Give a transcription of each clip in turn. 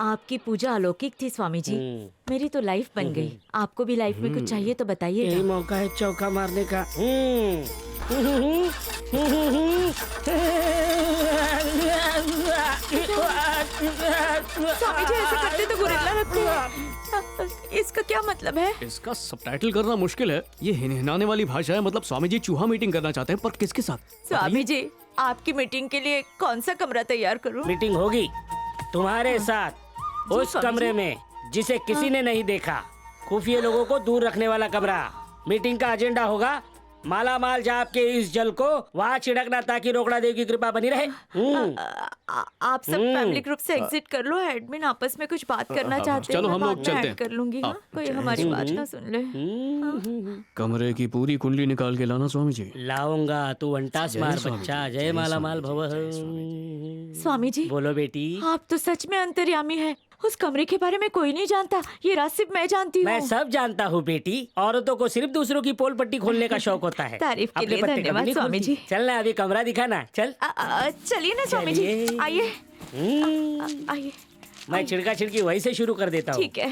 आपकी पूजा अलौकिक थी स्वामी जी। मेरी तो लाइफ बन गई। आपको भी लाइफ में कुछ चाहिए तो बताइए। यही मौका है चौका मारने का। स्वामी जी ऐसा करते तो गुरिल्ला लगते हैं। इसका क्या मतलब है? इसका सबटाइटल करना मुश्किल है। ये हिनहिनाने वाली भाषा है। मतलब स्वामी जी चूहा मीटिंग करना चाहते हैं, पर किसके साथ? स्वामी जी आपकी मीटिंग के लिए कौन सा कमरा तैयार करूं? मीटिंग होगी तुम्हारे साथ जी, उस स्वामी कमरे जी। में जिसे किसी ने नहीं देखा। खुफिया लोगों को दूर रखने वाला कमरा। मीटिंग का एजेंडा होगा माला माल जाप के इस जल को वहाँ छिड़कना ताकि रोकड़ा देव की कृपा बनी रहे। आप सब फैमिली ग्रुप से एग्जिट कर लो। एडमिन आपस में कुछ बात करना चाहते हैं। चलो, मैं हम बाद लोग में चलते ऐड हैं। कर लूंगी। हाँ? कोई हमारी बात ना सुन ले। कमरे की पूरी कुंडली निकाल के लाना स्वामी जी। लाऊंगा तू अंटास मार स्वामी बच्चा। जी, जय माला माल स्वामी भव। जी, स्वामी जी बोलो बेटी। आप तो सच में अंतर्यामी है। उस कमरे के बारे में कोई नहीं जानता। ये राज सिर्फ मैं जानती मैं हूँ। सब जानता हूँ बेटी। औरतों को सिर्फ दूसरों की पोल पट्टी खोलने का शौक होता है। तारीफ के अपने लिए पट्टे कभी धन्यवाद नहीं स्वामी खोलती। जी। चल ना अभी कमरा दिखाना। चल चलिए ना स्वामी जी। चलिए। आइए हम्म, आइए। मैं छिड़का छिड़की वहीं से शुरू कर देता हूँ। ठीक है।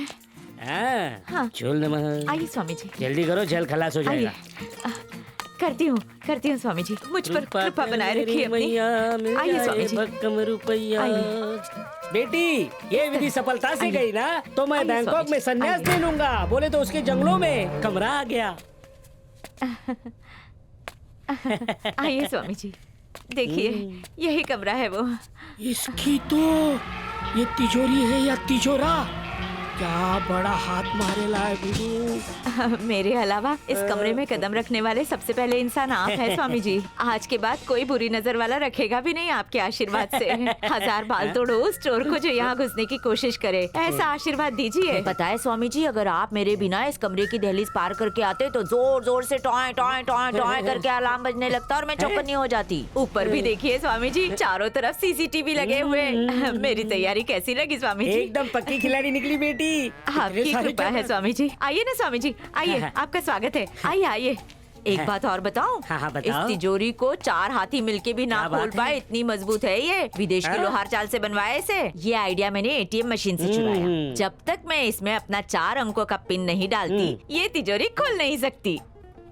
हाँ। हाँ चल नमः। आइए स्वामी जी। जल्दी करो जल खलास हो आइए। जाएगा। करती हूँ स्वामी जी। मुझ पर कृपा बनाए रखिए अपनी। आइए स्वामी जी। भक्कम रुपया। आइए। बेटी ये विधि सफलता से गई ना तो मैं आइए बैंकॉक स्वामी में जी। संन्यास आइए। ले लूंगा। बोले तो उसके जंगलों में कमरा आ गया। आइए स्वामी जी। देखिए यही कमरा है वो। इसकी तो ये तिजोरी है या तिजोरा। क्या बड़ा हाथ मारेला है गुरु। मेरे अलावा इस कमरे में कदम रखने वाले सबसे पहले इंसान आप हैं स्वामी जी। आज के बाद कोई बुरी नजर वाला रखेगा भी नहीं आपके आशीर्वाद से। 1000 बाल तोड़ो उस चोर को जो यहाँ घुसने की कोशिश करे। ऐसा आशीर्वाद दीजिए। पता है स्वामी जी, अगर आप मेरे बिना इस कमरे की दहलीज पार करके आते तो जोर जोर से टॉय टॉय टॉय टॉय करके अलार्म बजने लगता और मैं चौकन्नी हो जाती। ऊपर भी देखिए स्वामी जी, चारों तरफ सीसीटीवी लगे हुए। मेरी तैयारी कैसी लगी स्वामी जी? एकदम पक्की खिलाड़ी निकली बेटी। आपकी इतने सारे कृपा है कैमरे। स्वामी जी। आइए ना स्वामी जी आइए। आपका स्वागत है। आइए आइए। एक बात और बताऊं? हाँ, इस बताओ। तिजोरी को 4 हाथी मिलके भी ना क्या बात खोल है? पाए, इतनी मजबूत है ये। विदेश की हाँ? लोहार चाल से बनवाया इसे। ये आइडिया मैंने एटीएम मशीन से चुराया। जब तक मैं इसमें अपना 4 अंकों का पिन नहीं डालती ये तिजोरी खुल नहीं सकती।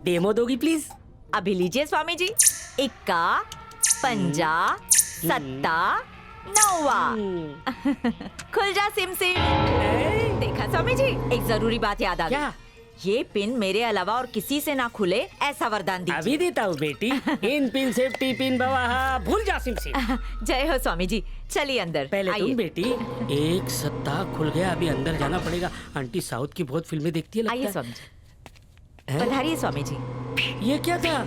डेमो दोगी प्लीज। अभी लीजिए स्वामी जी। इक्का, पंजा, सत्ता, नौवा। खुल जा सिम सिम। देखा स्वामी जी, एक जरूरी बात याद आ क्या? गई। ये पिन मेरे अलावा और किसी से ना खुले ऐसा वरदान दीजिए। अभी देता हूँ बेटी। इन पिन सेफ्टी पिन बवाहा भूल जा सिम सिम। जय हो स्वामी जी। चलिए अंदर। पहले आइए। तुम बेटी। एक सत्ता खुल गया, अभी अंदर जाना पड़ेगा। आंटी साउथ की बहुत फिल्में देखती है आइए लगता स्वामी जी। है। पधारिए स्वामी जी। ये क्या था?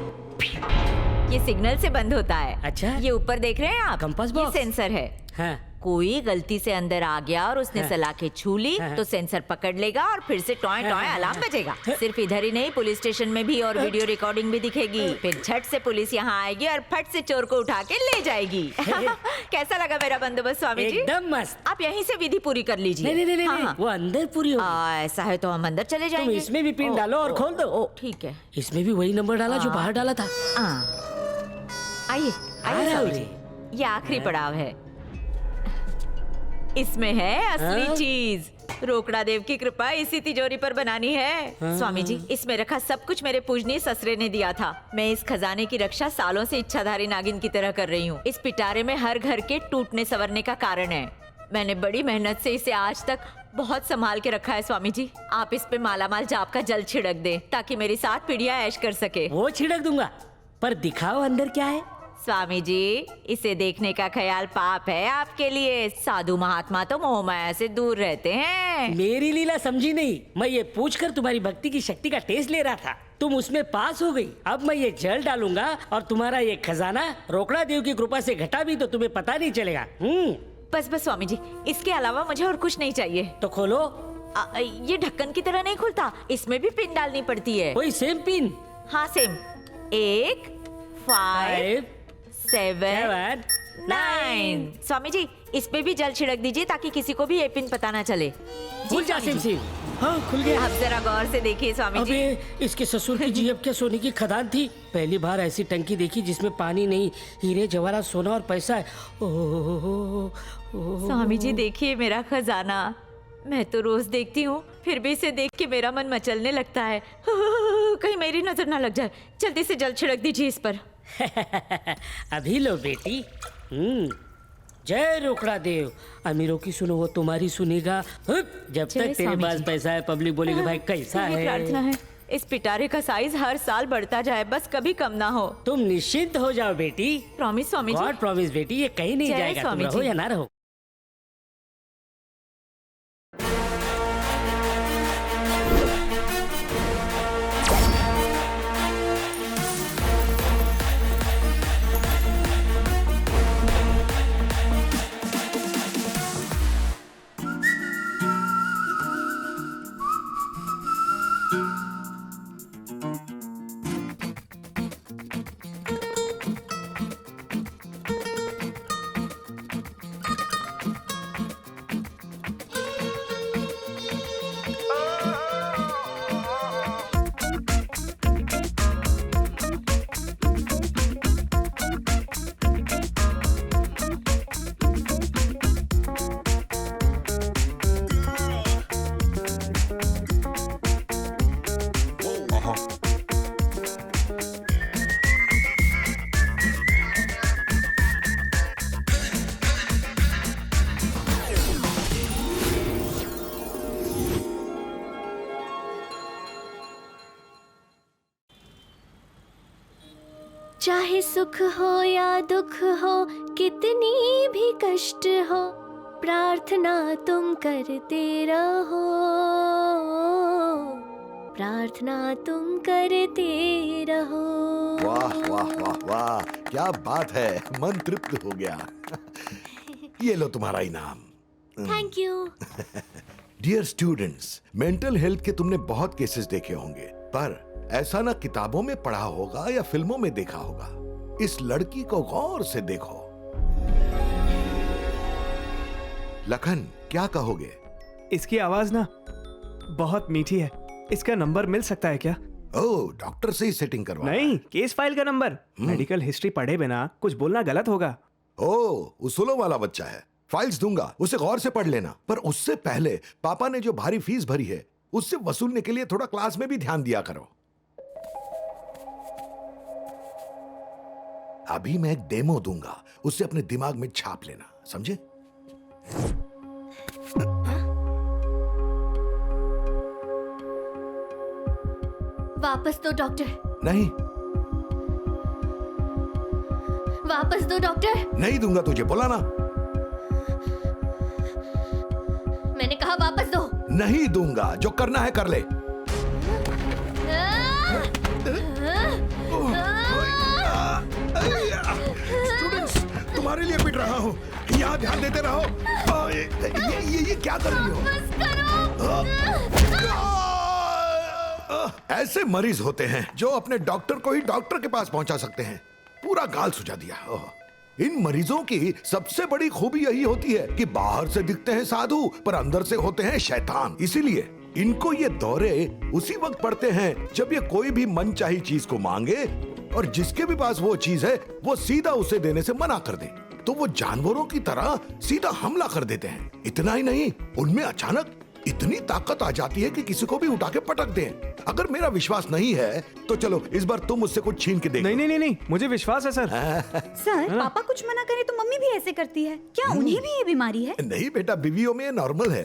ये सिग्नल से बंद होता है। अच्छा। ये ऊपर देख रहे हैं आप? कंपास ये बॉक्स? सेंसर है। हाँ। कोई गलती से अंदर आ गया और उसने सलाखें छू ली तो सेंसर पकड़ लेगा और फिर से टॉय टॉय अलार्म बजेगा। सिर्फ इधर ही नहीं, पुलिस स्टेशन में भी और वीडियो रिकॉर्डिंग भी दिखेगी। फिर झट से पुलिस यहाँ आएगी और फट से चोर को उठा के ले जाएगी। कैसा लगा मेरा बंदोबस्त स्वामी जी? एकदम मस्त। आप यहीं से विधि पूरी कर लीजिए। नहीं नहीं नहीं, हाँ, नहीं। हाँ। वो अंदर पूरी हो। ऐसा है तो हम अंदर चले तुम जाएंगे। इसमें भी पिन ओ, डालो और ओ, खोल दो। ओ, ठीक है। इसमें भी वही नंबर डाला जो बाहर डाला था। आइए आइए अरे, स्वामी अरे। जी। ये आखिरी पड़ाव है। इसमें है असली चीज। रोकड़ा देव की कृपा इसी तिजोरी पर बनानी है। स्वामी जी, इसमें रखा सब कुछ मेरे पूजनीय ससुरे ने दिया था। मैं इस खजाने की रक्षा सालों से इच्छाधारी नागिन की तरह कर रही हूँ। इस पिटारे में हर घर के टूटने संवरने का कारण है। मैंने बड़ी मेहनत से इसे आज तक बहुत संभाल के रखा है स्वामी जी। आप इस पे मालामाल जाप का जल छिड़क दें ताकि मेरी 7 पीढ़ियां ऐश कर सके। वो छिड़क दूंगा, पर दिखाओ अंदर क्या है। स्वामी जी, इसे देखने का ख्याल पाप है आपके लिए। साधु महात्मा तो मोह माया से दूर रहते हैं। मेरी लीला समझी नहीं। मैं ये पूछकर तुम्हारी भक्ति की शक्ति का टेस्ट ले रहा था। तुम उसमें पास हो गई। अब मैं ये जल डालूंगा और तुम्हारा ये खजाना रोकड़ा देव की कृपा से घटा भी तो तुम्हें पता नहीं चलेगा। बस बस स्वामी जी, इसके अलावा मुझे और कुछ नहीं चाहिए। तो खोलो। ये ढक्कन की तरह नहीं खुलता, इसमें भी पिन डालनी पड़ती है। वही सेम पिन। हाँ सेम। 1 5 7 9। स्वामी जी, इस पे भी जल छिड़क दीजिए ताकि किसी को भी ये पिन पता ना चले। भूल जा सिम सिम। हाँ खुल गया। आप जरा गौर से देखिए स्वामी जी। अबे इसके ससुर की जीभ क्या सोने की खदान थी। पहली बार ऐसी टंकी देखी जिसमें पानी नहीं, हीरे जवाहरात सोना और पैसा है। स्वामी जी देखिए मेरा खजाना। मैं तो रोज देखती हूँ, फिर भी इसे देख के मेरा मन मचलने लगता है। कहीं मेरी नजर ना लग जाए। जल्दी से जल छिड़क दीजिए इस पर। अभी लो बेटी। जय रोकड़ा देव। अमीरों की सुनो वो तुम्हारी सुनेगा। जब जय तक तेरे स्वामी पास जी। पैसा है पब्लिक बोलेगी भाई कैसा यही प्रार्थना है। है इस पिटारे का साइज हर साल बढ़ता जाए, बस कभी कम ना हो। तुम निश्चिंत हो जाओ बेटी। Promise Swami ji. God promise बेटी, ये कहीं नहीं जय जाएगा। तुम स्वामी रहो जी। या ना रहो। चाहे सुख हो या दुख हो, कितनी भी कष्ट हो, प्रार्थना तुम करते रहो, प्रार्थना तुम करते रहो। वाह वाह वाह वाह, क्या बात है, मन तृप्त हो गया। ये लो तुम्हारा इनाम। Thank you. Dear students, mental health के तुमने बहुत केसेस देखे होंगे, पर ऐसा ना किताबों में पढ़ा होगा या फिल्मों में देखा होगा। इस लड़की को गौर से देखो। लखन, क्या कहोगे? इसकी आवाज ना बहुत मीठी है। इसका नंबर मिल सकता है क्या? ओह, डॉक्टर से ही सेटिंग करवा। नहीं, केस फाइल का नंबर। मेडिकल हिस्ट्री पढ़े बिना कुछ बोलना गलत होगा। ओह, उसूलों वाला बच्चा है। फाइल्स दूंगा, उसे गौर से पढ़ लेना। पर उससे पहले पापा ने जो भारी फीस भरी है उससे वसूलने के लिए थोड़ा क्लास में भी ध्यान दिया करो। अभी मैं एक डेमो दूंगा, उसे अपने दिमाग में छाप लेना, समझे? वापस दो डॉक्टर, नहीं, वापस दो डॉक्टर। नहीं दूंगा तुझे, बोला ना। मैंने कहा वापस दो। नहीं दूंगा, जो करना है कर ले। स्टूडेंट्स, तुम्हारे लिए पिट रहा हूँ, यहाँ ध्यान देते रहो। ये क्या कर रही हो? ऐसे मरीज होते हैं जो अपने डॉक्टर को ही डॉक्टर के पास पहुंचा सकते हैं। पूरा गाल सुझा दिया। इन मरीजों की सबसे बड़ी खूबी यही होती है कि बाहर से दिखते हैं साधु, पर अंदर से होते हैं शैतान। इसीलिए इनको ये दौरे उसी वक्त पड़ते हैं जब ये कोई भी मनचाही चीज को मांगे और जिसके भी पास वो चीज है वो सीधा उसे देने से मना कर दे, तो वो जानवरों की तरह सीधा हमला कर देते हैं। इतना ही नहीं, उनमें अचानक इतनी ताकत आ जाती है कि किसी को भी उठा के पटक दें। अगर मेरा विश्वास नहीं है तो चलो इस बार तुम मुझसे कुछ छीन के देखो। नहीं नहीं नहीं नहीं, मुझे विश्वास है सर। सर, पापा कुछ मना करे तो मम्मी भी ऐसे करती है, क्या उन्हें भी ये बीमारी है? नहीं बेटा, बीवियों में नॉर्मल है।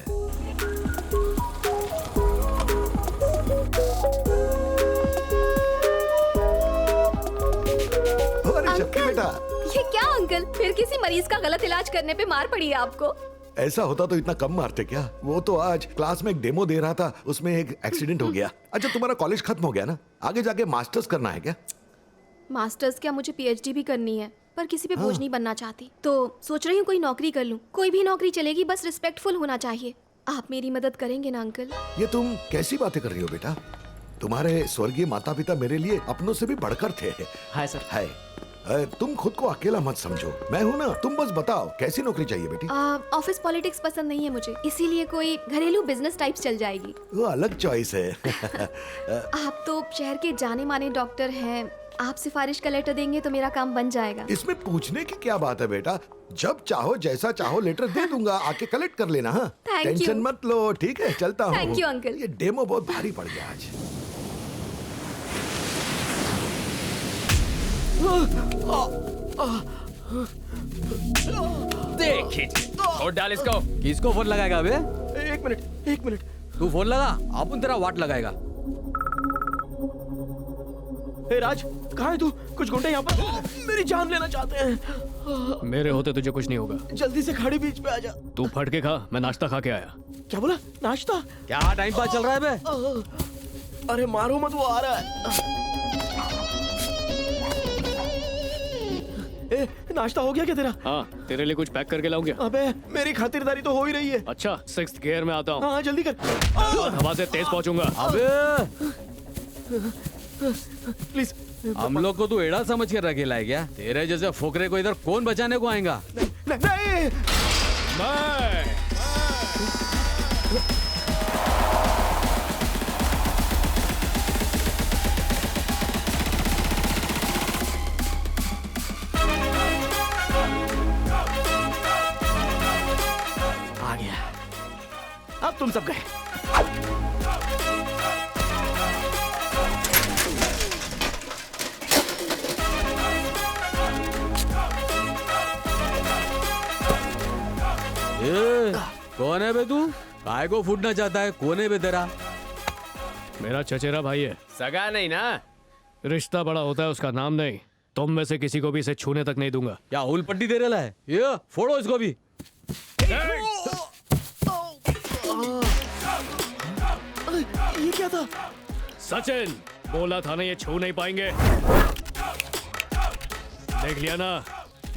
अरे शक्ति बेटा, ये क्या अंकल, फिर किसी मरीज का गलत इलाज करने पे मार पड़ी है आपको? ऐसा होता तो इतना कम मारते क्या? वो तो आज क्लास में एक डेमो दे रहा था, उसमें एक एक्सीडेंट हो गया। अच्छा, तुम्हारा कॉलेज खत्म हो गया ना? आगे जाके मास्टर्स करना है क्या? मास्टर्स क्या, मुझे पीएचडी भी करनी है, पर किसी पे बोझ नहीं बनना चाहती। तो सोच रही हूँ कोई नौकरी कर लूँ। कोई भी नौकरी चलेगी, बस रिस्पेक्टफुल होना चाहिए। आप मेरी मदद करेंगे ना अंकल? ये तुम कैसी बातें कर रही हो बेटा? तुम्हारे स्वर्गीय माता पिता मेरे लिए अपनों से भी बढ़कर थे। Hi sir. हाय। तुम खुद को अकेला मत समझो, मैं हूँ ना। तुम बस बताओ कैसी नौकरी चाहिए बेटी। ऑफिस पॉलिटिक्स पसंद नहीं है मुझे, इसीलिए कोई घरेलू बिजनेस टाइप्स चल जाएगी। वो अलग चॉइस है। आप तो शहर के जाने माने डॉक्टर हैं, आप सिफारिश का लेटर देंगे तो मेरा काम बन जाएगा। इसमें पूछने की क्या बात है बेटा, जब चाहो जैसा चाहो लेटर दे दूंगा, आके कलेक्ट कर लेना। हाँ, Thank you. टेंशन मत लो, ठीक है, चलता हूँ। Thank you, uncle. ये डेमो बहुत भारी पड़ गया आज। देख और डाल इसको। किसको फोन लगाएगा अबे? एक मिनट। तू फोन लगा, अपन तेरा वाट लगाएगा। हे राज, कहाँ है तू? कुछ गुंडे यहाँ पर मेरी जान लेना चाहते हैं। मेरे होते तुझे कुछ नहीं होगा। जल्दी से खाड़ी बीच पे आ जा। तू फट के खा, मैं नाश्ता खा के आया। क्या बोला? नाश्ता? क्या टाइम पास चल रहा है बे? अरे मारो मत, वो आ रहा है। ए, नाश्ता हो गया क्या तेरा? हाँ, तेरे लिए कुछ पैक करके लाऊंगा। अबे मेरी खातिरदारी तो हो ही रही है। अच्छा, 6th गियर में आता हूँ। हाँ जल्दी कर। हवा से तेज पहुंचूंगा। अबे प्लीज। हम लोग को तू एड़ा समझ कर रखेला है क्या? तेरे जैसे फोकरे को इधर कौन बचाने को आएगा? नहीं। आ गया, अब तुम सब गए। कौन है बे तू? काय को फूटना चाहता है? कौन है बे तेरा? मेरा चचेरा भाई है। सगा नहीं ना? रिश्ता बड़ा होता है, उसका नाम नहीं। तुम में से किसी को भी इसे छूने तक नहीं दूंगा। क्या हुल पट्टी दे रहा है? ये फोड़ो इसको भी। ये क्या था? सचिन, बोला था ना ये छू नहीं पाएंगे। देख लिया ना,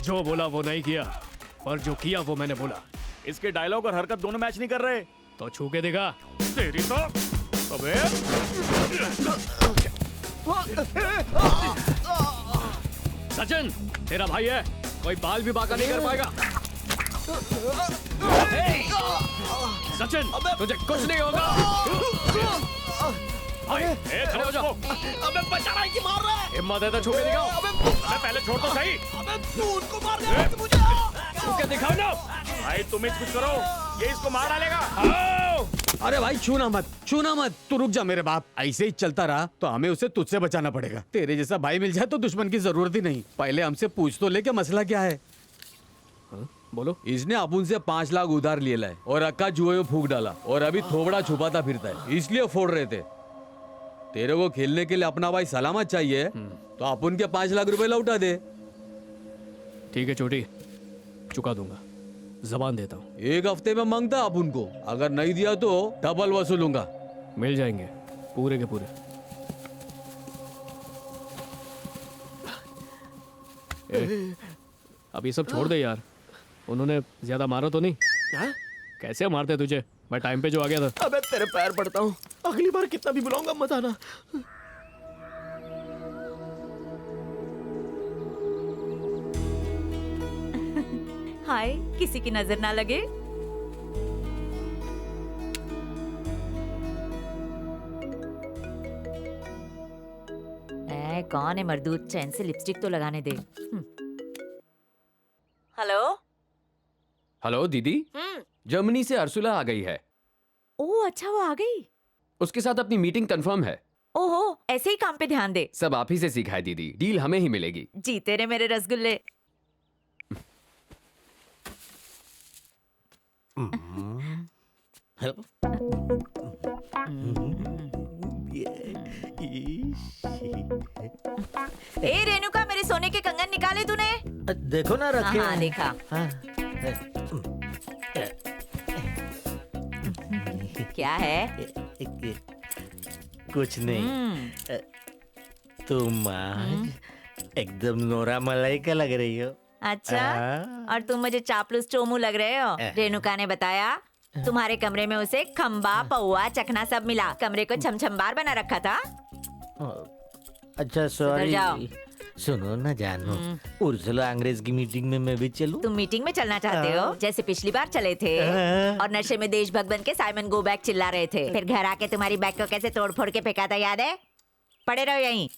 जो बोला वो नहीं किया, और जो किया वो मैंने बोला। इसके डायलॉग और हरकत दोनों मैच नहीं कर रहे। तो छू के दिखा। तेरी तो अबे सचिन, तेरा भाई है, कोई बाल भी बाका नहीं कर पाएगा। सचिन, तुझे कुछ नहीं होगा। भाई, खड़े हो जाओ। अबे बचा रहा है कि मार रहा है? हिम्मत है तो छू के दिखाओ। अबे पहले छोड़ तो सही। अबे तू उनको मार रहा है कि मुझे? छू के दिखाओ ना। भाई तुम कुछ करो, ये इसको मार डालेगा। अरे भाई छूना मत। तू रुक जा मेरे बाप। ऐसे ही चलता रहा तो हमें उसे तुझसे बचाना पड़ेगा। तेरे जैसा भाई मिल जाए तो दुश्मन की जरूरत ही नहीं। पहले हमसे पूछ तो ले कि मसला क्या है। बोलो। इसने अपुन से 5 लाख उधार लिया है और अक्का जुए में फूक डाला और अभी थोबड़ा छुपाता फिरता है, इसलिए फोड़ रहे थे। तेरे को खेलने के लिए अपना भाई सलामत चाहिए तो अपुन के 5 लाख रुपए लौटा दे। ठीक है छोटी, चुका दूंगा, जबान देता हूँ। 1 हफ्ते में मांगता अपुन को, अगर नहीं दिया तो डबल वसूलूंगा। मिल जाएंगे पूरे के पूरे। अब ये सब छोड़ दे यार, उन्होंने ज्यादा मारा तो नहीं? कैसे मारते तुझे? मैं टाइम पे जो आ गया था। अबे तेरे पैर पड़ता हूँ, अगली बार कितना भी बुलाऊंगा मत आना। हाय, किसी की नजर ना लगे। कौन है मर्दूद? चैन से लिपस्टिक तो लगाने दे। हेलो। हेलो दीदी, जर्मनी से अर्सुला आ गई है। ओह अच्छा, वो आ गई। उसके साथ अपनी मीटिंग कंफर्म है। ओहो, ऐसे ही काम पे ध्यान दे। सब आप ही से सीखा है दीदी, डील हमें ही मिलेगी। जीते रे मेरे रसगुल्ले। ए रेणुका, मेरे सोने के कंगन निकाले तूने? देखो ना रखे। हाँ देखा। क्या है? कुछ नहीं। तुम आज एकदम नोरा मलाइका लग रही हो। अच्छा, और तुम मुझे चापलूस चोमू लग रहे हो। रेणुका ने बताया तुम्हारे कमरे में उसे खंबा, पौआ, चखना सब मिला। कमरे को छमछमबार बना रखा था। अच्छा सुधर सॉरी। जाओ। सुनो ना जानू, उर्सुला अंग्रेज की मीटिंग में मैं भी चलूं? तुम मीटिंग में चलना चाहते हो जैसे पिछली बार चले थे और नशे में देशभक्त बन के साइमन गो बैक चिल्ला रहे थे, फिर घर आके तुम्हारी बैग को कैसे तोड़ फोड़ के फेंका था, याद है? पड़े रहो यहीं।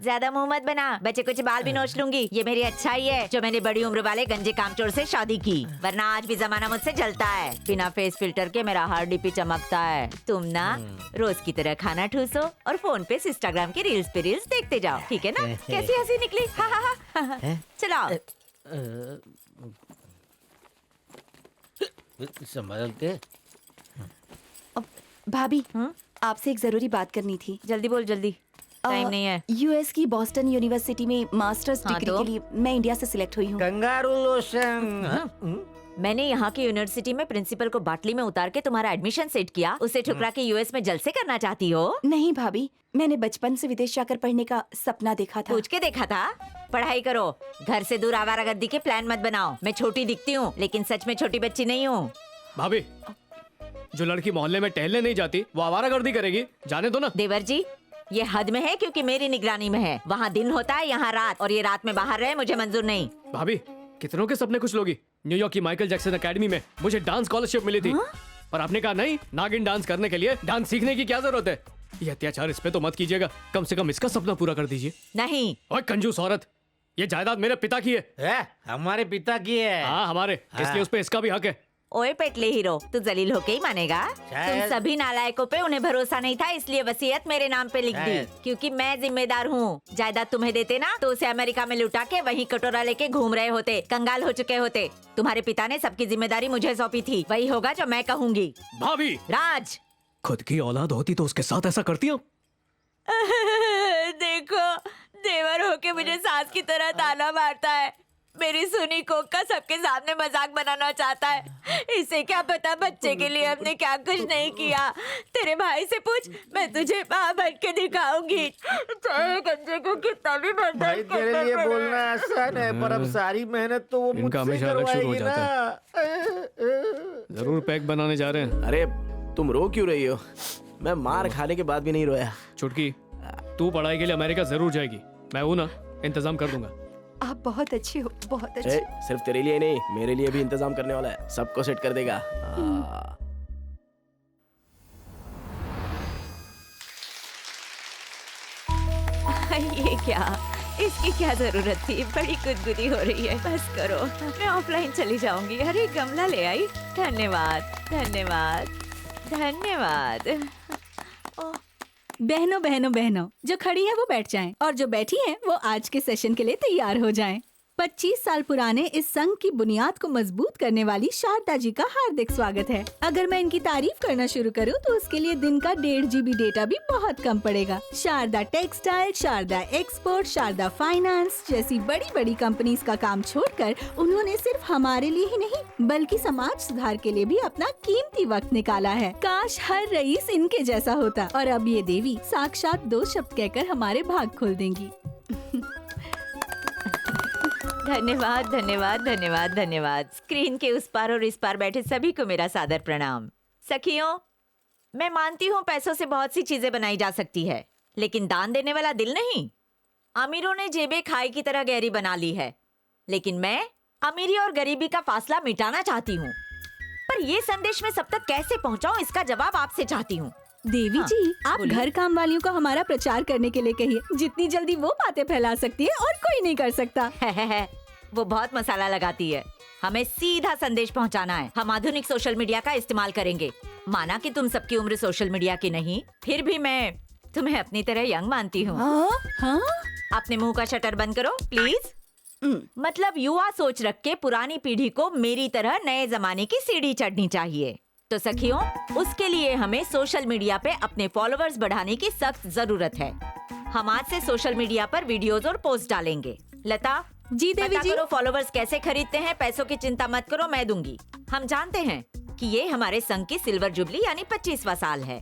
ज्यादा मुंह मत बना, बच्चे कुछ बाल भी नोच लूंगी। ये मेरी अच्छाई है जो मैंने बड़ी उम्र वाले गंजे कामचोर से शादी की, वरना आज भी जमाना मुझसे जलता है। बिना फेस फिल्टर के मेरा हार्ड डीपी चमकता है। तुम ना रोज की तरह खाना ठूसो और फोन पे इंस्टाग्राम की रील्स पे रील्स देखते जाओ, ठीक है ना? कैसी हंसी निकली, हा हा हा। चलाओ। संभल के। भाभी, आपसे एक जरूरी बात करनी थी। जल्दी बोल, जल्दी, टाइम नहीं है। यूएस की बॉस्टन यूनिवर्सिटी में मास्टर्स डिग्री के लिए मैं इंडिया से सिलेक्ट हुई हूँ। मैंने यहाँ की यूनिवर्सिटी में प्रिंसिपल को बाटली में उतार के तुम्हारा एडमिशन सेट किया, उसे ठुकरा के यूएस में जलसे करना चाहती हो? नहीं भाभी, मैंने बचपन से विदेश जाकर पढ़ने का सपना देखा था। पूछ के देखा था? पढ़ाई करो, घर से दूर आवारागर्दी के प्लान मत बनाओ। मैं छोटी दिखती हूँ लेकिन सच में छोटी बच्ची नहीं हूँ। भाभी, जो लड़की मोहल्ले में टहलने नहीं जाती वो आवारागर्दी करेगी, जाने दो ना। देवर जी, ये हद में है क्योंकि मेरी निगरानी में है। वहाँ दिन होता है, यहाँ रात, और ये रात में बाहर रहे मुझे मंजूर नहीं। भाभी, कितनों के सपने कुछ लोगी। न्यूयॉर्क की माइकल जैक्सन एकेडमी में मुझे डांस स्कॉलरशिप मिली थी, पर आपने कहा नहीं, नागिन डांस करने के लिए डांस सीखने की क्या जरूरत है? ये अत्याचार इस पे तो मत कीजिएगा, कम से कम इसका सपना पूरा कर दीजिए। नहीं। ओए कंजूस औरत, ये जायदाद मेरे पिता की है। हमारे पिता की है? हाँ हमारे, इसलिए उस पे इसका भी हक है। ओए पेटले हीरो, तू जलील होके ही मानेगा? तुम सभी नालायकों पे उन्हें भरोसा नहीं था, इसलिए वसीयत मेरे नाम पे लिख दी, क्योंकि मैं जिम्मेदार हूँ। जायदाद तुम्हें देते ना तो उसे अमेरिका में लुटा के वहीं कटोरा लेके घूम रहे होते, कंगाल हो चुके होते। तुम्हारे पिता ने सबकी जिम्मेदारी मुझे सौंपी थी, वही होगा जो मैं कहूँगी। भाभी, राज, खुद की औलाद होती तो उसके साथ ऐसा करती हो? देखो, देवर होके मुझे सास की तरह ताना मारता है, मेरी सुनी कोक का सबके सामने मजाक बनाना चाहता है। इसे क्या पता बच्चे के लिए हमने क्या कुछ नहीं किया। तेरे भाई से पूछ, मैं तुझे माँ बन के दिखाऊंगी, चाहे गंजे को कितना भी भाई तेरे लिए बोलना आसान है, पर अब सारी मेहनत तो वो इनका मुझसे हमेशा अलग शुरू हो करवाएगी जाता ना। जरूर पैक बनाने जा रहे हैं। अरे तुम रो क्यों रही हो? मैं मार खाने के बाद भी नहीं रोया। चुटकी, तू पढ़ाई के लिए अमेरिका जरूर जाएगी, मैं हूँ ना, इंतजाम कर दूंगा। आप बहुत अच्छे हो, बहुत अच्छे। सिर्फ तेरे लिए नहीं, मेरे लिए भी इंतजाम करने वाला है, सबको सेट कर देगा। ये क्या, इसकी क्या जरूरत थी? बड़ी गुदगुदी हो रही है, बस करो, मैं ऑफलाइन चली जाऊंगी। अरे गमला ले आई, धन्यवाद धन्यवाद धन्यवाद। बहनों बहनों बहनों, जो खड़ी है वो बैठ जाएं और जो बैठी है वो आज के सेशन के लिए तैयार हो जाएं। 25 साल पुराने इस संघ की बुनियाद को मजबूत करने वाली शारदा जी का हार्दिक स्वागत है। अगर मैं इनकी तारीफ करना शुरू करूं तो उसके लिए दिन का 1.5 GB डेटा भी बहुत कम पड़ेगा। Sharda textile, Sharda export, Sharda finance जैसी बड़ी बड़ी कंपनीज का काम छोड़कर उन्होंने सिर्फ हमारे लिए ही नहीं बल्कि समाज सुधार के लिए भी अपना कीमती वक्त निकाला है। काश हर रईस इनके जैसा होता। और अब ये देवी साक्षात 2 शब्द कहकर हमारे भाग खोल देंगी। धन्यवाद धन्यवाद धन्यवाद धन्यवाद। स्क्रीन के उस पार और इस पार बैठे सभी को मेरा सादर प्रणाम। सखियों, मैं मानती हूँ पैसों से बहुत सी चीजें बनाई जा सकती है, लेकिन दान देने वाला दिल नहीं। अमीरों ने जेबें खाई की तरह गहरी बना ली है, लेकिन मैं अमीरी और गरीबी का फासला मिटाना चाहती हूँ। पर ये संदेश मैं सब तक कैसे पहुँचाऊँ, इसका जवाब आपसे चाहती हूँ। देवी हाँ, जी, आप बोलिए। घर काम वालियों को हमारा प्रचार करने के लिए कहिए। जितनी जल्दी वो बातें फैला सकती है और कोई नहीं कर सकता। है। वो बहुत मसाला लगाती है, हमें सीधा संदेश पहुंचाना है। हम आधुनिक सोशल मीडिया का इस्तेमाल करेंगे। माना कि तुम सबकी उम्र सोशल मीडिया की नहीं, फिर भी मैं तुम्हें अपनी तरह यंग मानती हूँ। हाँ? अपने मुंह का शटर बंद करो प्लीज। मतलब युवा सोच रख के पुरानी पीढ़ी को मेरी तरह नए जमाने की सीढ़ी चढ़नी चाहिए। तो सखियों, उसके लिए हमें सोशल मीडिया पे अपने फॉलोअर्स बढ़ाने की सख्त जरूरत है। हम आज से सोशल मीडिया पर वीडियोस और पोस्ट डालेंगे। लता जी देवी जी। करो फॉलोवर्स कैसे खरीदते हैं, पैसों की चिंता मत करो, मैं दूंगी। हम जानते हैं कि ये हमारे संघ की सिल्वर जुबली यानी 25वां साल है,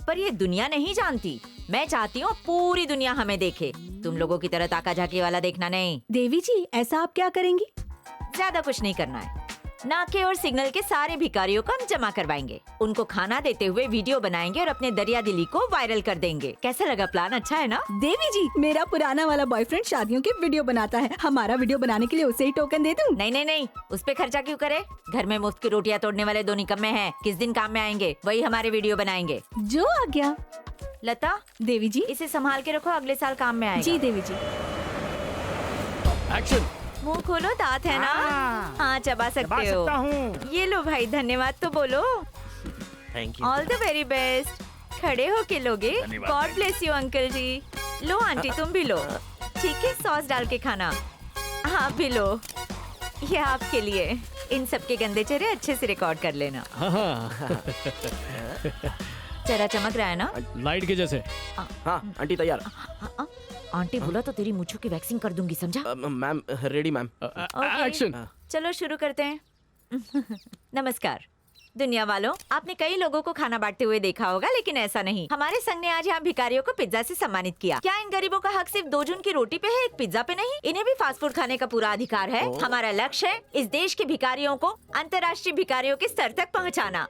पर ये दुनिया नहीं जानती। मैं चाहती हूँ पूरी दुनिया हमें देखे, तुम लोगों की तरह ताका झाकी वाला देखना नहीं। देवी जी, ऐसा आप क्या करेंगी? ज्यादा कुछ नहीं करना है, नाके और सिग्नल के सारे भिखारियों को हम जमा करवाएंगे, उनको खाना देते हुए वीडियो बनाएंगे और अपने दरिया दिली को वायरल कर देंगे। कैसा लगा प्लान? अच्छा है ना? देवी जी, मेरा पुराना वाला बॉयफ्रेंड शादियों की वीडियो बनाता है, हमारा वीडियो बनाने के लिए उसे ही टोकन दे दूं? नहीं नहीं नहीं, उस पे खर्चा क्यों करे? घर में मुफ्त की रोटियां तोड़ने वाले दो निकम्मे हैं, किस दिन काम में आएंगे वही हमारे वीडियो बनाएंगे। जो आ गया। लता, देवी जी, इसे संभाल के रखो, अगले साल काम में आएगा। जी देवी जी। एक्शन। मुंह खोलो, दांत है ना? हाँ, चबा सकते हो। ये लो भाई, धन्यवाद तो बोलो। Thank you. All the very best. खड़े हो के लोगे। God bless you uncle ji. लो आंटी, तुम भी लो। ठीक है, सॉस डाल के खाना। आप भी लो, ये आपके लिए। इन सब के गंदे चेहरे अच्छे से रिकॉर्ड कर लेना। चेहरा चमक रहा है ना? लाइट के जैसे। हाँ आंटी तैयार। आंटी बोला तो तेरी मूंछों की वैक्सिंग कर दूंगी, समझा? Ma'am ready ma'am. एक्शन। चलो शुरू करते हैं। नमस्कार दुनिया वालों, आपने कई लोगों को खाना बांटते हुए देखा होगा, लेकिन ऐसा नहीं। हमारे संघ ने आज यहाँ भिखारियों को पिज्जा से सम्मानित किया। क्या इन गरीबों का हक सिर्फ 2 जून की रोटी पे है, एक पिज्जा पे नहीं? इन्हें भी फास्ट फूड खाने का पूरा अधिकार है। हमारा लक्ष्य है इस देश के भिखारियों को अंतर्राष्ट्रीय भिखारियों के स्तर तक पहुँचाना।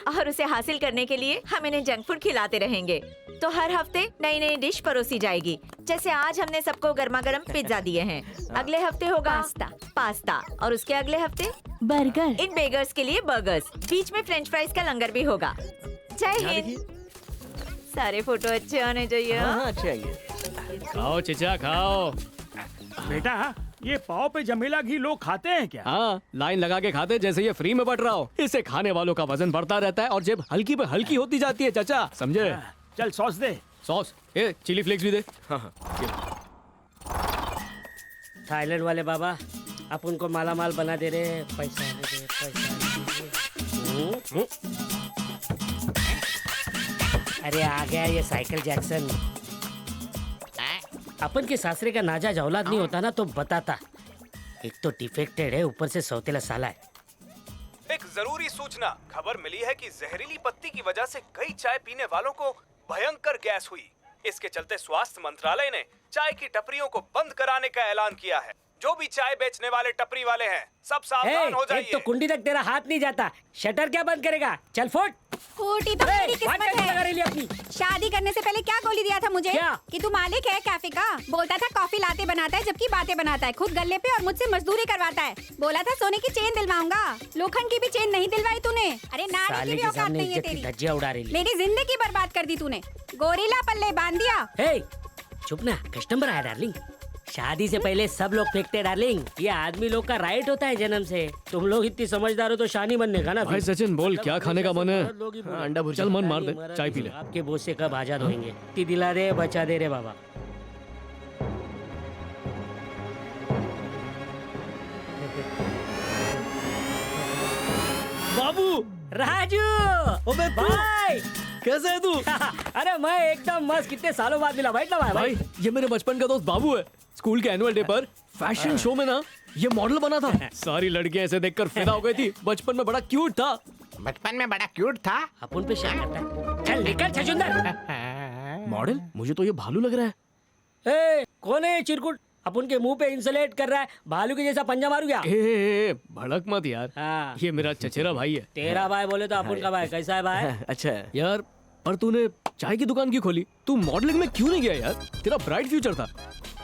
और उसे हासिल करने के लिए हम इन्हें जंक फूड खिलाते रहेंगे। तो हर हफ्ते नई नई डिश परोसी जाएगी। जैसे आज हमने सबको गर्मा गर्म पिज्जा दिए हैं, अगले हफ्ते होगा पास्ता और उसके अगले हफ्ते बर्गर। इन बेगर्स के लिए बर्गर्स, बीच में फ्रेंच फ्राइज का लंगर भी होगा। जय हिंद। सारे फोटो अच्छे आने चाहिए। अच्छे आएंगे। खाओ चिचा खाओ। बेटा, ये पाव पे जमेला घी लोग खाते हैं क्या? हाँ, लाइन लगा के खाते जैसे ये फ्री में बट रहा हो। इससे खाने वालों का वजन बढ़ता रहता है और जेब हल्की पे हल्की होती जाती है। चाचा समझे? चल सॉस दे। सॉस, ए चिली फ्लेक्स भी दे। थाईलैंड वाले बाबा, आप उनको माला माल बना दे रहे हैं। पैसा दे, पैसा दे। अरे आ गया ये साइकिल जैक्सन। अपन के सासरे का नाजायज औलाद नहीं होता ना तो बताता। एक तो डिफेक्टेड है, ऊपर से सौतेला साला है। एक जरूरी सूचना, खबर मिली है कि जहरीली पत्ती की वजह से कई चाय पीने वालों को भयंकर गैस हुई। इसके चलते स्वास्थ्य मंत्रालय ने चाय की टपरियों को बंद कराने का ऐलान किया है। जो भी चाय बेचने वाले टपरी वाले हैं, सब सावधान हो जाइए। एक तो कुंडी तक तेरा हाथ नहीं जाता, शटर क्या बंद करेगा? चल फुट। फूटी तो मेरी किस्मत है। अपनी शादी करने से पहले क्या गोली दिया था मुझे? क्या? कि तू मालिक है कैफे का। बोलता था कॉफी लाते बनाता है, जबकि बातें बनाता है। खुद गल्ले पे और मुझसे मजदूरी करवाता है। बोला था सोने की चेन दिलवाऊंगा, लोखंड की भी चेन नहीं दिलवाई तूने। अरे नानी की भी औकात नहीं है तेरी। धज्जियां उड़ा रही। मेरी जिंदगी बर्बाद कर दी तूने, गोरिल्ला पल्ले बांध दिया। चुप ना, कस्टमर आया डार्लिंग। शादी से पहले सब लोग फेंकते डार्लिंग, ये आदमी लोग का राइट होता है जन्म से। तुम लोग इतनी समझदार हो तो शानी बनने का ना। भाई सचिन बोल, क्या खाने का मन है? अंडा भुर्जी। चल मन मार दे, चाय पी ले। आपके बोझ से कब आजाद होंगे? ती दिला दे, बचा दे रे बाबा। बाबू, राजू, अबे भाई कैसे है तू? अरे मैं एकदम मस्त, कितने सालों बाद मिला। बैठ ना भाई, ये मेरे बचपन का दोस्त बाबू है। स्कूल के एनुअल डे पर फैशन शो में ना ये मॉडल बना था। सारी लड़कियां ऐसे देखकर फिदा हो गई थी। बचपन में बड़ा क्यूट था। बचपन में बड़ा क्यूट था। अपन पे शक करता है। चल निकल छछुंदर। मॉडल? मुझे तो ये भालू लग रहा है। ए, कौन है चिरकुट? अपन के मुंह पे इंसुलेट कर रहा है, भालू के जैसा पंजा मारू क्या? भड़क मत यार। ये मेरा चचेरा भाई है। तेरा भाई बोले तो अपन का भाई। कैसा है भाई? अच्छा है यार, पर तूने चाय की दुकान क्यों खोली? तू मॉडलिंग में क्यों नहीं गया यार? तेरा ब्राइट फ्यूचर था।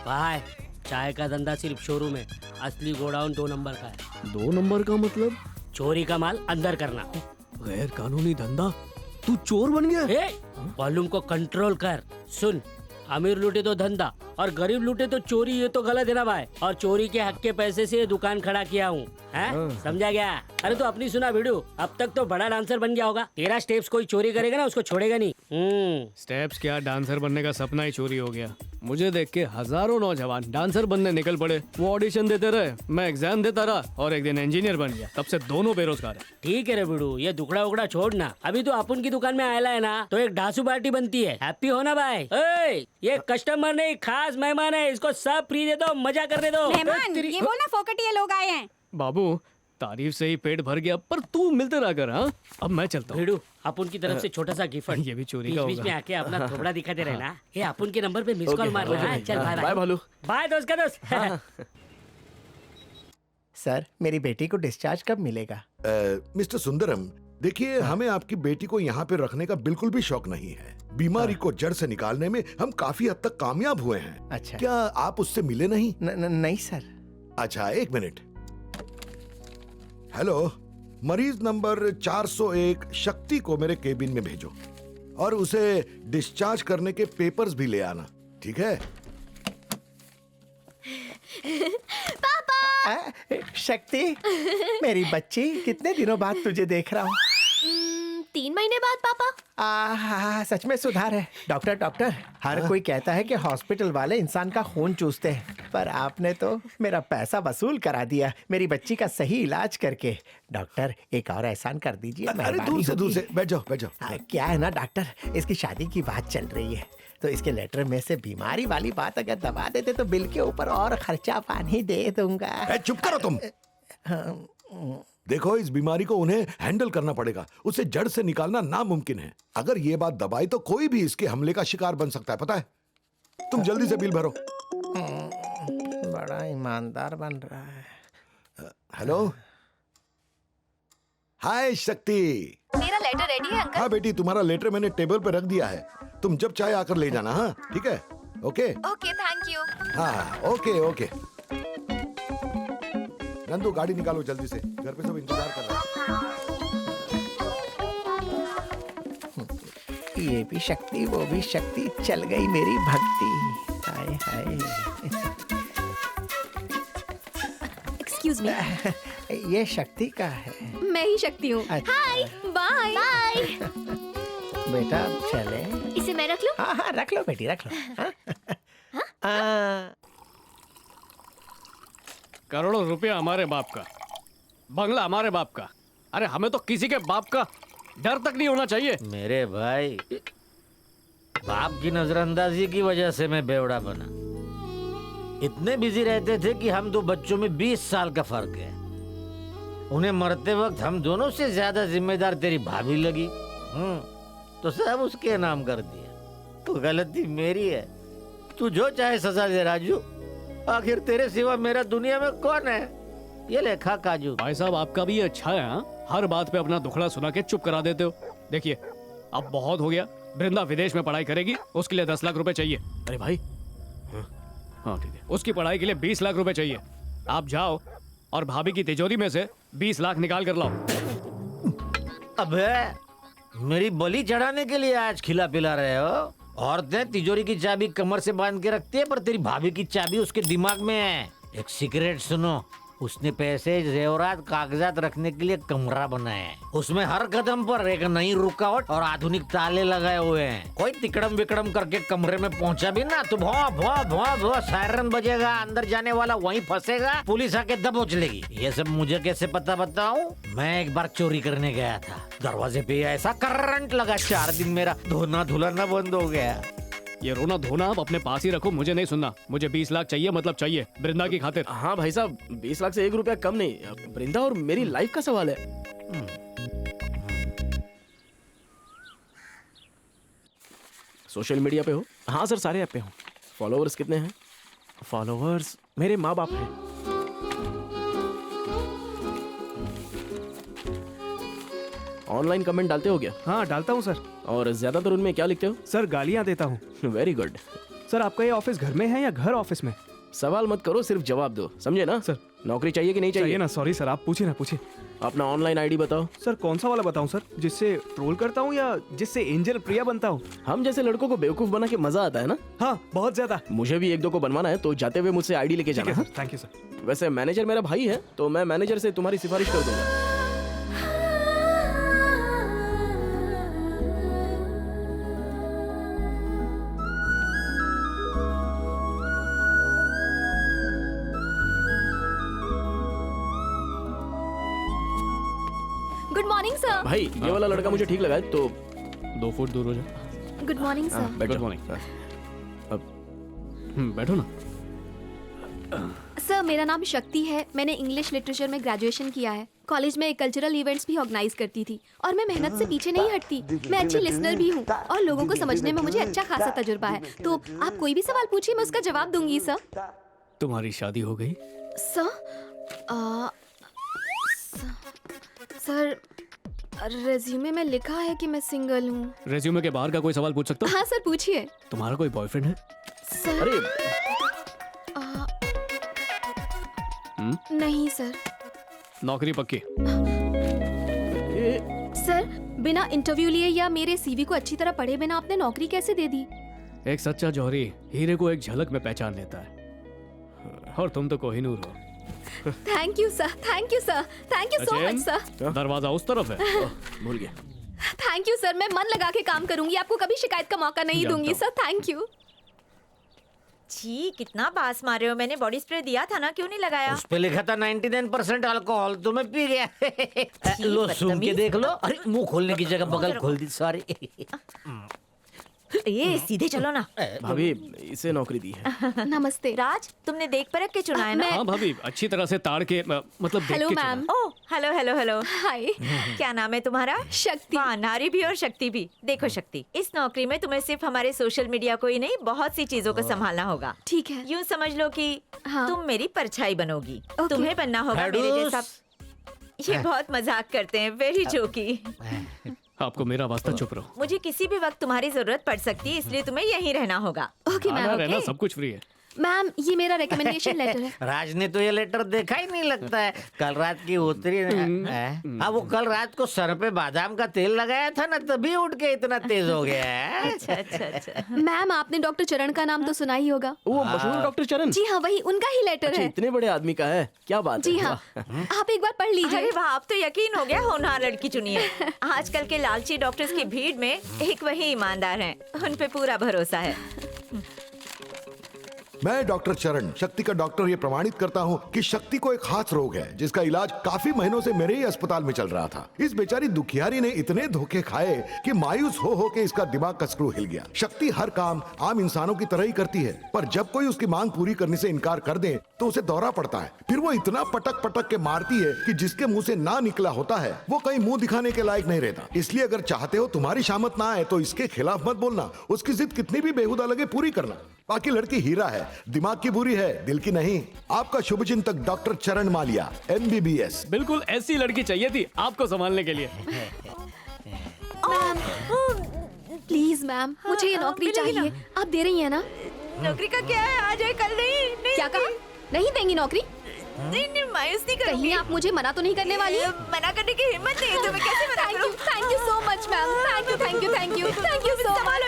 भाई चाय का धंधा सिर्फ शोरूम है, असली गोडाउन 2 नंबर का है। 2 नंबर का मतलब? चोरी का माल अंदर करना। गैर कानूनी धंधा? तू चोर बन गया? वॉल्यूम को कंट्रोल कर। सुन, अमीर लूटे तो धंधा और गरीब लूटे तो चोरी, ये तो गलत है ना भाई। और चोरी के हक के पैसे से दुकान खड़ा किया हूँ, समझा गया? अरे तो अपनी सुना वीडियो, अब तक तो बड़ा डांसर बन गया होगा। तेरा स्टेप्स कोई चोरी करेगा ना, उसको छोड़ेगा नहीं। स्टेप्स क्या, डांसर बनने का सपना ही चोरी हो गया। मुझे देख के हजारों नौजवान डांसर बनने निकल पड़े। वो ऑडिशन देते रहे, मैं एग्जाम देता रहा और एक दिन इंजीनियर बन गया। तब से दोनों बेरोजगार है। ठीक है रे बिडू, ये दुखड़ा उखड़ा छोड़ना। अभी तो अपन की दुकान में आयला है ना, तो एक डांसू पार्टी बनती है। हैप्पी हो ना भाई? ये कस्टमर नहीं, खास मेहमान है, इसको सब फ्री दे दो, मजा करने दो। मेहमान ये बोलना फोकटिया लोग आए हैं। बाबू, तारीफ से ही पेट भर गया, पर तू मिलते रह कर। हाँ, अब मैं चलता हूँ। अपन की तरफ से छोटा सा गिफ्ट। ये भी चोरी का बीच होगा। में आके अपना थोबड़ा दिखाते रहना। ये अपन के नंबर पे मिस कॉल मारना है। चल बाय बाय भालू। बाय दोस्त का दोस्त। सर मेरी बेटी को डिस्चार्ज कब मिलेगा? मिस्टर सुंदरम, देखिए हमें आपकी बेटी को यहाँ पे रखने का बिल्कुल भी शौक नहीं है। बीमारी को जड़ से निकालने में हम काफी हद तक कामयाब हुए हैं। अच्छा। क्या आप उससे मिले नहीं? नहीं सर। अच्छा, एक मिनट। हेलो, मरीज नंबर 401 शक्ति को मेरे केबिन में भेजो और उसे डिस्चार्ज करने के पेपर्स भी ले आना, ठीक है? पापा! शक्ति, मेरी बच्ची, कितने दिनों बाद तुझे देख रहा हूँ। 3 महीने बाद पापा। सच में सुधार है। डॉक्टर, हर कोई कहता है कि हॉस्पिटल वाले इंसान का खून चूसते हैं, पर आपने तो मेरा पैसा वसूल करा दिया मेरी बच्ची का सही इलाज करके। डॉक्टर, एक और एहसान कर दीजिए। अरे दूर से बैठ जाओ। क्या है ना डॉक्टर, इसकी शादी की बात चल रही है, तो इसके लेटर में से बीमारी वाली बात अगर दबा देते तो बिल के ऊपर और खर्चा पानी दे दूंगा। चुप करो तुम। देखो, इस बीमारी को उन्हें हैंडल करना पड़ेगा, उसे जड़ से निकालना नामुमकिन है। अगर ये बात दबाई तो कोई भी इसके हमले का शिकार बन सकता है, पता है? तुम जल्दी से बिल भरो। बड़ा ईमानदार बन रहा है। हेलो, हाय शक्ति। मेरा लेटर रेडी है अंकल। हाँ बेटी, तुम्हारा लेटर मैंने टेबल पे रख दिया है, तुम जब चाहे आकर ले जाना। हाँ ठीक है, ओके ओके, थैंक यू। हाँ ओके। नंदू, गाड़ी निकालो जल्दी से, घर पे सब इंतजार कर रहे हैं। ये भी शक्ति, वो भी शक्ति, चल गई मेरी भक्ति। हाय हाय। Excuse me. ये शक्ति का है। मैं ही शक्ति हूँ। Hi, bye bye. बेटा चले। इसे मैं रख लूं? हाँ, रख लो बेटी, रख लो। करोड़ों रुपया हमारे बाप का, बंगला हमारे बाप का। अरे हमें तो किसी के बाप का डर तक नहीं होना चाहिए। मेरे भाई, बाप की नजरअंदाजी की वजह से मैं बेवड़ा बना। इतने बिजी रहते थे कि हम 2 बच्चों में 20 साल का फर्क है। उन्हें मरते वक्त हम दोनों से ज्यादा जिम्मेदार तेरी भाभी लगी। तो सब उसके नाम कर दिया। तो गलती मेरी है। तू जो चाहे सजा दे राजू, आखिर तेरे सिवा मेरा दुनिया में कौन है? ये लेखा काजू। भाई साहब, आपका भी अच्छा है। हाँ, हर बात पे अपना दुखड़ा सुना के चुप करा देते हो। देखिए, अब बहुत हो गया। वृंदा विदेश में पढ़ाई करेगी, उसके लिए 10 लाख रुपए चाहिए। अरे भाई, हाँ ठीक है, उसकी पढ़ाई के लिए 20 लाख रुपए चाहिए। आप जाओ और भाभी की तिजोरी में से 20 लाख निकाल कर लाओ। अबे, मेरी बलि चढ़ाने के लिए आज खिला पिला रहे हो? औरतें तिजोरी की चाबी कमर से बांध के रखती है, पर तेरी भाभी की चाबी उसके दिमाग में है। एक सीक्रेट सुनो, उसने पैसे, जेवरात, कागजात रखने के लिए कमरा बनाया है। उसमें हर कदम पर एक नई रुकावट और आधुनिक ताले लगाए हुए हैं। कोई तिकड़म विकड़म करके कमरे में पहुंचा भी ना तो भौ भौ भौ भौ सायरन बजेगा, अंदर जाने वाला वहीं फंसेगा, पुलिस आके दबोच लेगी। ये सब मुझे कैसे पता बताऊं? मैं एक बार चोरी करने गया था, दरवाजे पे ऐसा करंट लगा, 4 दिन मेरा धोना धुलाना बंद हो गया। ये रोना धोना आप अपने पास ही रखो, मुझे नहीं सुनना। मुझे 20 लाख चाहिए, मतलब चाहिए, वृंदा की खातिर। हाँ भाई साहब, 20 लाख से 1 रुपया कम नहीं। वृंदा और मेरी लाइफ का सवाल है। सोशल मीडिया पे हो? हाँ सर, सारे ऐप पे हूँ। फॉलोअर्स कितने हैं? फॉलोअर्स मेरे माँ बाप हैं। ऑनलाइन कमेंट डालते हो क्या? हाँ डालता हूँ सर। और ज्यादातर उनमें क्या लिखते हो? सर गालियाँ देता हूँ। Very good. सर आपका ये ऑफिस घर में है या घर ऑफिस में? सवाल मत करो, सिर्फ जवाब दो, समझे ना? सर नौकरी चाहिए कि नहीं चाहिए? ना। सॉरी सर, आप पूछिए ना, पूछिए। अपना ऑनलाइन आईडी बताओ। सर कौन सा वाला बताऊं सर, जिससे ट्रोल करता हूं या जिससे एंजल प्रिया बनता हूं? हम जैसे लड़कों को बेवकूफ बना के मजा आता है ना? हाँ बहुत ज्यादा। मुझे भी 1-2 को बनवाना है, तो जाते हुए मुझसे आईडी लेके जाना। Sir thank you sir. वैसे मैनेजर मेरा भाई है, तो मैं मैनेजर से तुम्हारी सिफारिश कर दूंगा। Good morning sir. भाई ये वाला लड़का मुझे ठीक लगा है, तो 2 फुट दूर हो जा। Good morning sir. Good morning. बैठो ना। सर मेरा नाम शक्ति है, मैंने इंग्लिश लिटरेचर में ग्रेजुएशन किया है। कॉलेज में कल्चरल इवेंट्स भी ऑर्गेनाइज करती थी और मैं मेहनत से पीछे नहीं हटती। मैं अच्छी लिसनर भी हूँ और लोगों को समझने में मुझे अच्छा खासा तजुर्बा है। तो आप कोई भी सवाल पूछिए, मैं उसका जवाब दूंगी सर। तुम्हारी शादी हो गई? सर सर, रेज्यूमे में लिखा है कि मैं सिंगल हूँ। रेज्यूमे के बाहर का कोई सवाल पूछ सकता हूँ? हाँ सर, पूछिए। तुम्हारा कोई बॉयफ्रेंड है? सर, नहीं सर। नौकरी पक्की? सर, बिना इंटरव्यू लिए या मेरे सीवी को अच्छी तरह पढ़े बिना आपने नौकरी कैसे दे दी? एक सच्चा जौहरी हीरे को एक झलक में पहचान लेता है, और तुम तो कोहिनूर हो। Thank you sir, thank you sir, thank you so much sir. दरवाजा उस तरफ है। भूल गया। थैंक यू सर, मैं मन लगा के काम करूंगी, आपको कभी शिकायत का मौका नहीं दूंगी सर। Thank you. छी, कितना बास मारे हो। मैंने बॉडी स्प्रे दिया था ना, क्यों नहीं लगाया? उस पे लिखा था 99% अल्कोहल, तो मैं पी गया। लो सूंघ के देख लो। अरे मुंह खोलने की जगह बगल खोल दी, सॉरी। ये सीधे चलो ना। भाभी इसे नौकरी दी है। नमस्ते। राज, तुमने देख परख के चुना है ना? हाँ भाभी, अच्छी तरह से ताड़ के मतलब देख हेलो के मैम। ओह, हेलो हेलो हेलो। हाय। क्या नाम है तुम्हारा? शक्ति। वाह, नारी भी और शक्ति भी। देखो शक्ति, इस नौकरी में तुम्हें सिर्फ हमारे सोशल मीडिया को ही नहीं, बहुत सी चीजों को संभालना होगा। ठीक है। यूँ समझ लो कि तुम मेरी परछाई बनोगी। तुम्हें बनना होगा मेरे जैसा। ये बहुत मजाक करते हैं, वेरी जोकी। आपको मेरा वास्ता, चुप रहो। मुझे किसी भी वक्त तुम्हारी जरूरत पड़ सकती है, इसलिए तुम्हें यहीं रहना होगा। Okay ma'am. आना रहना सब कुछ फ्री है। मैम, ये मेरा रिकमेंडेशन लेटर है। राज ने तो ये लेटर देखा ही नहीं लगता है। कल रात की उतरी हाँ, वो कल रात को सर पे बादाम का तेल लगाया था ना, तभी उठ के इतना तेज हो गया है। अच्छा अच्छा अच्छा। मैम, आपने डॉक्टर चरण का नाम तो सुना ही होगा। वो मशहूर डॉक्टर चरण? जी हाँ, वही उनका ही लेटर है। इतने बड़े आदमी का है, क्या बात है। जी हाँ, आप एक बार पढ़ लीजिए। अरे वाह, अब तो यकीन हो गया होनहार लड़की चुनी है। आजकल के लालची डॉक्टर्स की भीड़ में एक वही ईमानदार हैं, उन पे पूरा भरोसा है। मैं डॉक्टर चरण, शक्ति का डॉक्टर, ये प्रमाणित करता हूँ कि शक्ति को एक खास रोग है जिसका इलाज काफी महीनों से मेरे ही अस्पताल में चल रहा था। इस बेचारी दुखियारी ने इतने धोखे खाए कि मायूस हो के इसका दिमाग का स्क्रू हिल गया। शक्ति हर काम आम इंसानों की तरह ही करती है, पर जब कोई उसकी मांग पूरी करने से इनकार कर दे तो उसे दौरा पड़ता है। फिर वो इतना पटक पटक के मारती है कि जिसके मुंह से ना निकला होता है वो कहीं मुंह दिखाने के लायक नहीं रहता। इसलिए अगर चाहते हो तुम्हारी शामत ना आए तो इसके खिलाफ मत बोलना। उसकी जिद कितनी भी बेहुदा लगे पूरी करना। बाकी लड़की हीरा है, दिमाग की बुरी है, दिल की नहीं। आपका शुभचिंतक डॉक्टर चरण मालिया, MBBS। बिल्कुल ऐसी लड़की चाहिए थी आपको संभालने के लिए। प्लीज मैम, मुझे ये नौकरी चाहिए। आप दे रही हैं ना? नौकरी का क्या है, आज है कल नहीं। क्या कहा? नहीं देंगी नौकरी? नहीं, मायूस नहीं करूंगी। कहीं आप मुझे मना तो नहीं करने वाली? मना करने की हिम्मत नहीं है तो मैं कैसे मना करूं? Thank you so much ma'am. Thank you thank you thank you thank you so much.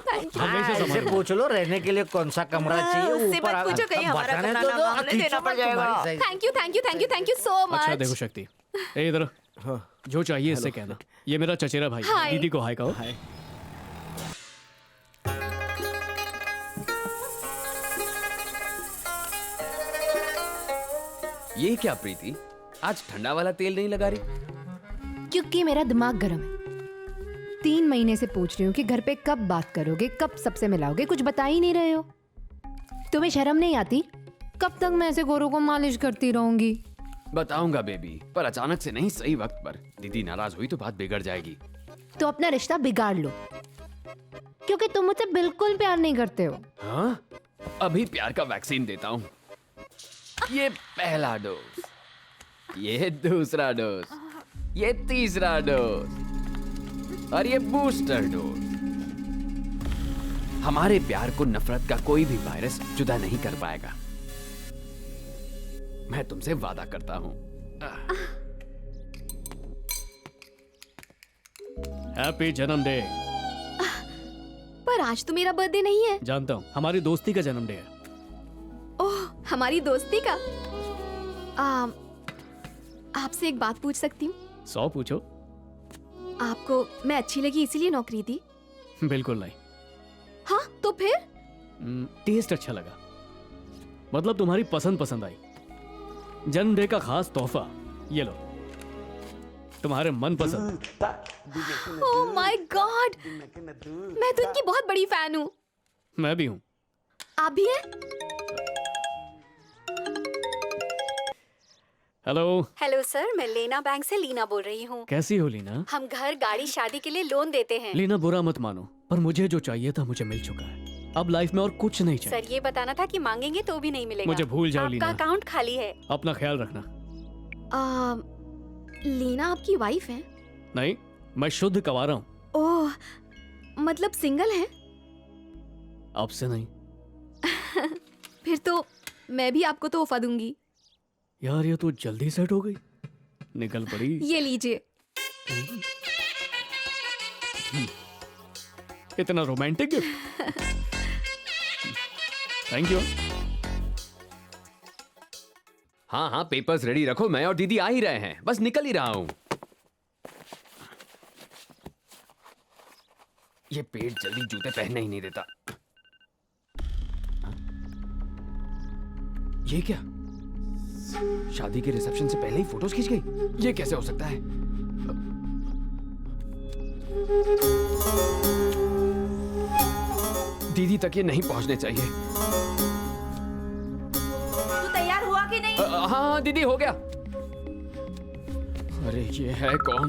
Thank you. इससे पूछ लो रहने के लिए कौन सा कमरा चाहिए। उससे मत पूछो, कहीं हमारा कमरा ना मांगने देना पड़ जाएगा। Thank you thank you thank you thank you so much. अच्छा देखो शक्ति, ए इधर जो चाहिए इससे कहना। ये मेरा चचेरा भाई, हाय। दीदी को हाय कहो। ये क्या प्रीति, आज ठंडा वाला तेल नहीं लगा रही? क्योंकि मेरा दिमाग गर्म है। 3 महीने से पूछ रही हूँ कि घर पे कब बात करोगे, कब सबसे मिलाओगे, कुछ बता ही नहीं रहे हो। तुम्हें शर्म नहीं आती? कब तक मैं ऐसे गोरों को मालिश करती रहूंगी? बताऊंगा बेबी, पर अचानक से नहीं, सही वक्त पर। दीदी नाराज हुई तो बात बिगड़ जाएगी। तो अपना रिश्ता बिगाड़ लो, क्योंकि तुम मुझसे बिल्कुल प्यार नहीं करते हो। हाँ, अभी प्यार का वैक्सीन देता हूँ। ये पहला डोज, ये दूसरा डोज, ये तीसरा डोज और ये बूस्टर डोज। हमारे प्यार को नफरत का कोई भी वायरस जुदा नहीं कर पाएगा। मैं तुमसे वादा करता हूँ। हैप्पी जन्मडे। पर आज तो मेरा बर्थडे नहीं है। जानता हूँ, हमारी दोस्ती का जन्मडे है। ओह, हमारी दोस्ती का। आपसे एक बात पूछ सकती हूँ? 100 पूछो। आपको मैं अच्छी लगी इसीलिए नौकरी दी? बिल्कुल नहीं। हाँ, तो फिर? टेस्ट अच्छा लगा, मतलब तुम्हारी पसंद आई। जन्मडे का खास तोहफा ये लो, तुम्हारे मन पसंद। ओह माय गॉड, मैं तो इनकी बहुत बड़ी फैन हूँ। मैं भी हूँ। आप भी हैं? हेलो। हेलो सर, मैं लेना बैंक से लीना बोल रही हूँ। कैसी हो लीना? हम घर, गाड़ी, शादी के लिए लोन देते हैं। लीना बुरा मत मानो, पर मुझे जो चाहिए था मुझे मिल चुका है। अब लाइफ में और कुछ नहीं चाहिए। सर ये बताना था कि मांगेंगे तो भी नहीं मिलेगा। मुझे भूल जाओ लीना। आपका अकाउंट खाली है। अपना ख्याल रखना। लीना आपकी वाइफ है? नहीं, मैं शुद्ध कवारा हूँ। ओह, मतलब सिंगल है? अब से नहीं। फिर तो मैं भी आपको तोहफा दूंगी। यार ये तो जल्दी सेट हो गई, निकल पड़ी। ये लीजिए। इतना रोमांटिक गिफ्ट। Thank you. हाँ हाँ, पेपर्स रेडी रखो, मैं और दीदी आ ही रहे हैं, बस निकल ही रहा हूं। ये पेट जल्दी जूते पहनने ही नहीं देता। ये क्या? शादी के रिसेप्शन से पहले ही फोटोज खींच गई? ये कैसे हो सकता है? दीदी तक ये नहीं पहुंचने चाहिए। तू तैयार हुआ कि नहीं? हाँ दीदी, हो गया। अरे ये है कौन?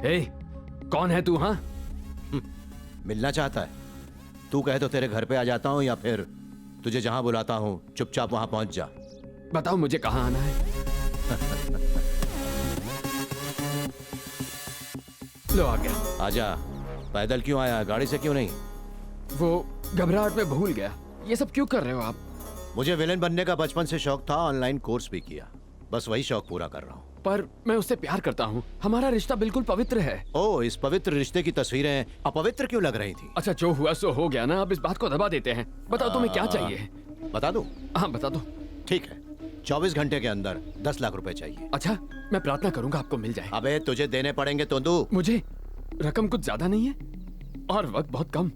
ए, कौन है तू? हाँ, मिलना चाहता है? तू कहे तो तेरे घर पे आ जाता हूँ, या फिर तुझे जहां बुलाता हूँ चुपचाप वहां पहुंच जा। बताओ मुझे कहाँ आना है। लो आ गया। आजा। पैदल क्यों आया, गाड़ी से क्यों नहीं? वो घबराहट में भूल गया। ये सब क्यों कर रहे हो आप? मुझे विलेन बनने का बचपन से शौक था, ऑनलाइन कोर्स भी किया, बस वही शौक पूरा कर रहा हूँ। पर मैं उससे प्यार करता हूँ, हमारा रिश्ता बिल्कुल पवित्र है। ओ, इस पवित्र रिश्ते की तस्वीरें अपवित्र क्यों लग रही थी? अच्छा, जो हुआ सो हो गया ना, अब इस बात को दबा देते हैं। बताओ तुम्हें क्या चाहिए? बता दो। हाँ बता दो। ठीक है, 24 घंटे के अंदर 10 लाख रुपए चाहिए। अच्छा, मैं प्रार्थना करूंगा आपको मिल जाए। अबे तुझे देने पड़ेंगे तो दू। मुझे रकम कुछ ज्यादा नहीं है और वक्त बहुत कम।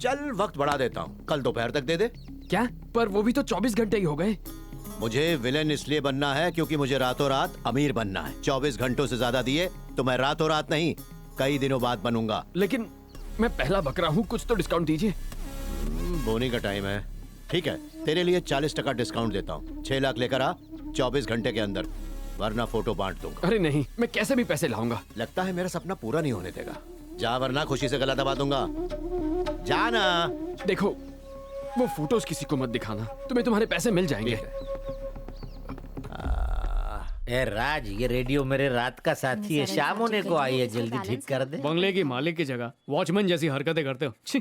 चल वक्त बढ़ा देता हूँ, कल दोपहर तक दे दे। क्या? पर वो भी तो 24 घंटे ही हो गए। मुझे विलेन इसलिए बनना है क्योंकि मुझे रातों रात अमीर बनना है। 24 घंटों से ज्यादा दिए तो मैं रातों रात नहीं, कई दिनों बाद बनूंगा। लेकिन मैं पहला बकरा हूँ, कुछ तो डिस्काउंट दीजिए। बोनी का टाइम है। ठीक है, तेरे लिए 40% डिस्काउंट देता हूँ। 6 लाख लेकर आ 24 घंटे के अंदर, वरना फोटो बांट दूंगा। अरे नहीं, मैं कैसे भी पैसे लाऊंगा। लगता है मेरा सपना पूरा नहीं होने देगा। जा, वरना खुशी से गला दबा दूंगा। जाना। देखो, वो फोटोज किसी को मत दिखाना, तुम्हें तुम्हारे पैसे मिल जाएंगे। ए राज, ये रेडियो मेरे रात का साथी है, शाम होने को आई है, जल्दी ठीक कर दे। बंगले की मालिक की जगह वॉचमैन जैसी हरकतें करते हो। छी।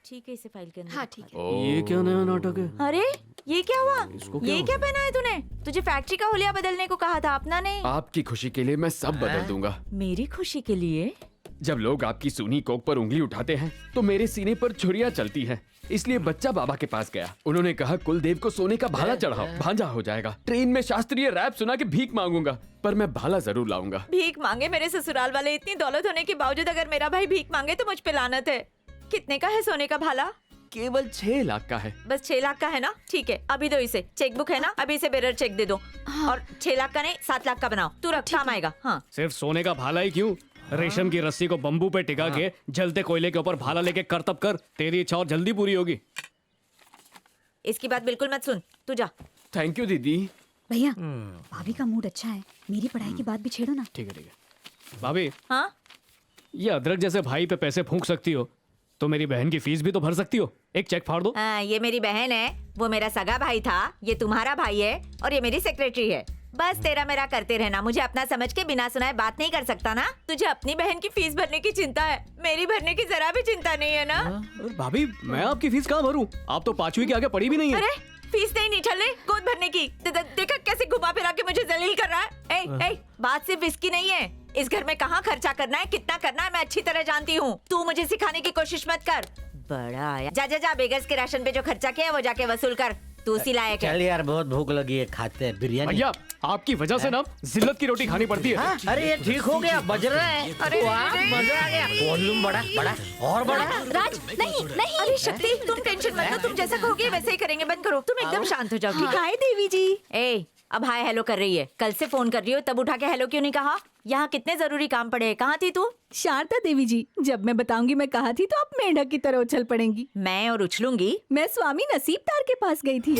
ठीक है, इसे फाइल के अंदर। हाँ ठीक है। ये क्या नया नाटक है? अरे ये क्या हुआ? क्या ये हुआ? क्या पहना है तूने? तुझे फैक्ट्री का हुलिया बदलने को कहा था, अपना नहीं। आपकी खुशी के लिए मैं सब बदल दूंगा। मेरी खुशी के लिए? जब लोग आपकी सूनी कोक पर उंगली उठाते हैं तो मेरे सीने पर छुरियां चलती हैं। इसलिए बच्चा बाबा के पास गया। उन्होंने कहा कुलदेव को सोने का भाला चढ़ाओ, भांजा हो जाएगा। ट्रेन में शास्त्रीय रैप सुना के भीख मांगूंगा, पर मैं भाला जरूर लाऊंगा। भीख मांगे मेरे ससुराल वाले, इतनी दौलत होने के बावजूद अगर मेरा भाई भीख मांगे तो मुझ पे लानत है। कितने का है सोने का भाला? केवल 6 लाख का है। बस 6 लाख का है ना? ठीक है, अभी दो इसे। चेकबुक है ना? अभी इसे बेरर चेक दे दो। और 6 लाख का नहीं, 7 लाख का बनाओ। तू रख, काम आएगा। हाँ, सिर्फ सोने का भाला ही क्यों, रेशम की रस्सी को बम्बू पे टिका के जलते कोयले के ऊपर भाला लेके करतब कर, तेरी इच्छा और जल्दी पूरी होगी। इसकी बात बिल्कुल मत सुन, तू जा। थैंक यू दीदी। भैया, भाभी का मूड अच्छा है, मेरी पढ़ाई की बात भी छेड़ो ना। ठीक है ठीक है। भाभी, हाँ, ये अदरक जैसे भाई पे पैसे फूंक सकती हो तो मेरी बहन की फीस भी तो भर सकती हो। एक चेक फाड़ दो। ये मेरी बहन है, वो मेरा सगा भाई था, ये तुम्हारा भाई है और ये मेरी सेक्रेटरी है। बस तेरा मेरा करते रहना, मुझे अपना समझ के बिना सुनाए बात नहीं कर सकता ना। तुझे अपनी बहन की फीस भरने की चिंता है, मेरी भरने की जरा भी चिंता नहीं है ना। भाभी, मैं आपकी फीस कहाँ भरूं? आप तो 5वीं के आगे पढ़ी भी नहीं है। अरे फीस नहीं निठल्ले, गोद भरने की। देखा कैसे घुमा फिरा के मुझे जलील कर रहा है। ए, बात सिर्फ इसकी नहीं है, इस घर में कहाँ खर्चा करना है, कितना करना है, मैं अच्छी तरह जानती हूँ। तू मुझे सिखाने की कोशिश मत कर। बड़ा आया। जा जा जा, बेगर्स के राशन पे जो खर्चा किया वो जाके वसूल कर। तू उसी लायक है। चल यार, बहुत भूख लगी है, खाते हैं बिरयानी। भैया, आपकी वजह से ना जिल्लत की रोटी खानी पड़ती है। हाँ? अरे ये ठीक हो गया, बज रहा है। अरे वाह, मजा आ गया। वॉल्यूम बड़ा बड़ा और बड़ा। राज, नहीं नहीं। अरे शक्ति, तुम टेंशन मत लो, तुम जैसा कहोगे वैसे ही करेंगे। बंद करो, तुम एकदम शांत हो जाओ, ठीक है? हाय देवी जी। ए, अब हाय हेलो कर रही है, कल से फोन कर रही हो, तब उठा के हेलो क्यों नहीं कहा? यहाँ कितने जरूरी काम पड़े हैं, कहाँ थी तू? शारदा देवी जी, जब मैं बताऊंगी मैं कहाँ थी तो आप मेंढक की तरह उछल पड़ेंगी। मैं और उछलूंगी? मैं स्वामी नसीबदार के पास गई थी।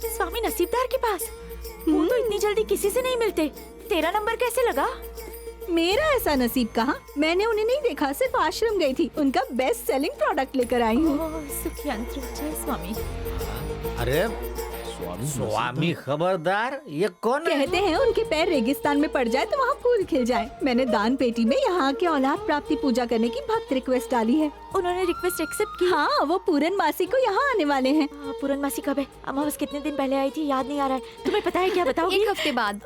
स्वामी नसीबदार के पास? वो तो इतनी जल्दी किसी से नहीं मिलते। तेरा नंबर कैसे लगा? मेरा ऐसा नसीब कहाँ, मैंने उन्हें नहीं देखा, सिर्फ आश्रम गई थी, उनका बेस्ट सेलिंग प्रोडक्ट लेकर आई हूँ। सुखयंत्र जय स्वामी। अरे स्वामी खबरदार, ये कौन है? कहते हैं उनके पैर रेगिस्तान में पड़ जाए तो वहाँ फूल खिल जाए। मैंने दान पेटी में यहाँ के औलाद प्राप्ति पूजा करने की भक्त रिक्वेस्ट डाली है। उन्होंने रिक्वेस्ट एक्सेप्ट की? हाँ, वो पूरन मासी को यहाँ आने वाले हैं। पूरन मासी कब है? अमावस कितने दिन पहले आई थी, याद नहीं आ रहा है। तुम्हें पता है क्या? बताओगी? 1 हफ्ते बाद।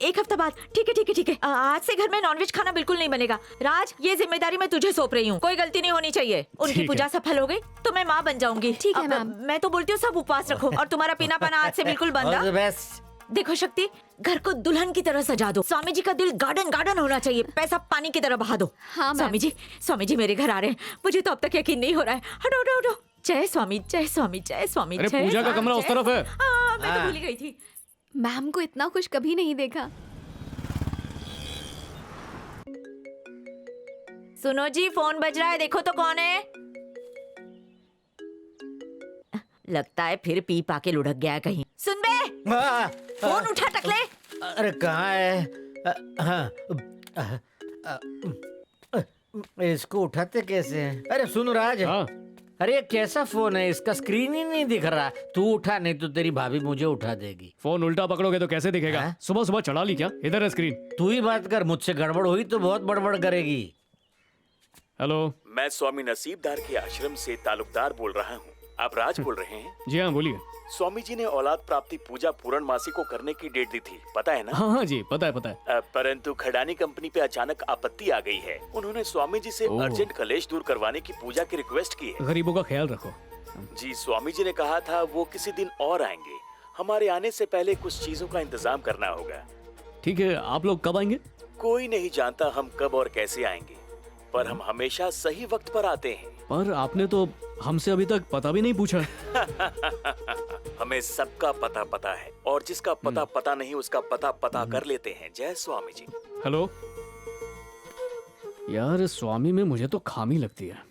1 हफ्ता बाद? ठीक है ठीक है ठीक है। आज से घर में नॉनवेज खाना बिल्कुल नहीं बनेगा। राज, ये जिम्मेदारी मैं तुझे सौंप रही हूँ, कोई गलती नहीं होनी चाहिए। उनकी पूजा सफल हो गई तो मैं माँ बन जाऊंगी। ठीक है मैम। मैं तो बोलती हूँ सब उपवास रखो और तुम्हारा पीना पाना आज से बिल्कुल बंद। All the best। देखो शक्ति, घर को दुल्हन की तरह सजा दो। स्वामी जी का दिल गार्डन गार्डन होना चाहिए, पैसा पानी की तरह बहा दो। हाँ, स्वामी जी मेरे घर आ रहे हैं, मुझे तो अब तक यकीन नहीं हो रहा है। हटो हटो हटो। जय स्वामी जय स्वामी जय स्वामी। अरे पूजा का कमरा उस तरफ है। मैं तो भूल ही गई थी। मैम को इतना खुश कभी नहीं देखा। सुनो जी, फोन बज रहा है, देखो तो कौन है। लगता है फिर पी पाके लुढ़क गया कहीं। सुन बे, फोन उठा टकले। अरे कहाँ है? इसको उठाते कैसे हैं? अरे सुन राज, अरे ये कैसा फोन है, इसका स्क्रीन ही नहीं दिख रहा। तू उठा, नहीं तो तेरी भाभी मुझे उठा देगी। फोन उल्टा पकड़ोगे तो कैसे दिखेगा? सुबह सुबह चढ़ा ली क्या? इधर है स्क्रीन। तू ही बात कर, मुझसे गड़बड़ हुई तो बहुत बड़बड़ करेगी। हेलो, मैं स्वामी नसीबदार के आश्रम से तालुकदार बोल रहा हूँ। आप राज बोल रहे हैं? जी हाँ, बोलिए। स्वामी जी ने औलाद प्राप्ति पूजा पूर्णमासी को करने की डेट दी थी, पता है ना? हाँ हाँ जी, पता है पता है। परंतु खडानी कंपनी पे अचानक आपत्ति आ गई है। उन्होंने स्वामी जी से ओह। अर्जेंट कलेश दूर करवाने की पूजा की रिक्वेस्ट की है। गरीबों का ख्याल रखो। जी, स्वामी जी ने कहा था वो किसी दिन और आएंगे। हमारे आने से पहले कुछ चीजों का इंतजाम करना होगा। ठीक है, आप लोग कब आएंगे? कोई नहीं जानता हम कब और कैसे आएंगे, पर हम हमेशा सही वक्त पर आते हैं। पर आपने तो हमसे अभी तक पता भी नहीं पूछा। हमें सबका पता पता है, और जिसका पता पता नहीं उसका पता पता कर लेते हैं। जय स्वामी जी। हेलो यार, स्वामी में मुझे तो खामी लगती है।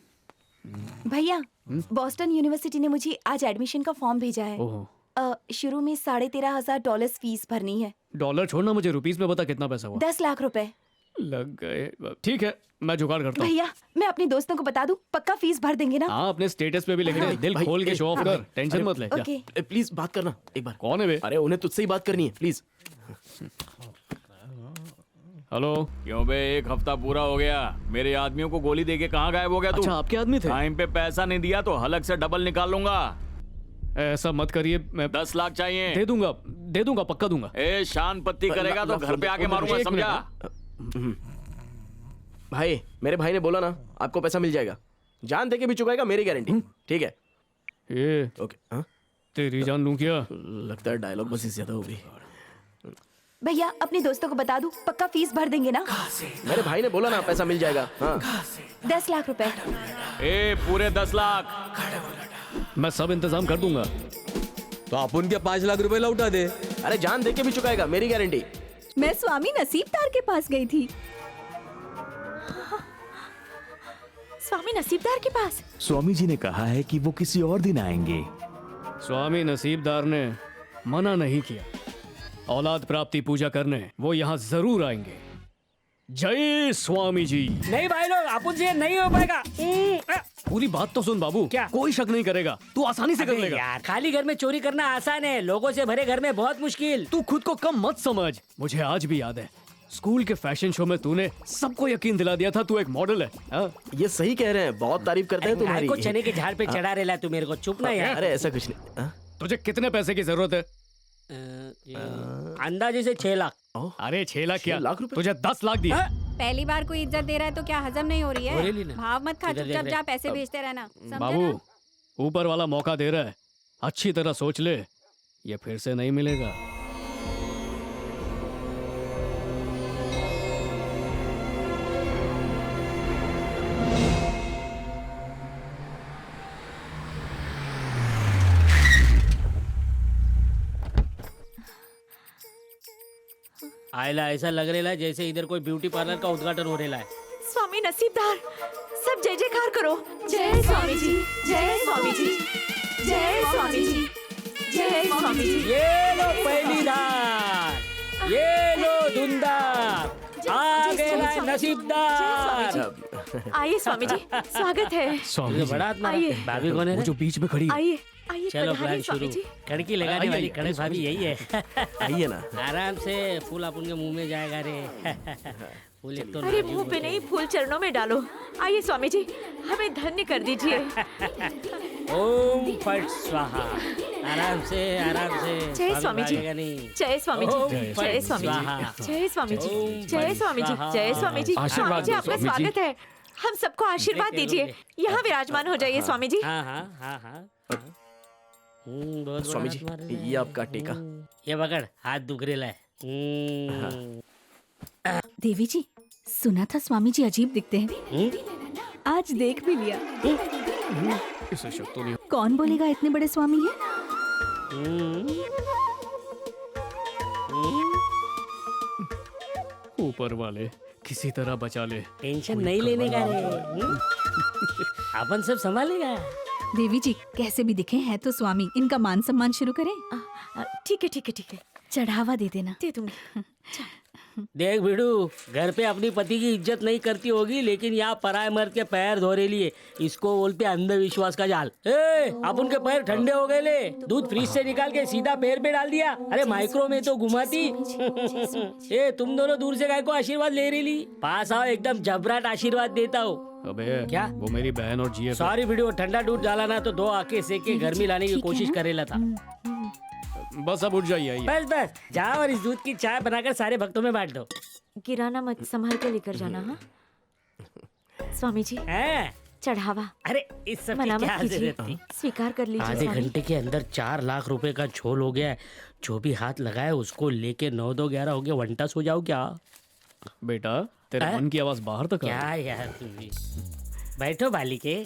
भैया, बॉस्टन यूनिवर्सिटी ने मुझे आज एडमिशन का फॉर्म भेजा है। ओहो। शुरू में $13,500 फीस भरनी है। डॉलर छोड़ना, मुझे रुपीस में बता कितना पैसा हुआ। 10 लाख रुपए लग गए। ठीक है, मैं जुगाड़ करता हूँ। भैया, मैं अपने दोस्तों को बता दूं, पक्का फीस भर देंगे ना? हाँ, अपने स्टेटस पे भी लिख दे। दिल खोल के शो ऑफ कर, टेंशन मत ले। ओके। प्लीज बात करना एक बार। कौन है बे? अरे उन्हें तुझसे ही बात करनी है, प्लीज। हेलो। क्यों बे, 1 हफ्ता पूरा हो गया, मेरे आदमियों को गोली देके कहाँ गायब हो गया तू? अच्छा, आपके आदमी थे? टाइम पे पैसा नहीं दिया तो हलक से डबल निकाल लूंगा। ऐसा मत करिए, मैं 10 लाख चाहिए। दे दूंगा, पक्का दूंगा। ए, शान पत्ती करेगा तो घर पे आके मारूंगा, समझा? भाई, मेरे भाई ने बोला ना, आपको पैसा मिल जाएगा। जान दे के भी चुकाएगा, मेरी गारंटी। ठीक है? ये ओके। हाँ, तेरी जान लूं क्या? लगता है डायलॉग बस ज्यादा हो गई। भैया, अपने दोस्तों को बता दूं, पक्का फीस भर देंगे ना? मेरे भाई ने बोला ना, पैसा मिल जाएगा। हाँ। 10 लाख रुपए। ए, पूरे 10 लाख मैं सब इंतजाम कर दूंगा। तो आप उनके 5 लाख रुपए लौटा दे। अरे जान दे के भी चुकाएगा, मेरी गारंटी। मैं स्वामी नसीबदार के पास गई थी। स्वामी नसीबदार के पास? स्वामी जी ने कहा है कि वो किसी और दिन आएंगे। स्वामी नसीबदार ने मना नहीं किया। औलाद प्राप्ति पूजा करने वो यहाँ जरूर आएंगे। जय स्वामी जी। नहीं भाई लोग, अपन से नहीं हो पाएगा। पूरी बात तो सुन बाबू। क्या? कोई शक नहीं करेगा, तू आसानी से कर लेगा। यार, खाली घर में चोरी करना आसान है, लोगों से भरे घर में बहुत मुश्किल। तू खुद को कम मत समझ। मुझे आज भी याद है, स्कूल के फैशन शो में तूने सबको यकीन दिला दिया था तू एक मॉडल है। हाँ? ये सही कह रहे हैं, बहुत तारीफ करते हैं तुम्हारी। को चने के झाड़ पे चढ़ा रेला तू मेरे को, चुप ना यार। अरे ऐसा कुछ नहीं। तुझे कितने पैसे की जरूरत है? अंदाजे से 6 लाख। अरे 6 लाख क्या, 6 लाख रुपए? तुझे 10 लाख दिए। पहली बार कोई इज्जत दे रहा है तो क्या हजम नहीं हो रही हो रही है? ना। भाव मत खा, इधर देख चुपचाप रहे। जा, पैसे भेजते रहना, समझे बाबू, ना? ऊपर वाला मौका दे रहा है, अच्छी तरह सोच ले, ये फिर से नहीं मिलेगा। आयला ऐसा लग रहा है जैसे इधर कोई ब्यूटी पार्लर का उद्घाटन हो रहा है। स्वामी नसीबदार, सब जय जयकार करो। जय स्वामी जी, जय स्वामी जी, जय स्वामी जी, जय स्वामी जी। ये लो पहली धार, ये लो धुंधार, गया है नसीबदार। आइए स्वामी जी, स्वागत है। स्वामी जी। बड़ा आत्मा आइए। भाभी कौन है वो रे? जो बीच में खड़ी है। आइए आइए, चलो पधारिए प्लान स्वामी शुरू। जी। कड़की लगाने आइए, वाली आइए, कड़क भाभी यही है। आइए ना। आराम से फूल अपन के मुंह में जाएगा रे। फूल एक तो अरे नाजुक मुंह पे होते नहीं, फूल चरणों में डालो। आइए स्वामी जी, हमें धन्य कर दीजिए। हैं। ओम फट स्वाहा। आराम से आराम से। जय स्वामी जी, भागेगा नहीं। जय स्वामी ओम जी, फट जय स्वामी स्वाहा। जी, जय स्वामी जी, ओम जय फट स्वामी जी, स्वाहा। जय स्वामी जी। आशीर्वाद स्वामी जी, दो, आपका स्वामी जी। स्वागत है। हम सबको आशीर्वाद लेके दीजिए। रुके। यहाँ विराजमान हो जाइए स्वामी जी। हाँ हाँ हाँ हाँ। बहुत स्वामी बड़ा जी, आत्मा रे। ये आपका टीका। ये पकड़, हाथ दुख रेला है। देवी जी, सुना था स्वामी जी अजीब दिखते हैं। आज देख भी लिया। इसे शक तो नहीं। कौन बोलेगा इतने बड़े स्वामी हैं? ऊपर वाले किसी तरह बचा ले। टेंशन नहीं लेने का रे। अपन सब संभालेगा। देवी जी, कैसे भी दिखे हैं तो स्वामी, इनका मान सम्मान शुरू करें। ठीक है ठीक है ठीक है, चढ़ावा दे देना। दे दूंगी। देख बिडू, घर पे अपनी पति की इज्जत नहीं करती होगी, लेकिन यहाँ पराये मर्द के पैर धोरे लिए इसको बोलते अंधविश्वास का जाल। अब उनके पैर ठंडे हो गए ले, दूध फ्रिज से निकाल के सीधा पैर पे डाल दिया। अरे माइक्रो में तो घुमाती। ए तुम दोनों दूर से गाय को आशीर्वाद ले रही ली, पास आओ, एकदम जबराट आशीर्वाद देता हूँ। अबे क्या? वो मेरी बहन और जीएफ। सॉरी वीडियो, ठंडा दूध डाला ना तो दो आके सेक के गर्मी लाने की कोशिश करेला था। बस अब उठ जाइए। आइए। बस बस जाओ और इस दूध की चाय बनाकर सारे भक्तों में बांट दो। गिराना मत, संभाल के लेकर जाना। हाँ स्वामी जी, चढ़ावा। अरे इस सब की मना क्या मत कीजिए, जरूरत थी? स्वीकार कर लीजिए आधे स्वामी। घंटे के अंदर 4 लाख रुपए का झोल हो गया है। जो भी हाथ लगाए उसको लेके 9 2 11 हो गया। वंटा सो जाओ क्या? बेटा तेरे मन की आवाज बाहर तक आ क्या रही है। यार तुम भी। बैठो बालिके।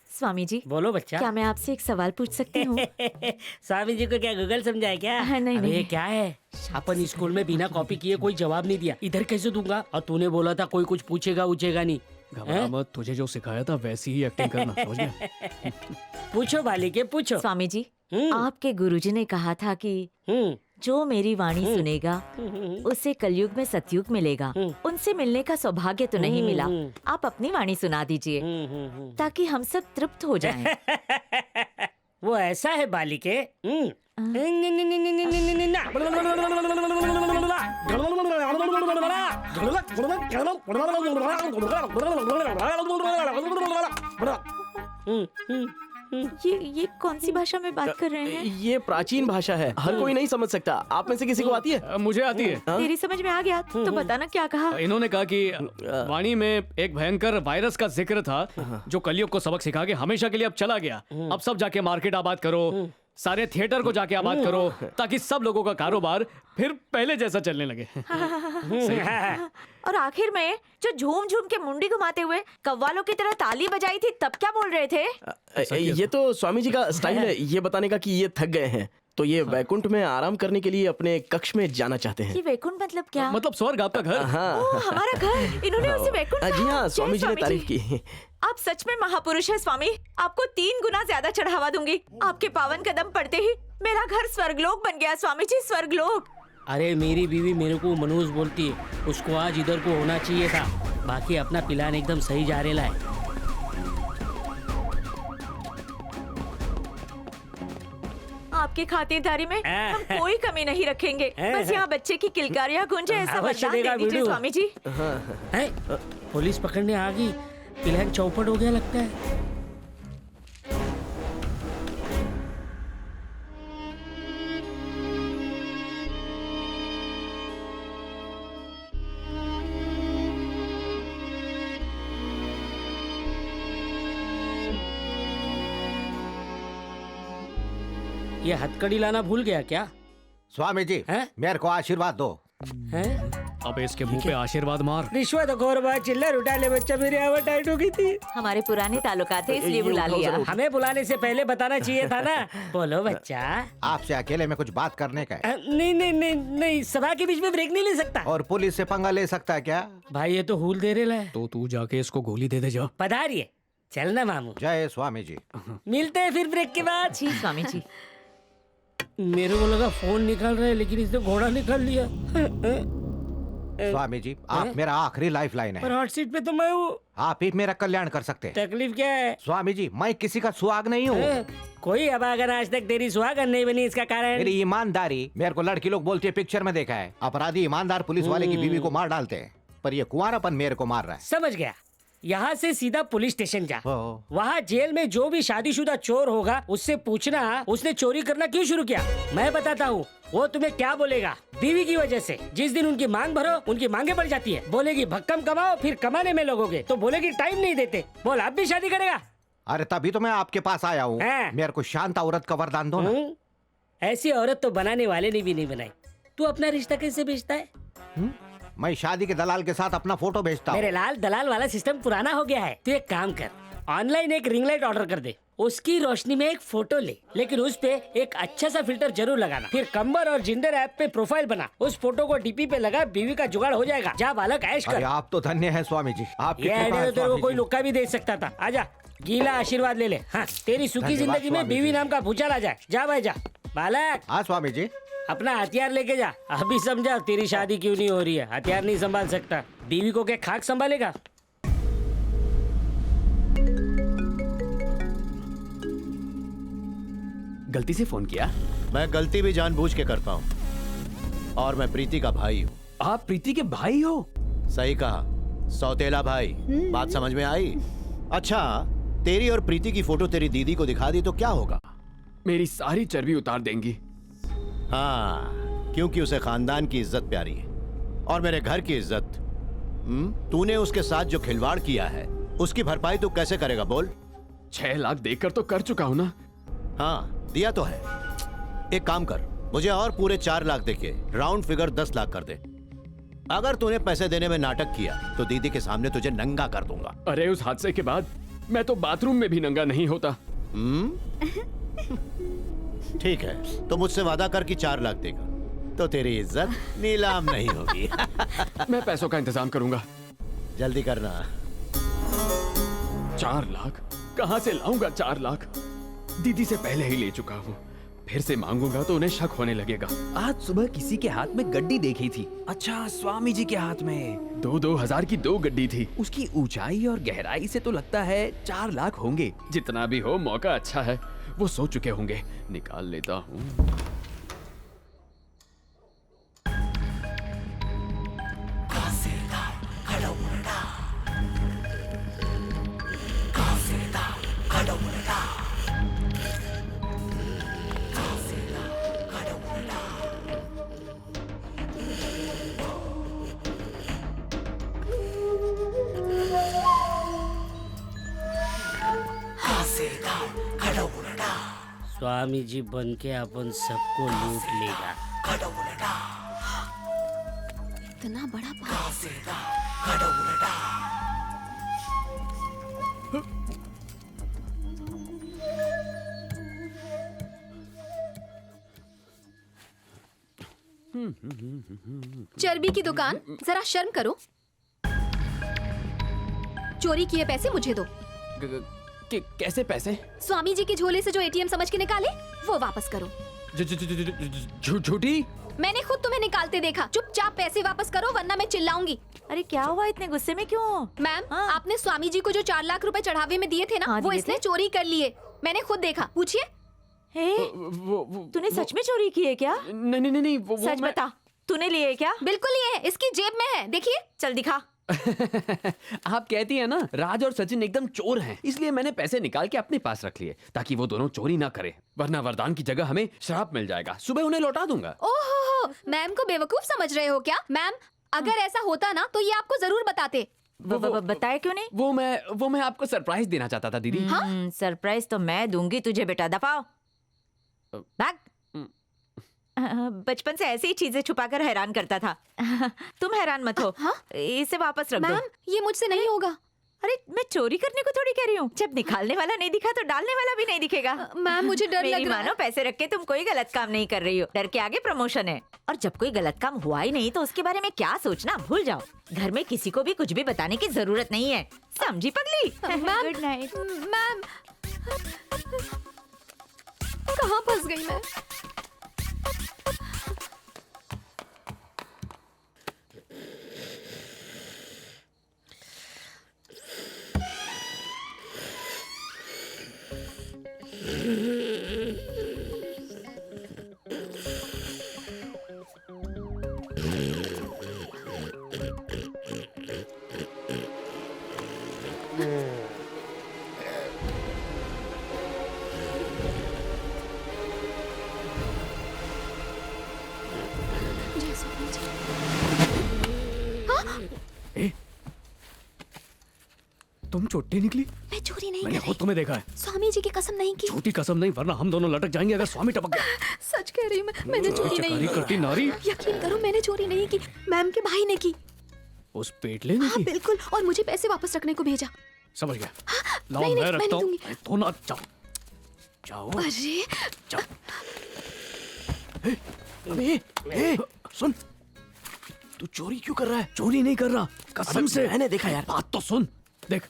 स्वामी जी, बोलो बच्चा। क्या मैं आपसे एक सवाल पूछ सकती हूँ? स्वामी जी को क्या गूगल समझाए क्या? नहीं, अबे नहीं। क्या है, अपन स्कूल में बिना कॉपी किए कोई जवाब नहीं दिया, इधर कैसे दूंगा? और तूने बोला था कोई कुछ पूछेगा उछेगा नहीं। घबरा मत, तुझे जो सिखाया था वैसी ही एक्टिंग करना, समझ गया? पूछो बालिके पूछो। स्वामी जी, आपके गुरुजी ने कहा था कि जो मेरी वाणी सुनेगा उसे कलयुग में सतयुग मिलेगा। उनसे मिलने का सौभाग्य तो नहीं मिला। आप अपनी वाणी सुना दीजिए ताकि हम सब तृप्त हो जाएं। वो ऐसा है बालिके। ये कौन सी भाषा में बात कर रहे हैं? ये प्राचीन भाषा है, हर कोई नहीं समझ सकता। आप में से किसी को आती है? मुझे आती है। तेरी समझ में आ गया तो बताना क्या कहा? इन्होंने कहा कि वाणी में एक भयंकर वायरस का जिक्र था जो कलयुग को सबक सिखा के हमेशा के लिए अब चला गया। अब सब जाके मार्केट आबाद करो, सारे थिएटर को जाके आबाद करो, ताकि सब लोगों का कारोबार फिर पहले जैसा चलने लगे। और आखिर में जो झूम झूम के मुंडी घुमाते हुए कव्वालों की तरह ताली बजाई थी, तब क्या बोल रहे थे? ये तो स्वामी जी का स्टाइल है, ये बताने का कि ये थक गए हैं तो ये वैकुंठ में आराम करने के लिए अपने कक्ष में जाना चाहते हैं। ये वैकुंठ मतलब क्या? मतलब स्वर्ग, आपका घर। हाँ। ओह, हमारा घर। इन्होंने उसे वैकुंठ जी कहा। हाँ, जय स्वामी जी ने स्वामी तारीफ की। आप सच में महापुरुष है स्वामी। आपको 3 गुना ज्यादा चढ़ावा दूंगी। आपके पावन कदम पड़ते ही मेरा घर स्वर्गलोक बन गया स्वामी जी, स्वर्गलोक। अरे मेरी बीवी मेरे को मनोज बोलती है, उसको आज इधर को होना चाहिए था। बाकी अपना प्लान एकदम सही जा रेला है। आपकी खातिरदारी में हम कोई कमी नहीं रखेंगे। बस यहाँ बच्चे की किलकारियाँ गूंजे, ऐसा अवश्य वरदान देगा दे दीजिए वीडियो। स्वामी जी। हैं? पुलिस पकड़ने आ गई, प्लान चौपट हो गया लगता है। ये हथकड़ी लाना भूल गया क्या? स्वामी जी, मेरे को आशीर्वाद दो। अब इसके मुंह पे आशीर्वाद मार। रिश्वत खोर बात चिल्लर उठा ले बच्चा, मेरी आवाज टाइट हो गई थी। हमारे पुराने ताल्लुकात थे इसलिए बुला लिया। हमें बुलाने से पहले बताना चाहिए था ना। बोलो बच्चा। आपसे अकेले में कुछ बात करने का है। नहीं नहीं नहीं नहीं, सभा के बीच में ब्रेक नहीं ले सकता। और पुलिस से पंगा ले सकता है क्या? भाई ये तो हुल दे रहा है। तो तू जाके इसको गोली दे दे जा। पधारिए, चलना मामू। जय स्वामी जी। मिलते हैं फिर ब्रेक के बाद। जी स्वामी जी। मेरे को लगा फोन निकाल रहे, लेकिन इसने घोड़ा निकाल लिया। स्वामी जी आप मेरा आखिरी लाइफ लाइन पर है। हॉट सीट पे तो मैं हूँ। आप ही मेरा कल्याण कर सकते हैं। तकलीफ क्या है? स्वामी जी मैं किसी का सुहाग नहीं हूँ। कोई अभागन आज तक तेरी सुहागन नहीं बनी, इसका कारण? मेरी ईमानदारी। मेरे को लड़की लोग बोलती है, पिक्चर में देखा है, अपराधी ईमानदार पुलिस वाले की बीवी को मार डालते हैं, पर ये कुंवारापन मेरे को मार रहा है। समझ गया। यहाँ से सीधा पुलिस स्टेशन जा। वहाँ जेल में जो भी शादीशुदा चोर होगा उससे पूछना उसने चोरी करना क्यों शुरू किया। मैं बताता हूँ वो तुम्हें क्या बोलेगा। बीवी की वजह से जिस दिन उनकी मांग भरो उनकी मांगे बढ़ जाती है। बोलेगी भक्कम कमाओ, फिर कमाने में लगोगे तो बोलेगी टाइम नहीं देते। बोल अब भी शादी करेगा? अरे तभी तो मैं आपके पास आया हूँ। मेरे को शांत औरत का वरदान दो ना। ऐसी औरत तो बनाने वाले ने भी नहीं बनाई। तू अपना रिश्ता कैसे बेचता है? मैं शादी के दलाल के साथ अपना फोटो भेजता हूँ। मेरे लाल दलाल वाला सिस्टम पुराना हो गया है। तू एक काम कर, ऑनलाइन एक रिंग लाइट ऑर्डर कर दे, उसकी रोशनी में एक फोटो ले, लेकिन उस पे एक अच्छा सा फिल्टर जरूर लगाना। फिर कंबर और जिंदर ऐप पे प्रोफाइल बना, उस फोटो को डीपी पे लगा, बीवी का जुगाड़ हो जाएगा। जा बालक ऐश कर। अरे आप तो धन्य हैं स्वामी जी। आपकी ये कृपा आइडिया है तो तेरे को स्वामी कोई जी। लुक्का भी दे सकता था। आजा गीला आशीर्वाद ले ले। हाँ तेरी सुखी धन्यवाद जिंदगी में स्वामी बीवी जी। नाम का भूचाल आ जाए। जा भाई जा। बालक। हाँ स्वामी जी। अपना हथियार लेके जा। अभी समझा तेरी शादी क्यों नहीं हो रही है। हथियार नहीं संभाल सकता, बीवी को क्या खाक संभालेगा? गलती से फोन किया? मैं गलती भी जानबूझ के करता हूँ, और मैं प्रीति का भाई हूँ। आप प्रीति के भाई हो? सही कहा, सौतेला भाई। बात समझ में आई? अच्छा, तेरी और प्रीति की फोटो तेरी दीदी को दिखा दी तो क्या होगा? मेरी सारी चर्बी उतार देंगी। हाँ, क्योंकि उसे खानदान की इज्जत प्यारी है और मेरे घर की इज्जत। तूने उसके साथ जो खिलवाड़ किया है उसकी भरपाई तू कैसे करेगा बोल? 6 लाख देकर तो कर चुका हूं ना। हाँ दिया तो है। एक काम कर, मुझे और पूरे 4 लाख देके राउंड फिगर 10 लाख कर दे। अगर तूने पैसे देने में नाटक किया तो दीदी के सामने तुझे नंगा कर दूंगा। अरे उस हादसे के बाद मैं तो बाथरूम में भी नंगा नहीं होता। ठीक है, तो मुझसे वादा कर कि 4 लाख देगा तो तेरी इज्जत नीलाम नहीं होगी। मैं पैसों का इंतजाम करूंगा। जल्दी करना। 4 लाख कहां से लाऊंगा? 4 लाख दीदी से पहले ही ले चुका हूँ। फिर से मांगूंगा तो उन्हें शक होने लगेगा। आज सुबह किसी के हाथ में गड्डी देखी थी। अच्छा, स्वामी जी के हाथ में 2-2 हजार की 2 गड्डी थी। उसकी ऊंचाई और गहराई से तो लगता है 4 लाख होंगे। जितना भी हो मौका अच्छा है, वो सो चुके होंगे। निकाल लेता हूँ। स्वामी जी बन के अपन सबको लूट लेगा। इतना बड़ा चर्बी की दुकान, जरा शर्म करो। चोरी किए पैसे मुझे दो। कैसे पैसे? स्वामी जी के झोले से जो एटीएम समझ के निकाले वो वापस करो। झूठी? मैंने खुद तुम्हें निकालते देखा। चुपचाप पैसे वापस करो वरना मैं चिल्लाऊंगी। अरे क्या हुआ, इतने गुस्से में क्यों? मैम, आपने स्वामी जी को जो 4 लाख रुपए चढ़ावे में दिए थे ना, वो इसने चोरी कर लिए। मैंने खुद देखा, पूछिए। तूने सच में चोरी की है क्या? नहीं, सच बता, तूने लिए क्या? बिल्कुल लिए है, इसकी जेब में है, देखिए। चल दिखा। आप कहती हैं ना राज और सचिन एकदम चोर हैं, इसलिए मैंने पैसे निकाल के अपने पास रख लिए ताकि वो दोनों चोरी ना करें, वरना वरदान की जगह हमें श्राप मिल जाएगा। सुबह उन्हें लौटा दूंगा। ओहो, मैम को बेवकूफ समझ रहे हो क्या? मैम, अगर ऐसा होता ना तो ये आपको जरूर बताते। बताया क्यों नहीं? वो मैं आपको सरप्राइज देना चाहता था दीदी। सरप्राइज तो मैं दूंगी तुझे बेटा, दफाओ भाग। बचपन से ऐसी ही चीजें छुपाकर हैरान करता था। तुम हैरान मत हो। इसे वापस रख दो। मैम, ये मुझसे नहीं होगा। अरे मैं चोरी करने को थोड़ी कह रही हूँ। जब निकालने वाला नहीं दिखा तो डालने वाला भी नहीं दिखेगा। मैम, मुझे डर लग रहा है। मानो पैसे रख के तुम कोई गलत काम नहीं कर रही हो। डर के आगे प्रमोशन है। और जब कोई गलत काम हुआ ही नहीं तो उसके बारे में क्या सोचना, भूल जाओ। घर में किसी को भी कुछ भी बताने की जरूरत नहीं है, समझी पगली? Good night. मैम, कहाँ फंस गई मैं? ए, तुम चोटी निकली? मैं चोरी नहीं मैंने कर खुद रही। तुम्हें देखा है। स्वामी जी की कसम नहीं की। झूठी कसम नहीं, वरना हम दोनों लटक जाएंगे अगर स्वामी टपक गया। सच कह रही हूँ मैंने चोरी नहीं चकारी करती नारी। यकीन करो मैंने चोरी नहीं की, मैम के भाई ने की। उस पेटले ने हाँ की? बिल्कुल, और मुझे पैसे वापस रखने को भेजा। समझ गया। लाओ नहीं, मैं नहीं, रखता मैं हूँ। नहीं तो ना जाओ जाओ अरे जाओ। ए, सुन, तू चोरी क्यों कर रहा है? चोरी नहीं कर रहा, कसम अबे, से। मैंने देखा यार। बात तो सुन। देख,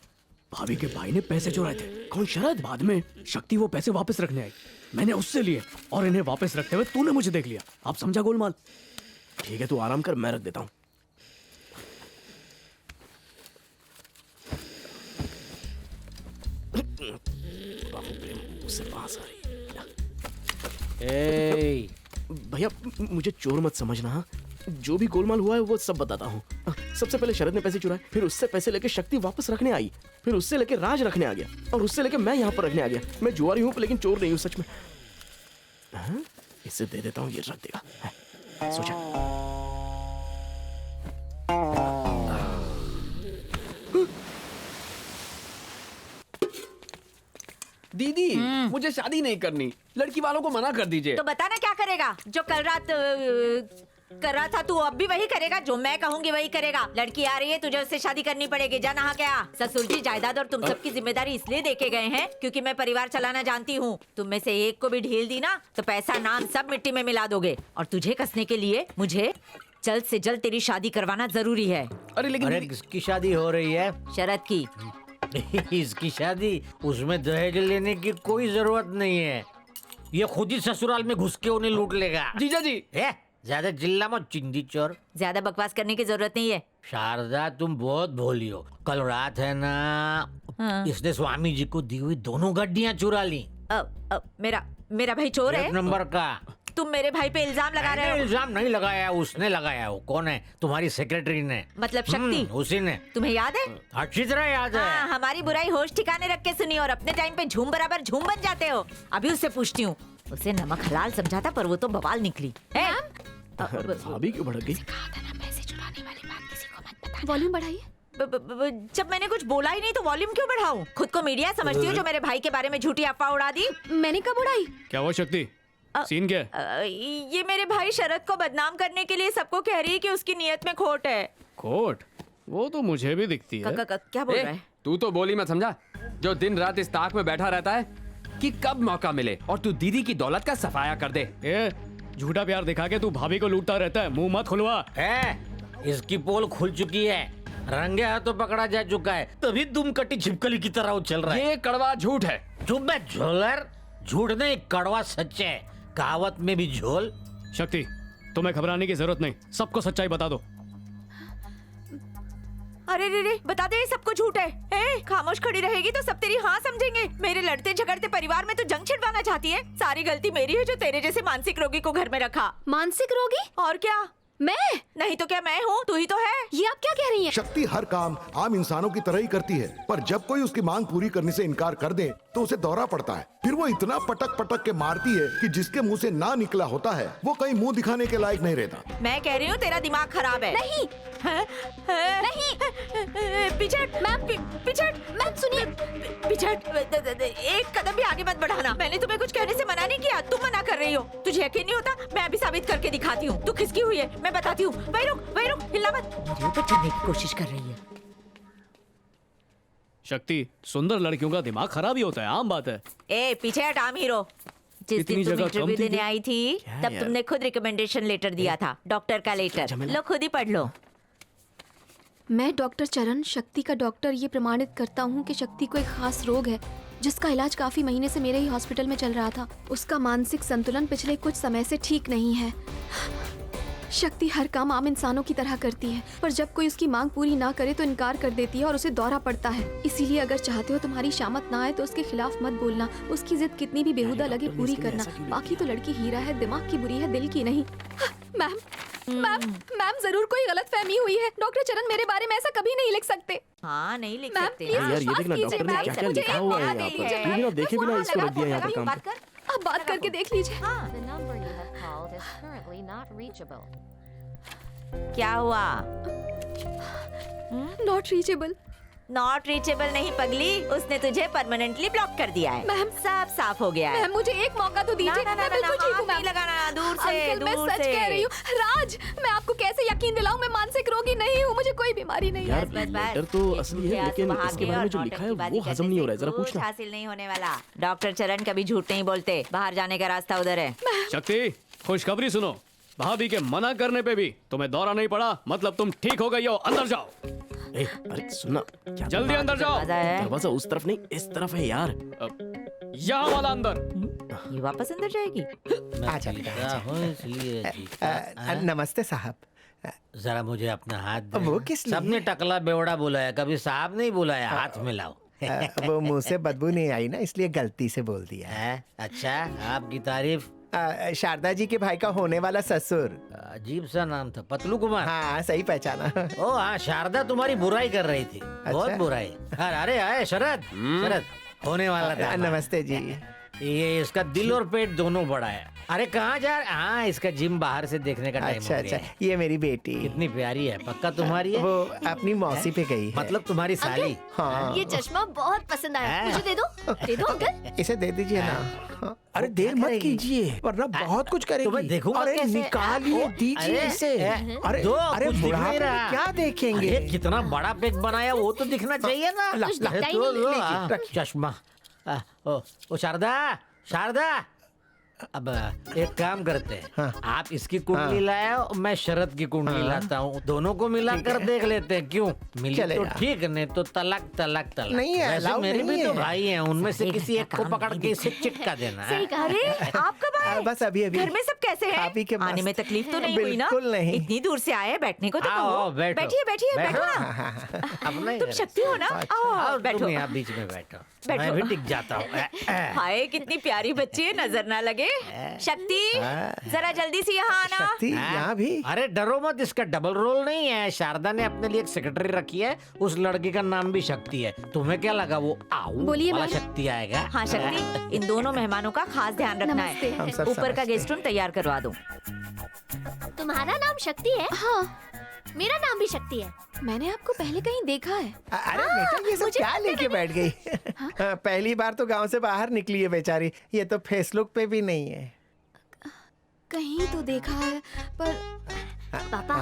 भाभी के भाई ने पैसे चुराए थे। कौन शरद? बाद में शक्ति वो पैसे वापस रखने आई, मैंने उससे लिए और इन्हें वापस रखते हुए तूने मुझे देख लिया। आप समझा गोलमाल? ठीक है, तू आराम कर, मैं रख देता हूँ। ए, भैया मुझे चोर मत समझना। हाँ? जो भी गोलमाल हुआ है वो सब बताता हूँ। सबसे पहले शरद ने पैसे चुराए, फिर उससे पैसे लेके शक्ति वापस रखने आई, फिर उससे लेके राज रखने आ गया, और उससे लेके मैं यहाँ पर रखने आ गया। मैं जुआरी हूँ लेकिन चोर नहीं हूँ सच में। हाँ? इसे दे देता हूँ, ये रख देगा। हाँ, सोचा। दीदी मुझे शादी नहीं करनी, लड़की वालों को मना कर दीजिए। तो बता ना क्या करेगा? जो कल रात कर रहा था तू अब भी वही करेगा? जो मैं कहूँगी वही करेगा। लड़की आ रही है, तुझे उससे शादी करनी पड़ेगी। जा नहा के आ। ससुर जी जायदाद और तुम सबकी जिम्मेदारी इसलिए देके गए हैं क्योंकि मैं परिवार चलाना जानती हूँ। तुम में से एक को भी ढील दी ना तो पैसा नाम सब मिट्टी में मिला दोगे। और तुझे कसने के लिए मुझे जल्द से जल्द तेरी शादी करवाना जरूरी है। अरे लेकिन किसकी शादी हो रही है? शरद की। इसकी शादी, उसमें दहेज लेने की कोई जरूरत नहीं है। ये खुद ही ससुराल में घुस के उन्हें लूट लेगा। जीजा जी ज्यादा चिल्ला मत चिंदी चोर। ज्यादा बकवास करने की जरूरत नहीं है। शारदा तुम बहुत भोली हो। कल रात है ना, इसने स्वामी जी को दी हुई दोनों गड्डियां चुरा ली। मेरा भाई चोर है? एक नंबर का। तुम मेरे भाई पे इल्जाम लगा रहे हो? इल्जाम नहीं लगाया, उसने लगाया। वो कौन है? तुम्हारी सेक्रेटरी ने। मतलब शक्ति? उसी ने। तुम्हें याद है? अच्छी तरह याद है। हाँ, हमारी बुराई होश ठिकाने रख के सुनी और अपने टाइम पे झूम बराबर झूम बन जाते हो। अभी उससे पूछती हूँ। उसे नमक हलाल समझा था पर वो तो बवाल निकली। भाभी क्यों भड़क गई? वॉल्यूम बढ़ाइए। जब मैंने कुछ बोला ही नहीं तो वॉल्यूम क्यों बढ़ाऊं? खुद को मीडिया समझती हो जो मेरे भाई के बारे में झूठी अफवाह उड़ा दी? मैंने कब उड़ाई? क्या हुआ शक्ति? सीन क्या है? ये मेरे भाई शरद को बदनाम करने के लिए सबको कह रही है कि उसकी नीयत में खोट है। खोट? वो तो मुझे भी दिखती है। क्या बोल रहा है? तू तो बोली मत समझा, जो दिन रात इस ताक में बैठा रहता है कि कब मौका मिले और तू दीदी की दौलत का सफाया कर दे। झूठा प्यार दिखा के तू भाभी को लूटता रहता है, मुंह मत खुलवा। इसकी पोल खुल चुकी है, रंगे हाथों पकड़ा जा चुका है, तभी दुम कटी छिपकली की तरह उछल रहा है। ये कड़वा झूठ है। चुप बे झोलर। झूठ नहीं, कड़वा सच है। कहावत में भी झोल। शक्ति, तुम्हें घबराने की जरूरत नहीं, सबको सच्चाई बता दो। अरे रे बता दे, सबको झूठ है। खामोश खड़ी रहेगी तो सब तेरी हाँ समझेंगे। मेरे लड़ते झगड़ते परिवार में तो जंग छिड़वाना चाहती है। सारी गलती मेरी है जो तेरे जैसे मानसिक रोगी को घर में रखा। मानसिक रोगी? और क्या? मैं? नहीं तो क्या मैं हूँ? तू ही तो है। ये आप क्या कह रही हैं? शक्ति हर काम आम इंसानों की तरह ही करती है, पर जब कोई उसकी मांग पूरी करने से इनकार कर दे तो उसे दौरा पड़ता है। फिर वो इतना पटक पटक के मारती है कि जिसके मुंह से ना निकला होता है वो कहीं मुंह दिखाने के लायक नहीं रहता। मैं कह रही हूँ तेरा दिमाग खराब है। नहीं नहीं पिछट मैम, पिछट मैम, सुनिए पिछट, एक कदम भी आगे मत बढ़ाना। मैंने तुम्हें कुछ कहने से मना नहीं किया, तुम मना कर रही हो। तुझे यकीन नहीं होता? मैं अभी साबित करके दिखाती हूँ। तू खिसकी हुई है, मैं बताती हूँ। वही रुक, हिलना मत। मेरे ऊपर चढ़ने की कोशिश कर रही है। शक्ति, सुंदर लड़कियों का दिमाग खराब ही होता है, आम बात है। पीछे हट आम हीरो। जिस दिन तुम इंटरव्यू देने आई थी तब तुमने खुद रिकमेंडेशन लेटर दिया था, डॉक्टर का लेटर। लो खुद ही पढ़ लो। मैं डॉक्टर चरण, शक्ति का डॉक्टर, ये प्रमाणित करता हूँ कि शक्ति को एक खास रोग है जिसका इलाज काफी महीने से मेरे ही हॉस्पिटल में चल रहा था। उसका मानसिक संतुलन पिछले कुछ समय से ठीक नहीं है। शक्ति हर काम आम इंसानों की तरह करती है, पर जब कोई उसकी मांग पूरी ना करे तो इनकार कर देती है और उसे दौरा पड़ता है। इसीलिए अगर चाहते हो तुम्हारी शामत ना आए तो उसके खिलाफ मत बोलना। उसकी जिद कितनी भी बेहुदा लगे पूरी करना। बाकी तो लड़की हीरा है, दिमाग की बुरी है, दिल की नहीं। मैम मैम मैम जरूर कोई गलतफहमी हुई है। डॉक्टर चरण मेरे बारे में ऐसा कभी नहीं लिख सकते। हाँ नहीं लिख मैम, सकते। प्लीज यार ये देखना डॉक्टर ने क्या क्या लिखा हुआ है यहाँ पर। तू बिना देखे बिना इसको रख दिया यहाँ पर काम पे। आप बात करके देख लीजिए। क्या हुआ? Not reachable. नॉट रीचेबल नहीं पगली, उसने तुझे परमानेंटली ब्लॉक कर दिया है। मैम सब साफ हो गया है। मैम मुझे एक मौका तो दीजिए। मैं बिल्कुल ठीक हूँ मैम। लगाना दूर से, अंकल, मैं दूर सच से। कह रही हूँ। राज, मैं आपको कैसे यकीन दिलाऊं? मैं मानसिक रोगी नहीं हूँ, मुझे कोई बीमारी नहीं यार है। लेटर तो असली है, लेकिन इसके बारे में जो लिखा है वो हजम नहीं हो रहा है। जरा कुछ पूछना। हासिल नहीं होने वाला। डॉक्टर चरण कभी झूठ नहीं बोलते। बाहर जाने का रास्ता उधर है। शक्ति, खुशखबरी सुनो। भाभी के मना करने पे भी तुम्हें दौरा नहीं पड़ा, मतलब तुम ठीक हो गई हो। अंदर जाओ। अरे सुनना, जल्दी अंदर जाओ। दरवाजा उस तरफ नहीं, इस तरफ है यार। यहाँ वाला अंदर। ये वापस अंदर जाएगी। अच्छा नमस्ते साहब। जरा मुझे अपना हाथ दे। वो किस लिए? सबने टकला बेवड़ा बुलाया, कभी साहब नहीं बुलाया। हाथ मिलाओ। वो मुंह से बदबू नहीं आई ना, इसलिए गलती से बोल दिया। है? अच्छा, आपकी तारीफ। शारदा जी के भाई का होने वाला ससुर। अजीब सा नाम था, पतलू कुमार। हाँ सही पहचाना। ओ हाँ, शारदा तुम्हारी बुराई कर रही थी। बहुत बुराई। अरे आए शरद, शरद होने वाला था। नमस्ते जी। ये इसका दिल और पेट दोनों बड़ा है। अरे कहाँ जा रहे? हाँ, इसका जिम बाहर से देखने का टाइम हो गया है। ये मेरी बेटी कितनी प्यारी है। पक्का तुम्हारी है? वो अपनी मौसी पे गई है। मतलब तुम्हारी साली? हाँ। ये चश्मा बहुत पसंद आया, मुझे दे दो अंकल। इसे दे दीजिए ना। अरे देर मत कीजिए वरना बहुत कुछ करेगी। तुम्हें देखूंगा अरे कैसे? निकालिए, दीजिए इसे। अरे दो, अरे कुछ दिख नहीं बुढ़ापे में रहा। क्या देखेंगे? अरे कितना बड़ा पेट बनाया, वो तो दिखना चाहिए ना। चश्मा। ओ शारदा, शारदा, अब एक काम करते हैं। आप इसकी कुंडली लाए हो, मैं शरद की कुंडली लाता हूँ। दोनों को मिलाकर देख लेते हैं। क्यों मिली तो ठीक, नहीं तो तलक तलक तलक। नहीं है, वैसे अलाउ मेरे नहीं भी तो है। भाई हैं, उनमें से किसी एक को पकड़ के इसे चिटका देना है। सही कहा। अरे आप कब आए? बस अभी अभी। घर में सब कैसे हैं? आप ही के आने में तकलीफ तो नहीं हुई ना? बिल्कुल नहीं। इतनी दूर से आए, बैठने को तो आओ, कहो। बैठो। बैठिए बैठिए, बैठो बैठो। ना। अपना ही तुम घर। शक्ति हो ना? आओ बैठो। तुम यहाँ बीच में बैठो, बैठो। मैं भी टिक जाता हूँ। हाय कितनी प्यारी बच्ची है, नजर ना लगे। शक्ति जरा जल्दी से यहाँ आना। शक्ति यहाँ भी। अरे डरो मत, इसका डबल रोल नहीं है। शारदा ने अपने लिए एक सेक्रेटरी रखी है, उस लड़की का नाम भी शक्ति है। तुम्हें क्या लगा वो आओ बोलिए वाला मैम। शक्ति आएगा? हाँ शक्ति, इन दोनों मेहमानों का खास ध्यान रखना नमस्ते। है। हम सब ऊपर का समझते गेस्ट रूम तैयार करवा दो। तुम्हारा नाम शक्ति है? हाँ, मेरा नाम भी शक्ति है। मैंने आपको पहले कहीं देखा है। अरे बेटा ये सब क्या लेके बैठ गई? पहली बार तो गांव से बाहर निकली है बेचारी। ये तो फेसबुक पे भी नहीं है। कहीं तो देखा है पर पापा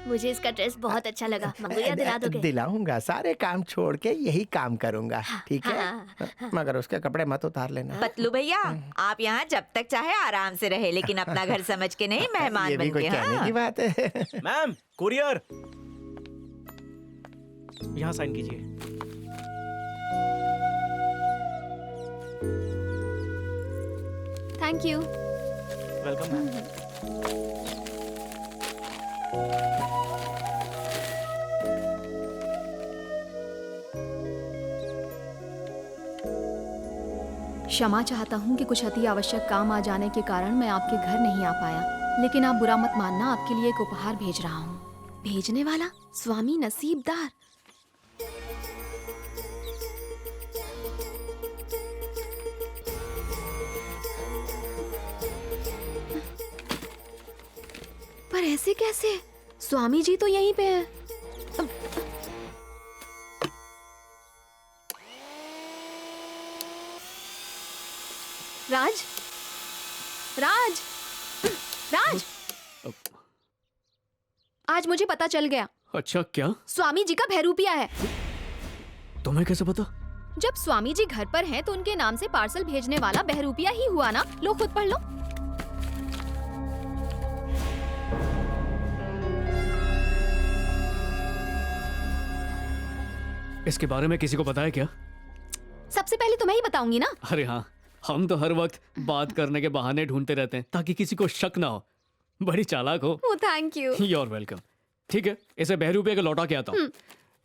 मुझे इसका ड्रेस बहुत अच्छा लगा। मंगोलिया दिला दोगे? दिलाऊंगा, सारे काम छोड़ के यही काम करूंगा। ठीक है? मगर उसके कपड़े मत उतार लेना। पतलू भैया, आप यहाँ जब तक चाहे आराम से रहे, लेकिन अपना घर समझ के नहीं, मेहमान ये भी बन कोई के। कहने हाँ। की बात है। मैम कुरियर यहाँ साइन कीजिए। Thank you. Welcome ma'am. क्षमा चाहता हूँ कि कुछ अति आवश्यक काम आ जाने के कारण मैं आपके घर नहीं आ पाया, लेकिन आप बुरा मत मानना, आपके लिए एक उपहार भेज रहा हूँ। भेजने वाला स्वामी नसीबदार। पर ऐसे कैसे? स्वामी जी तो यहीं पे हैं। राज, राज, राज, आज मुझे पता चल गया, अच्छा क्या? स्वामी जी का बहरूपिया है। तुम्हें कैसे पता? जब स्वामी जी घर पर हैं तो उनके नाम से पार्सल भेजने वाला बहरूपिया ही हुआ ना। लो खुद पढ़ लो। इसके बारे में किसी को पता है क्या? सबसे पहले तुम्हें ही बताऊंगी ना। अरे हाँ, हम तो हर वक्त बात करने के बहाने ढूंढते रहते हैं ताकि किसी को शक ना हो। बड़ी चालाक हो। ओ थैंक यू। You're welcome। ठीक है, इसे ₹100 का लौटा के आता हूँ।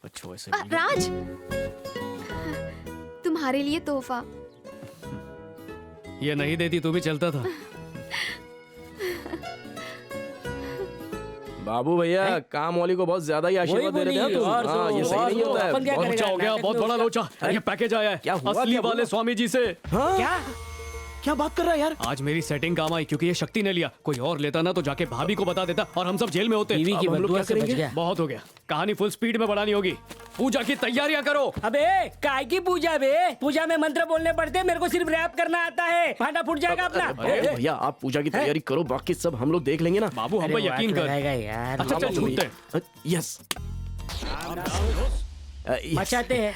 अच्छा वैसे राज, तुम्हारे लिए तोहफा। ये नहीं देती तो भी चलता था। बाबू भैया काम वाली को बहुत ज्यादा ही आशीर्वाद दे रहे हो तुम। हाँ, ये सही नहीं होता है। बहुत अच्छा हो गया, बहुत बड़ा लोचा। ये पैकेज आया है क्या हुआ? असली वाले स्वामी जी से। क्या क्या बात कर रहा है यार? आज मेरी सेटिंग काम आई क्योंकि ये शक्ति ने लिया। कोई और लेता ना तो जाके भाभी को बता देता और हम सब जेल में होते। बीवी की अब हम लोग बदुआ क्या से बच करेंगे? गया। बहुत हो गया, कहानी फुल स्पीड में बढ़ानी होगी। पूजा की तैयारियां करो। अबे काय की पूजा बे? पूजा में मंत्र बोलने पड़ते हैं, मेरे को सिर्फ रैप करना आता है। भांडा फूट जाएगा अपना। अरे भैया आप पूजा की तैयारी करो, बाकी सब हम लोग देख लेंगे ना। बाबू हम पे यकीन कर। यार अच्छा चल छूटते हैं। यस मचाते हैं।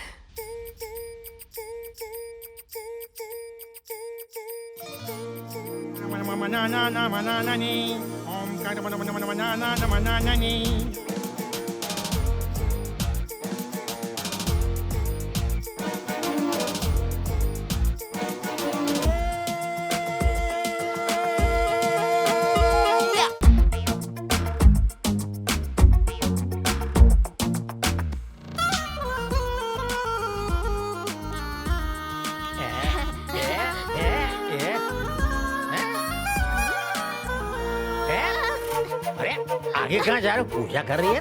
आगे कहाँ जा रहे हो? पूजा कर रही है।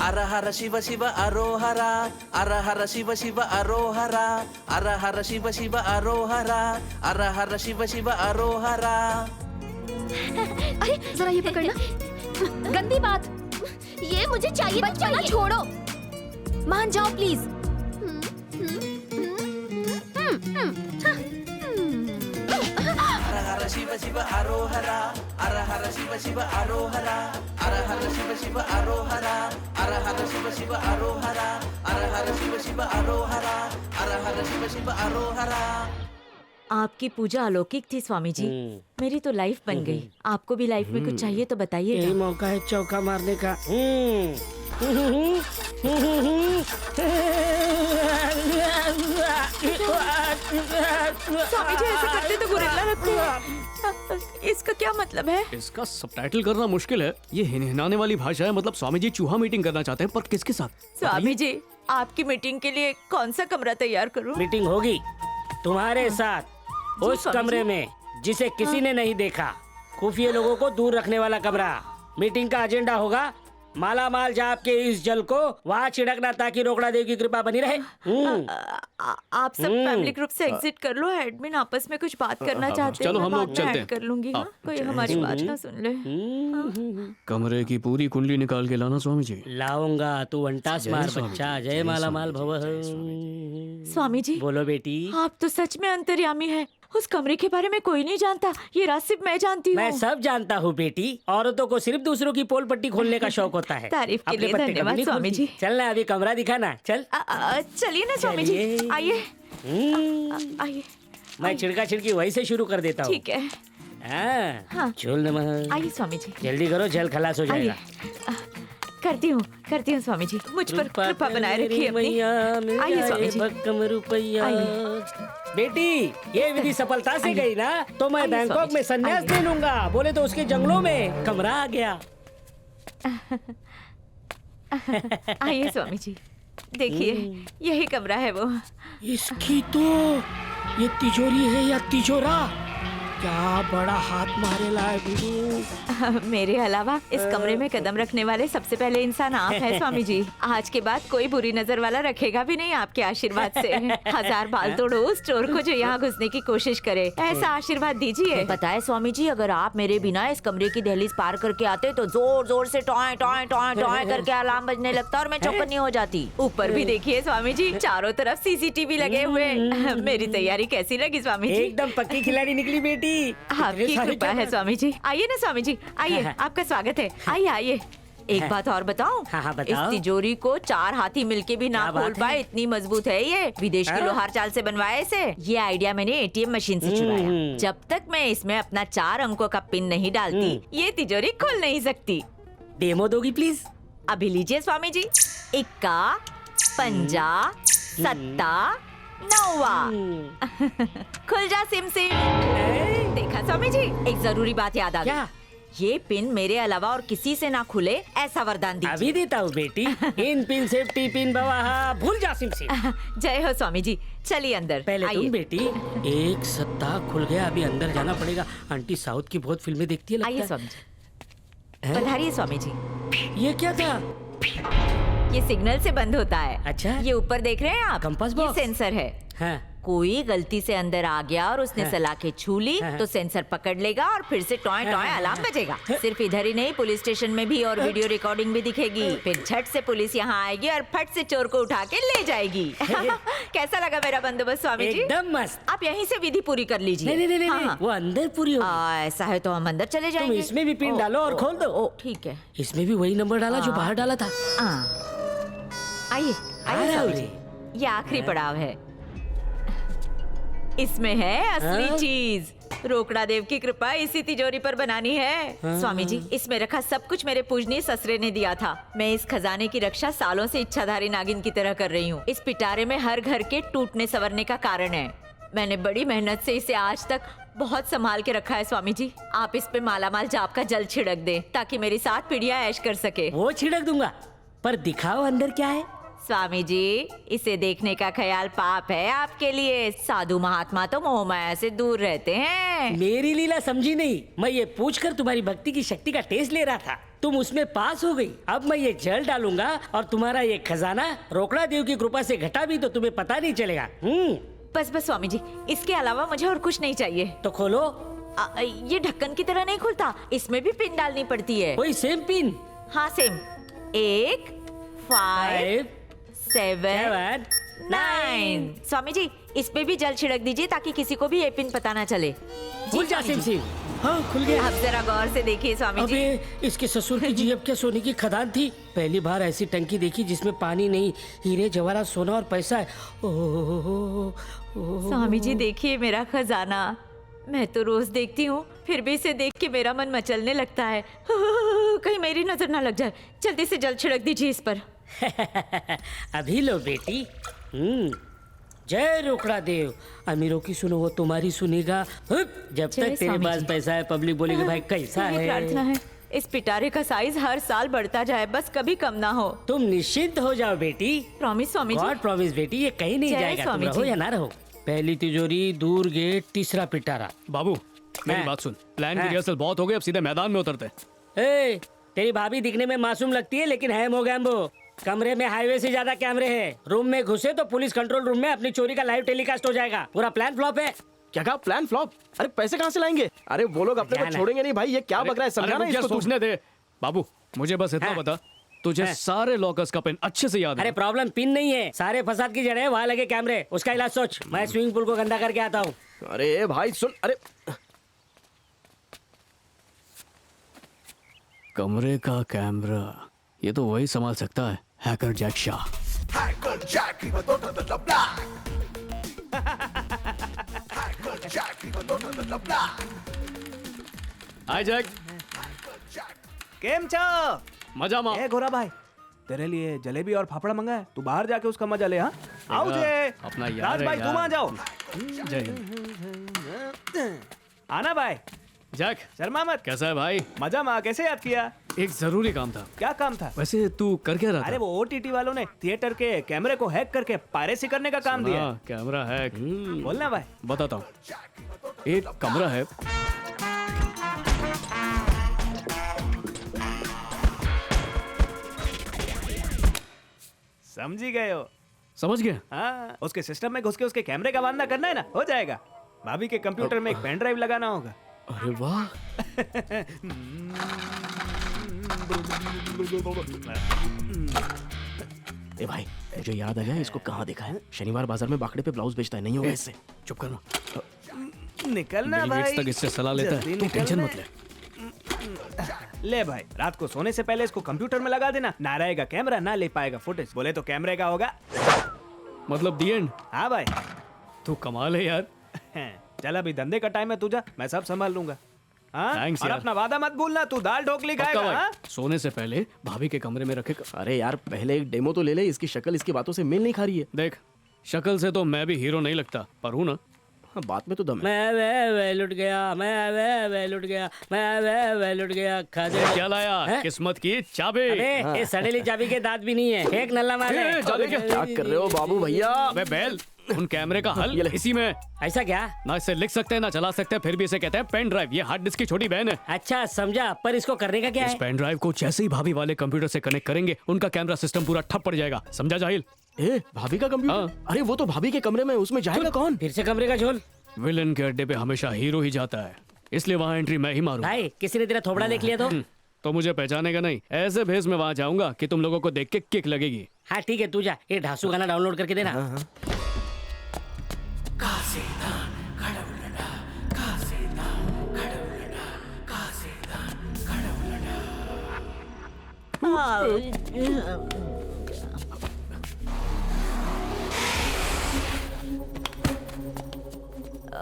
अर हर शिव शिव अरोहरा, अर हर शिव शिव अरोहरा, अर हर शिव शिव अरोहरा, अर हर शिव शिव अरोहरा। अरे जरा ये पकड़ना। गंदी बात, ये मुझे चाहिए। बच्चा ना छोड़ो, मान जाओ प्लीज। अर हर शिव शिव अरोहरा, अर हर शिव शिव अरोहरा, अर हर शिव शिव अरोहरा, अर हर शिव शिव अरोहरा, अर हर शिव शिव अरोहरा, अर हर शिव शिव अरोहरा। आपकी पूजा अलौकिक थी स्वामी जी। मेरी तो लाइफ बन गई। आपको भी लाइफ में कुछ चाहिए तो यही बताइए। मौका है चौका मारने का। स्वामी जी ऐसे करते तो गुरिल्ला रखते हैं। इसका क्या मतलब है? इसका सबटाइटल करना मुश्किल है। ये हिनहिनाने वाली भाषा है। मतलब स्वामी जी चूहा मीटिंग करना चाहते हैं, पर किसके साथ? स्वामी जी आपकी मीटिंग के लिए कौन सा कमरा तैयार करूं? मीटिंग होगी तुम्हारे साथ उस स्वामी कमरे जी। में जिसे किसी ने नहीं देखा। खुफिया लोगों को दूर रखने वाला कमरा। मीटिंग का एजेंडा होगा माला माल जाप के इस जल को वहाँ छिड़कना ताकि रोकड़ा देव की कृपा बनी रहे। आप सब फैमिली ग्रुप से एग्जिट कर लो। एडमिन आपस में कुछ बात करना चाहते हैं। चलो, मैं हम बाद लोग में चलते ऐड हैं। कर लूंगी। हाँ? कोई हमारी बात ना सुन ले। कमरे की पूरी कुंडली निकाल के लाना स्वामी जी। लाऊंगा, तू अंटास जय मार स्वामी बच्चा। जी, जय जय माला स्वामी माल जी, भव। स्वामी जी बोलो बेटी। आप तो सच में अंतर्यामी है। उस कमरे के बारे में कोई नहीं जानता। ये राज सिर्फ मैं जानती हूँ। मैं सब जानता हूँ बेटी। औरतों को सिर्फ दूसरों की पोल पट्टी खोलने का शौक होता है। तारीफ के अपने लिए पत्ते कभी धन्यवाद नहीं स्वामी खोलती। जी। चल ना अभी कमरा दिखाना। चल चलिए ना स्वामी जी, चलिए। आइए आइए। मैं छिड़का छिड़की वहीं से शुरू कर देता हूँ। ठीक है। हाँ, चल नमः। आइए स्वामी जी। जल्दी करो, जल खलास हो जाएगा। करती हूँ स्वामी जी। मुझ पर कृपा बनाए रखिए अपनी। आइए स्वामी जी। भक्कम रुपैया। बेटी ये विधि सफलता से गई ना तो मैं आइए बैंकॉक स्वामी में जी, संन्यास ले लूंगा। बोले तो उसके जंगलों में कमरा आ गया। आइए स्वामी जी, देखिए यही कमरा है वो। इसकी तो ये तिजोरी है या तिजोरा? क्या बड़ा हाथ मारेला है गुरु। मेरे अलावा इस कमरे में कदम रखने वाले सबसे पहले इंसान आप हैं स्वामी जी। आज के बाद कोई बुरी नजर वाला रखेगा भी नहीं आपके आशीर्वाद से। 1000 बाल तोड़ो उस चोर को जो यहाँ घुसने की कोशिश करे। ऐसा आशीर्वाद दीजिए। पता है स्वामी जी, अगर आप मेरे बिना इस कमरे की दहलीज पार करके आते तो जोर जोर से टॉय टॉय टॉय टॉय करके अलार्म बजने लगता और मैं चौकन्नी हो जाती। ऊपर भी देखिए स्वामी जी, चारों तरफ सीसीटीवी लगे हुए। मेरी तैयारी कैसी लगी स्वामी जी? एकदम पक्की खिलाड़ी निकली बेटी। आपकी कृपा है स्वामी जी। आइए ना स्वामी जी, आइए, आपका स्वागत है। आइए आइए। एक बात और बताऊं? हाँ, इस बताओ। तिजोरी को 4 हाथी मिलके भी ना क्या खोल बात है? पाए, इतनी मजबूत है ये। विदेश की हाँ? लोहार चाल से बनवाया इसे। ये आइडिया मैंने एटीएम मशीन से चुराया। जब तक मैं इसमें अपना 4 अंकों का पिन नहीं डालती, ये तिजोरी खुल नहीं सकती। डेमो दोगी प्लीज? अभी लीजिए स्वामी जी। इक्का, पंजा, सत्ता, नौवा। खुल जा सिम सिम। देखा स्वामी जी, एक जरूरी बात याद आ गई। ये पिन मेरे अलावा और किसी से ना खुले, ऐसा वरदान दीजिए। अभी देता हूँ बेटी। इन पिन सेफ्टी पिन बवाहा भूल जा सिम सिम। जय हो स्वामी जी। चलिए अंदर। पहले आइए। तुम बेटी। एक सत्ता खुल गया, अभी अंदर जाना पड़ेगा। आंटी साउथ की बहुत फिल्में देखती है लगता आइए है। स्वामी जी। पधारिए स्वामी जी। ये क्या था? ये सिग्नल से बंद होता है। अच्छा। ये ऊपर देख रहे हैं आप? कंपास ये बॉक्स? सेंसर है। हाँ। कोई गलती से अंदर आ गया और उसने हाँ। सलाखें छू ली हाँ। तो सेंसर पकड़ लेगा और फिर से टॉय टॉय अलार्म बजेगा। सिर्फ इधर ही नहीं, पुलिस स्टेशन में भी, और वीडियो रिकॉर्डिंग भी दिखेगी। फिर झट से पुलिस यहाँ आएगी और फट से चोर को उठा के ले जाएगी। कैसा लगा मेरा बंदोबस्त स्वामी जी? एकदम मस्त। आप यहीं से विधि पूरी कर लीजिए। नहीं, नहीं, नहीं, हाँ, नहीं, हाँ। वो अंदर पूरी होगी। ऐसा है तो हम अंदर चले जाएंगे। तुम इसमें भी पिन डालो और खोल दो। ठीक है। इसमें भी वही नंबर डाला जो बाहर डाला था। आइए आइए स्वामी जी, ये आखिरी पड़ाव है। इसमें है असली चीज। रोकड़ा देव की कृपा इसी तिजोरी पर बनानी है। स्वामी जी, इसमें रखा सब कुछ मेरे पूजनीय ससुरे ने दिया था। मैं इस खजाने की रक्षा सालों से इच्छाधारी नागिन की तरह कर रही हूँ। इस पिटारे में हर घर के टूटने संवरने का कारण है। मैंने बड़ी मेहनत से इसे आज तक बहुत संभाल के रखा है। स्वामी जी, आप इस पे मालामाल जाप का जल छिड़क दें ताकि मेरी 7 पीढ़ियां ऐश कर सके। वो छिड़क दूंगा, पर दिखाओ अंदर क्या है। स्वामी जी, इसे देखने का ख्याल पाप है आपके लिए। साधु महात्मा तो मोह माया से दूर रहते हैं। मेरी लीला समझी नहीं। मैं ये पूछकर तुम्हारी भक्ति की शक्ति का टेस्ट ले रहा था। तुम उसमें पास हो गई। अब मैं ये जल डालूंगा और तुम्हारा ये खजाना रोकड़ा देव की कृपा से घटा भी तो तुम्हें पता नहीं चलेगा। बस बस स्वामी जी, इसके अलावा मुझे और कुछ नहीं चाहिए। तो खोलो। ये ढक्कन की तरह नहीं खुलता, इसमें भी पिन डालनी पड़ती है। वही सेम पिन? हाँ सेम। 1 5 7 9। स्वामी जी, इस पे भी जल छिड़क दीजिए ताकि किसी को भी ये पिन पता ना चले। खुल जा सिम। हाँ खुल गया। आप जरा गौर से देखिए स्वामी जी। अबे, इसके ससुर की जीभ क्या सोने की खदान थी। पहली बार ऐसी टंकी देखी जिसमें पानी नहीं, हीरे जवाहरात सोना और पैसा है। स्वामी जी देखिए मेरा खजाना। मैं तो रोज देखती हूँ, फिर भी इसे देख के मेरा मन मचलने लगता है। कहीं मेरी नजर ना लग जाए। जल्दी से जल छिड़क दीजिए इस पर। अभी लो बेटी। जय रोकड़ा देव। अमीरों की सुनो वो तुम्हारी सुनेगा। जब तक तेरे पास पैसा है पब्लिक बोलेगी भाई कैसा है। प्रार्थना है इस पिटारे का साइज हर साल बढ़ता जाए, बस कभी कम ना हो। तुम निश्चिंत हो जाओ बेटी। Promise Swami ji. God promise बेटी, ये कहीं नहीं जाएगा। तुम रहो या ना रहो। पहली तिजोरी, दूर गेट, तीसरा पिटारा। बाबू मेरी बात सुन। प्लान की रिहर्सल बहुत हो गई, अब सीधे मैदान में उतरते हैं। तेरी भाभी दिखने में मासूम लगती है लेकिन है मोगैम्बो। कमरे में हाईवे से ज्यादा कैमरे हैं। रूम में घुसे तो पुलिस कंट्रोल रूम में अपनी चोरी का लाइव टेलीकास्ट हो जाएगा। पूरा प्लान फ्लॉप है। क्या कहा प्लान फ्लॉप? अरे पैसे कहाँ से लाएंगे? अरे वो लोग अपने को छोड़ेंगे नहीं भाई। ये क्या बक रहा है? समझाना इसको। सोचने दे बाबू, मुझे बस इतना बता, तुझे सारे लॉकर्स का पिन अच्छे से याद है? अरे प्रॉब्लम पिन नहीं है, सारे फसाद की जड़ है वहाँ लगे कैमरे। उसका इलाज सोच। मैं स्विमिंग पूल को गंदा करके आता हूँ। अरे भाई सुन। अरे कमरे का कैमरा, ये तो वही संभाल सकता है, हैकर जैक शाह। हाय जैक। केम छो? मजा मा। ए गोरा भाई, तेरे लिए जलेबी और फाफड़ा मंगा है। तू बाहर जाके उसका मजा ले। हाँ आओ जे। अपना यार राज भाई तुम आ जाओ। जय हिंद। आना भाई। जैक शर्मा मत। कैसा है भाई? मजा माँ, कैसे याद किया? एक जरूरी काम था। क्या काम था? वैसे तू कर क्या रहा था? अरे वो ओटीटी वालों ने थिएटर के कैमरे को हैक करके पायरेसी करने का काम दिया। Camera hack. बोलना भाई। बताता हूँ। एक कमरा है, समझी गए हो? समझ गया? हाँ, उसके सिस्टम में घुस के उसके कैमरे का वादा करना है ना, हो जाएगा। भाभी के कंप्यूटर में एक पेन ड्राइव लगाना होगा। अरे वाह। ए भाई मुझे याद आया, इसको कहाँ देखा है? शनिवार बाजार में बाकड़े पे ब्लाउज बेचता है। नहीं होगा इससे। चुप करना। निकलना भाई। तक इससे सलाह लेता है, तू टेंशन मत ले। ले भाई, रात को सोने से पहले इसको कंप्यूटर में लगा देना। ना रहेगा कैमरा, ना ले पाएगा फुटेज। बोले तो कैमरे का होगा। मतलब दी एंड? हाँ भाई। तू कमाल है यार। चल अभी धंधे का टाइम है तुझा, मैं सब संभाल लूंगा। हाँ? Thanks और यार। अपना वादा मत भूलना, तू दाल ढोकली खाएगा। हाँ? सोने से पहले भाभी के कमरे में रखे। अरे यार पहले एक डेमो तो ले ले। इसकी शक्ल इसकी बातों से मेल नहीं खा रही है। देख, शक्ल से तो मैं भी हीरो नहीं लगता, पर हूँ ना। हाँ, बात में तो दम है। मैं लुट गया, मैं लुट गया, मैं लुट गया। खा दे। क्या लाया? किस्मत की चाबी। अबे ये सड़ेली चाबी के दांत भी नहीं है। एक नल्ला मार ले। क्या कर रहे हो बाबू भैया? बैल उन कैमरे का हल इसी में। ऐसा क्या? ना इसे लिख सकते हैं ना चला सकते हैं, फिर भी इसे कहते हैं पेन ड्राइव। ये हार्ड डिस्क की छोटी बहन है। अच्छा समझा, पर इसको करने का क्या इस है? पेन ड्राइव को जैसे ही भाभी वाले कंप्यूटर से कनेक्ट करेंगे, उनका कैमरा सिस्टम पूरा ठप पड़ जाएगा। समझा जाहिल? भाभी का कंप्यूटर? अरे वो तो भाभी के कमरे में, उसमें जाएगा कौन? फिर से कमरे का झोल। विलन के अड्डे पे हमेशा हीरो ही जाता है, इसलिए वहाँ एंट्री मैं ही मारूं। भाई किसी ने तेरा थोबड़ा देख लिया तो मुझे पहचानेगा नहीं। ऐसे भेस में वहाँ जाऊंगा कि तुम लोगों को देख के किक लगेगी। हाँ ठीक है, तू जा, ये ढासू गाना डाउनलोड करके देना।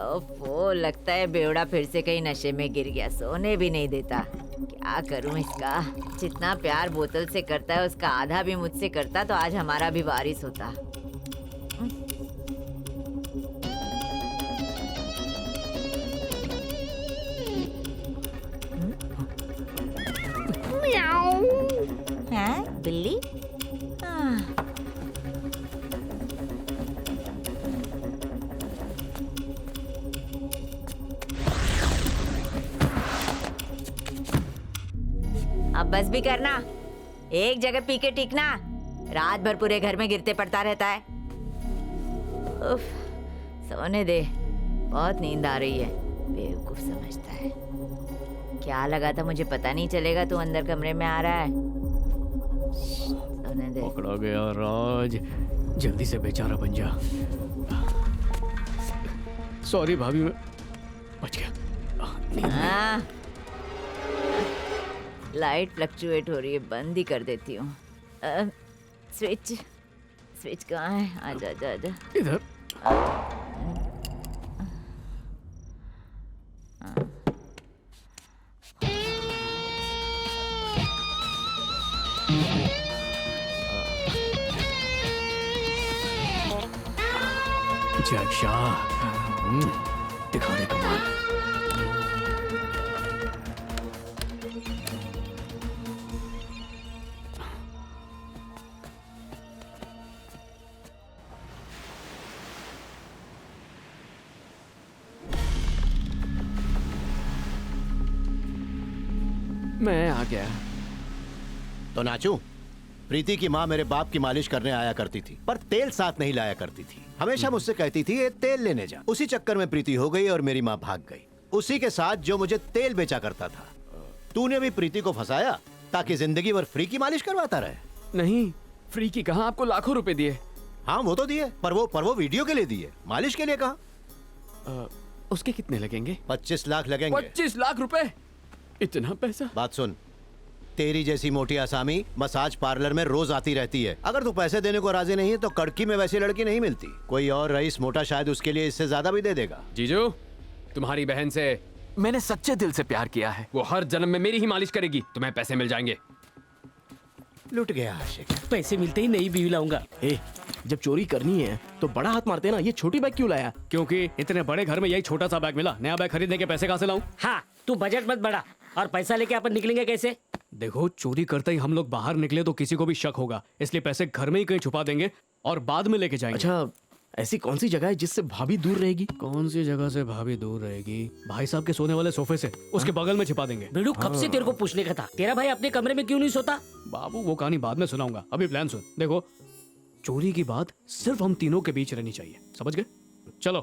ओफो, लगता है बेवड़ा फिर से कहीं नशे में गिर गया, सोने भी नहीं देता। क्या करूं इसका? जितना प्यार बोतल से करता है उसका आधा भी मुझसे करता तो आज हमारा भी वारिस होता। हैं? बिल्ली? अब बस भी करना, एक जगह पी के टिकना, रात भर पूरे घर में गिरते पड़ता रहता है। उफ, सोने दे, बहुत नींद आ रही है। बेवकूफ समझता है। क्या लगा था मुझे पता नहीं चलेगा तू अंदर कमरे में आ रहा है। सोने दे। पकड़ा गया राज, जल्दी से बेचारा बन जा। सॉरी भाभी, मैं बच गया। हाँ, लाइट फ्लक्चुएट हो रही है, बंद ही कर देती हूँ। स्विच कहाँ है? आजा आजा आजा। इधर। जग शाह, दिखा दे कमाल। मैं आ गया। तो नाचू, प्रीति की माँ मेरे बाप की मालिश करने आया करती थी, पर तेल साथ नहीं लाया करती थी। हमेशा मुझसे कहती थी ये तेल लेने जा। उसी चक्कर में प्रीति हो गई और मेरी माँ भाग गई, उसी के साथ जो मुझे तेल बेचा करता था। तूने भी प्रीति को फंसाया ताकि जिंदगी भर फ्री की मालिश करवाता रहे। नहीं, फ्री की कहा, आपको लाखों रुपए दिए। हाँ वो तो दिए, पर वो वीडियो के लिए दिए, मालिश के लिए कहा। उसके कितने लगेंगे? 25 लाख लगेंगे। 25 लाख रुपए? इतना पैसा? बात सुन, तेरी जैसी मोटी आसामी मसाज पार्लर में रोज आती रहती है। अगर तू पैसे देने को राजी नहीं है तो कड़की में वैसी लड़की नहीं मिलती। कोई और रईस मोटा शायद उसके लिए इससे ज्यादा भी दे देगा। जीजू, तुम्हारी बहन से मैंने सच्चे दिल से प्यार किया है। वो हर जन्म में मेरी ही मालिश करेगी, तुम्हें पैसे मिल जाएंगे। लुट गया आशिक। पैसे मिलते ही नई बीवी लाऊंगा। जब चोरी करनी है तो बड़ा हाथ मारते हैं ना। ये छोटी बैग क्यों लाया? क्योंकि इतने बड़े घर में यही छोटा सा बैग मिला। नया बैग खरीदने के पैसे कहाँ से लाऊं? हाँ, तू बजट मत बढ़ा। और पैसा लेके अपन निकलेंगे कैसे? देखो, चोरी करते ही हम लोग बाहर निकले तो किसी को भी शक होगा, इसलिए पैसे घर में ही कहीं छुपा देंगे और बाद में लेके जाएंगे। अच्छा, ऐसी कौन सी जगह है जिससे भाभी दूर रहेगी? कौन सी जगह से भाभी दूर रहेगी? भाई साहब के सोने वाले सोफे से, उसके बगल में छिपा देंगे। बिड़ू, कब से तेरे को पूछने का था, तेरा भाई अपने कमरे में क्यों नहीं सोता? बाबू, वो कहानी बाद में सुनाऊंगा, अभी प्लान सुन। देखो, चोरी की बात सिर्फ हम तीनों के बीच रहनी चाहिए, समझ गए? चलो।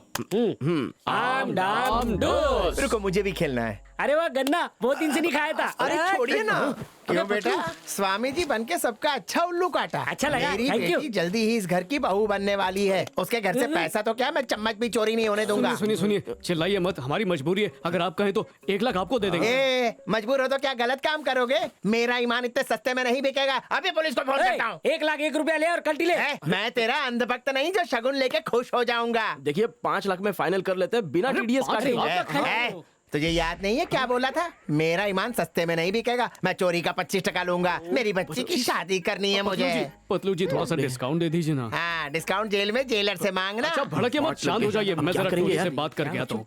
आम डाम डोस। रुको, मुझे भी खेलना है। अरे वाह, गन्ना बहुत दिन से नहीं खाया था। अरे छोड़िए ना। क्यों बेटा, स्वामी जी बन के सबका अच्छा उल्लू काटा। अच्छा लगा, मेरी थैंक यू। बेटी जल्दी ही इस घर की बहू बनने वाली है। उसके घर से पैसा तो क्या, मैं चम्मच भी चोरी नहीं होने दूंगा। सुनिए, चिल्लाइए मत, हमारी मजबूरी है। अगर आप कहें तो 1 लाख आपको दे देंगे। मजबूर हो तो क्या गलत काम करोगे? मेरा ईमान इतने सस्ते में नहीं बिकेगा। अभी पुलिस को फोन करता हूँ। 1 लाख 1 रुपया ले और कल्टी ले। मैं तेरा अंधभक्त नहीं जो शगुन लेके खुश हो जाऊंगा। देखिए, 5 लाख में फाइनल कर लेते हैं बिना टीडीएस काटे। तुझे याद नहीं है क्या बोला था? मेरा ईमान सस्ते में नहीं बिकेगा। मैं चोरी का 25% लूंगा। मेरी बच्ची की शादी करनी है मुझे। पतलू जी, थोड़ा सा डिस्काउंट दे दीजिए ना। हाँ, डिस्काउंट जेल में जेलर से मांगना। अच्छा, भड़के मत, शांत हो जाइए। मैं जरा कोई से बात करके आता हूँ।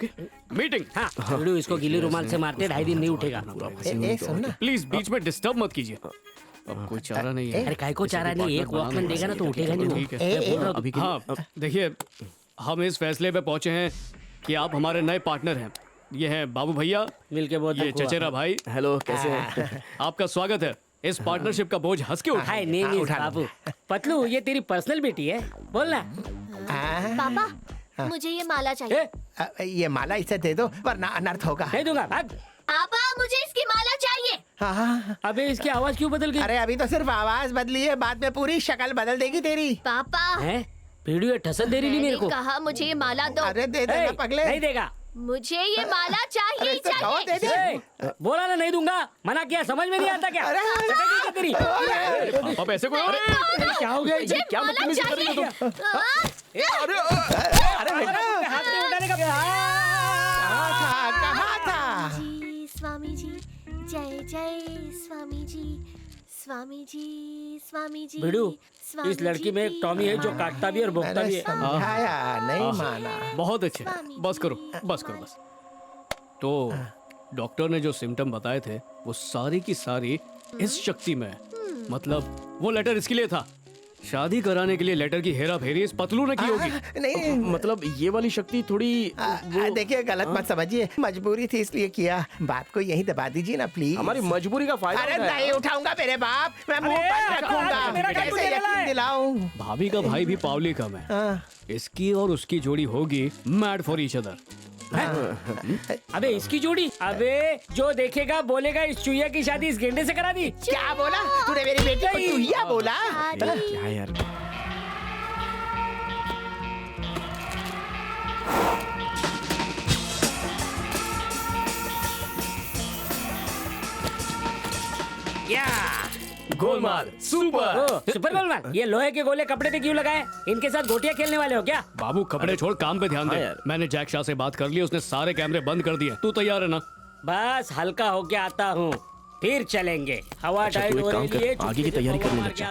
मीटिंग। हाँ, बिड़ू, इसको गीले रुमाल से मारते 2.5 दिन नहीं उठेगा। सुन ना, प्लीज बीच में डिस्टर्ब मत कीजिए। अब कोई चारा नहीं है। अरे काय को चारा नहीं, एक वॉकमैन देगा ना तो उठेगा नहीं। ठीक है। हाँ, देखिए, हम इस फैसले पे पहुंचे हैं कि आप हमारे नए पार्टनर हैं। ये हैं बाबू भैया, मिलके बहुत ये दुख हुआ। चचेरा भाई। हेलो, कैसे हैं? आपका स्वागत है। इस पार्टनरशिप का बोझ हंस के उठा। हाय नहीं बाबू। पतलू ये तेरी पर्सनल बेटी है, बोलना। पापा मुझे ये माला चाहिए। ये माला इसे दे दो वरना अनर्थ होगा। नहीं दूंगा। पापा मुझे इसकी माला चाहिए। हाँ। अबे इसकी आवाज क्यों बदल गई? अरे अभी तो सिर्फ आवाज बदली है, बाद में पूरी शक्ल बदल देगी तेरी। पापा हैं? पीड़ू ठसन दे रही नहीं मेरे को। कहा मुझे ये माला दो। अरे दे देना पगले। नहीं देगा। मुझे ये माला चाहिए ही चाहिए। बोला ना नहीं दूंगा, मना किया, समझ में नहीं आता क्या? चटेगी क्या तेरी? पापा ऐसे कोई क्या हो गया? मुझे क्या माला बदतमीजी कर रही हो तुम? अरे हाथ में उठाने का कहाँ था? जी स्वामी जी, जय जय स्वामी जी, स्वामी जी, स्वामी जी। भिड़ू, इस लड़की में एक टॉमी है जो काटता भी और भोंकता भी है। समझाया नहीं माना। बहुत अच्छे। बस करो बस करो बस। तो डॉक्टर ने जो सिम्टम बताए थे वो सारी की सारी इस शक्ति में है। मतलब वो लेटर इसके लिए था। शादी कराने के लिए लेटर की हेरा फेरी इस पतलू ने की होगी। नहीं मतलब ये वाली शक्ति थोड़ी देखिए गलत मत समझिए, मजबूरी थी इसलिए किया। बात को यहीं दबा दीजिए ना प्लीज। हमारी मजबूरी का फायदा अरे उठाया। नहीं उठाऊंगा मेरे बाप, मैं मुंह बंद रखूंगा। कैसे यकीन दिलाऊं? भाभी का भाई भी पावली कम है। इसकी और उसकी जोड़ी होगी मैड फॉर ईच अदर। अबे इसकी जोड़ी? अबे जो देखेगा बोलेगा इस चुहिया की शादी इस गेंडे से करा दी। क्या बोला तूने? मेरी बेटी को चूहिया बोला? क्या यार? या गोलमाल सुपर। सुपर गोलमाल। ये लोहे के गोले कपड़े पे क्यों लगाए? इनके साथ गोटियां खेलने वाले हो क्या? बाबू कपड़े छोड़ काम पे ध्यान दे। मैंने जैक शाह से बात कर ली, उसने सारे कैमरे बंद कर दिए। तू तैयार है ना? बस हल्का होके आता हूँ, फिर चलेंगे। हवा टाइट हो रही है, आगे की तैयारी करने लग जा।